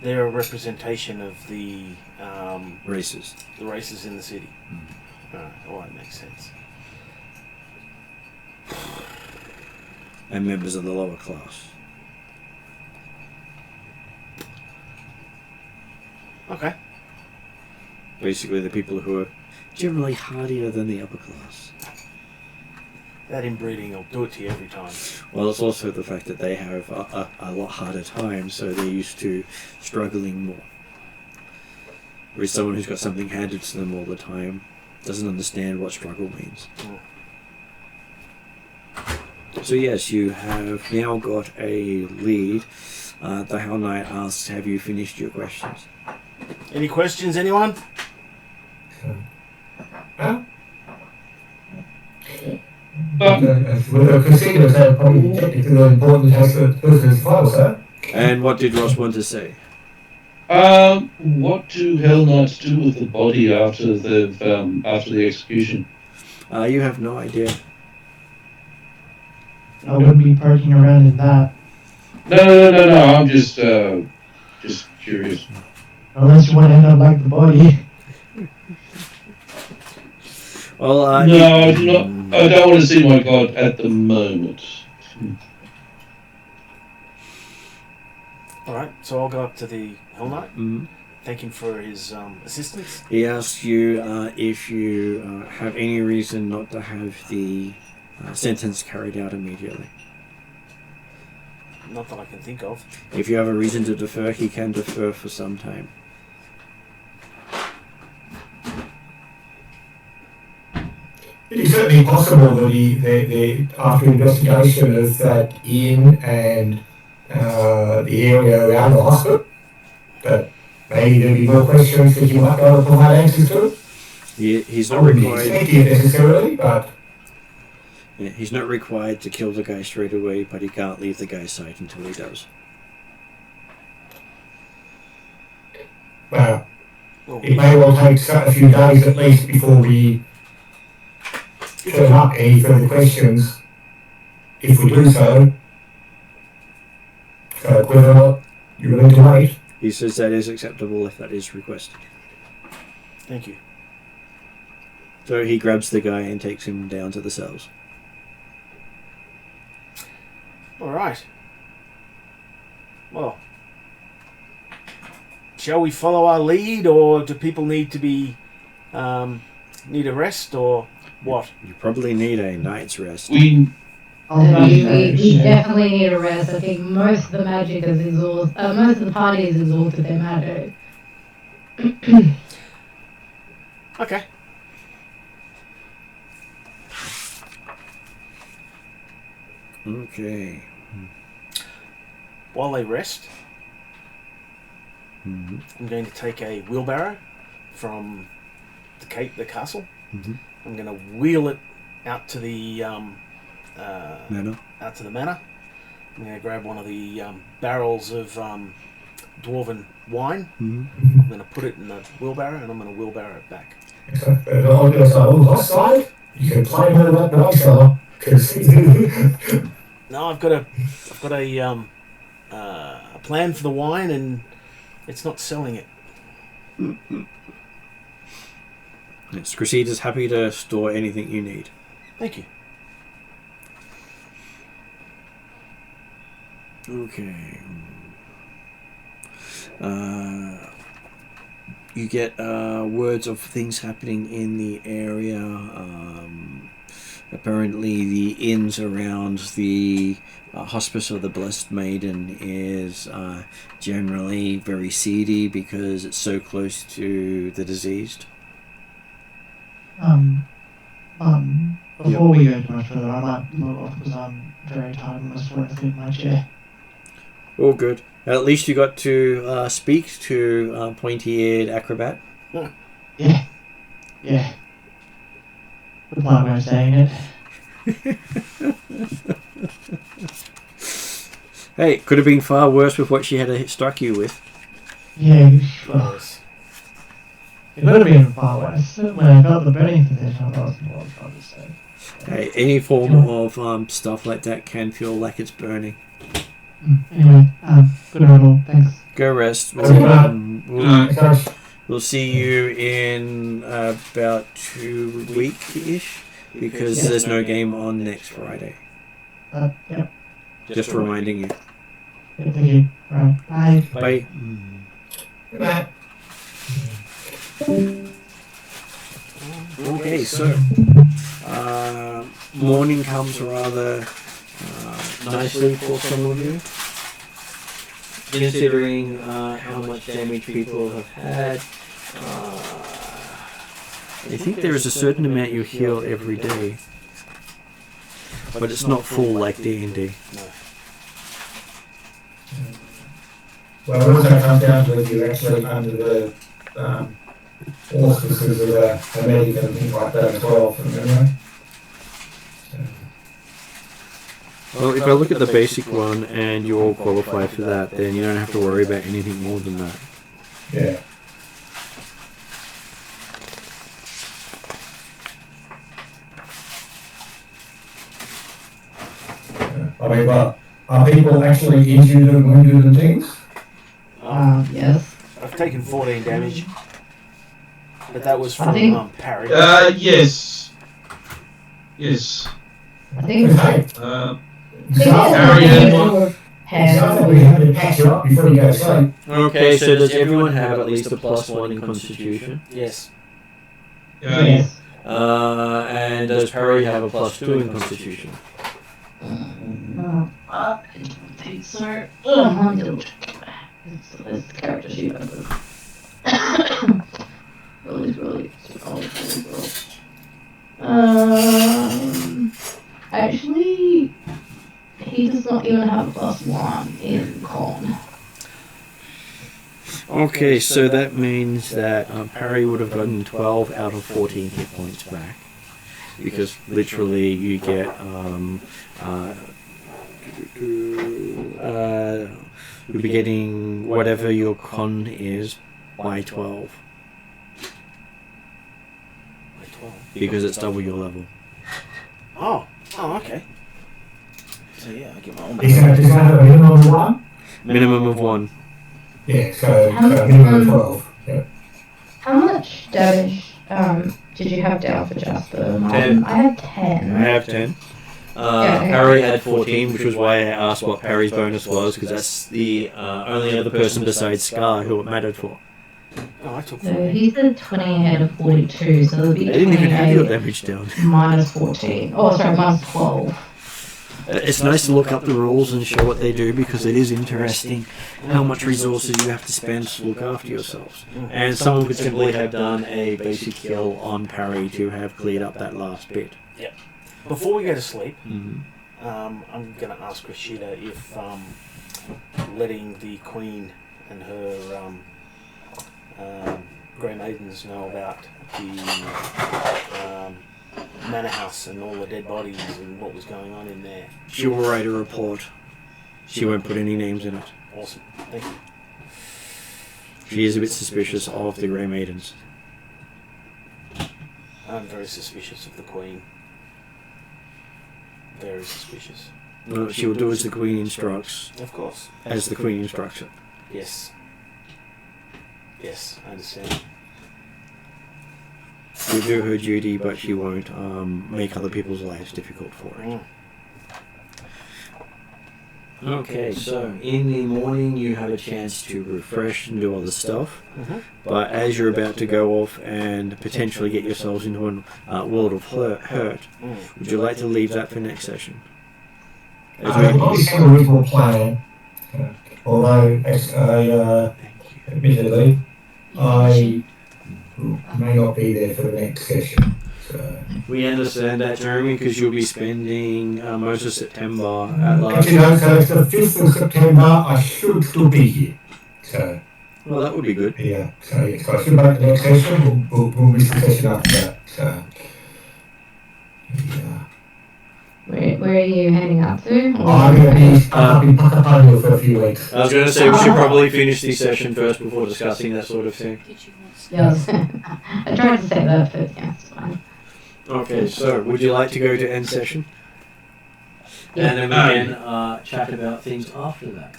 they're a representation of the Races. the races in the city. Alright, well that makes sense. And members of the lower class. Okay. Basically the people who are generally hardier than the upper class. That inbreeding will do it to you every time. Well, it's also the fact that they have a lot harder time, so they're used to struggling more. Whereas someone who's got something handed to them all the time doesn't understand what struggle means. So yes, you have now got a lead. The Hell Knight asks, have you finished your questions? Any questions, anyone? Huh? The casinos have probably technically the important as the person's file, sir. And what did Ross want to say? What do Hell Knights do with the body after the execution? You have no idea. I wouldn't be parking around in that. No. I'm just curious. Unless you want to end up like the body. Well, No, I do not. I don't want to see my god at the moment. Alright, so I'll go up to the Hell Knight. Mm-hmm. Thank him for his assistance. He asks you if you have any reason not to have the sentence carried out immediately. Not that I can think of. If you have a reason to defer, he can defer for some time. It is certainly possible that after investigation of that inn and the area around the hospital, that Maybe there'll be more questions that you might be able to provide answers to. He's I not wouldn't be required. expecting it necessarily, but Yeah, he's not required to kill the guy straight away, but he can't leave the guy's side until he does. well, Well, it may well take a few days at least before we turn up any further questions, if we do so. So whether you're willing to wait. He says that is acceptable if that is requested. thank you. So he grabs the guy and takes him down to the cells. All right. Well, shall we follow our lead, or do people need to be need a rest, or what? You probably need a night's rest. We We definitely need a rest. I think most of the magic is exhausted. Most of the party is exhausted their magic. Okay. Okay. While they rest, Mm-hmm. I'm going to take a wheelbarrow from the castle. Mm-hmm. I'm going to wheel it out to the Manor. out to the manor. I'm going to grab one of the barrels of dwarven wine. Mm-hmm. I'm going to put it in the wheelbarrow, and I'm going to wheelbarrow it back. On the last slide, you can play her that nice fella. No, I've got a plan for the wine, and it's not selling it. Yes, Cressida's happy to store anything you need. Thank you. Okay. You get words of things happening in the area. Apparently the inns around the Hospice of the Blessed Maiden is generally very seedy because it's so close to the diseased. Before we go too much further, I might log off because I'm very tired and just want to sit in my chair. All good. At least you got to speak to pointy-eared acrobat. Yeah. Yeah. The polite way of saying it. Hey, it could have been far worse with what she had struck you with. Yeah, well, it could have been far worse. When I felt the burning sensation, I was probably so. Hey, any form of stuff like that can feel like it's burning. Anyway, good night all. Thanks. Go rest. We'll see you in about 2 weeks-ish because there's no game on next Friday. Yep. Just reminding you. Thank you. Right. Bye. Bye. Good night. Okay, so morning comes rather nicely for some of you, considering how much damage people have had. I think there is a certain amount you heal every day, but it's not full like D&D. No. Well, it also comes down to if you're actually under the auspices of a medic and things like that as well, from memory. Well, if I look at the basic one and you all qualify for that, then you don't have to worry about anything more than that. Yeah. I mean, but are people actually injured and wounded and things? Yes. I've taken 14 damage, but that was I from think- parry. yes. Yes. I think. Okay. Ariane, We have to patch you up before you go to sleep. Okay, so does everyone have at least a +1 in Constitution? Yes. Yes. And does Perry have a +2 in Constitution? I don't think so. I'm double check. It's the character sheet. Really. Actually, he does not even have a +1 in con. Okay, so that means that Parry would have gotten 12 out of 14 hit points back. Because literally you get you'll be getting whatever your con is by 12. By 12. Because it's double your level. Oh, okay. So yeah, I get my own. Is that a minimum of 1? Minimum of 1. Yeah, so minimum of 12. Yeah. How much damage did you have down for Jasper? 10. I had 10. I have 10. Parry had 14, which was why I asked what Parry's bonus was, because that's the only other person besides Scar who it mattered for. Oh, I took So 4. he said 20 ahead of 42, so there'll be They didn't even have your 28 damage down. minus 14. Oh, sorry, minus 12. It's nice to look up the rules and show what they do, because it is interesting how much resources you have to spend to look after yourselves. And someone could simply have done a basic kill on Parry to have cleared up that last bit. Yep. Before we go to sleep, Mm-hmm. I'm going to ask Rashida if letting the Queen and her Grey Maidens know about the manor house and all the dead bodies and what was going on in there. She will write a report. She won't put any names in it. Awesome. Thank you. She is a bit suspicious of the Grey Maidens. I'm very suspicious of the Queen. Very suspicious. Well, she will do as the Queen instructs, Of course. as the Queen instructs it. Yes. Yes, I understand. She'll do her duty, but she won't make other people's lives difficult for it. Mm. Okay, so in the morning you have a chance to refresh and do other stuff, but as you're about to go off and potentially get yourselves into a world of hurt, would you like to leave that for next session? As we- Not the same original plan, although admittedly, I may not be there for the next session. So. We understand that, Jeremy, because you'll be spending most of September at large. Actually, no, so it's the 5th of September, I should still be here. So, Well, that would be good. yeah, so I should make the next session, we'll miss the session after that. So, yeah. Where are you heading up to? I'm going to be up in Pathfinder for a few weeks. I was going to say we should probably finish the session first before discussing that sort of thing. Yes. I tried to say that, but yeah, it's fine. Okay, so would you like to go to end session? Yeah. And then we can chat about things after that.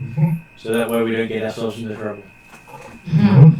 Mm-hmm. So that way we don't get ourselves into trouble. Mhm.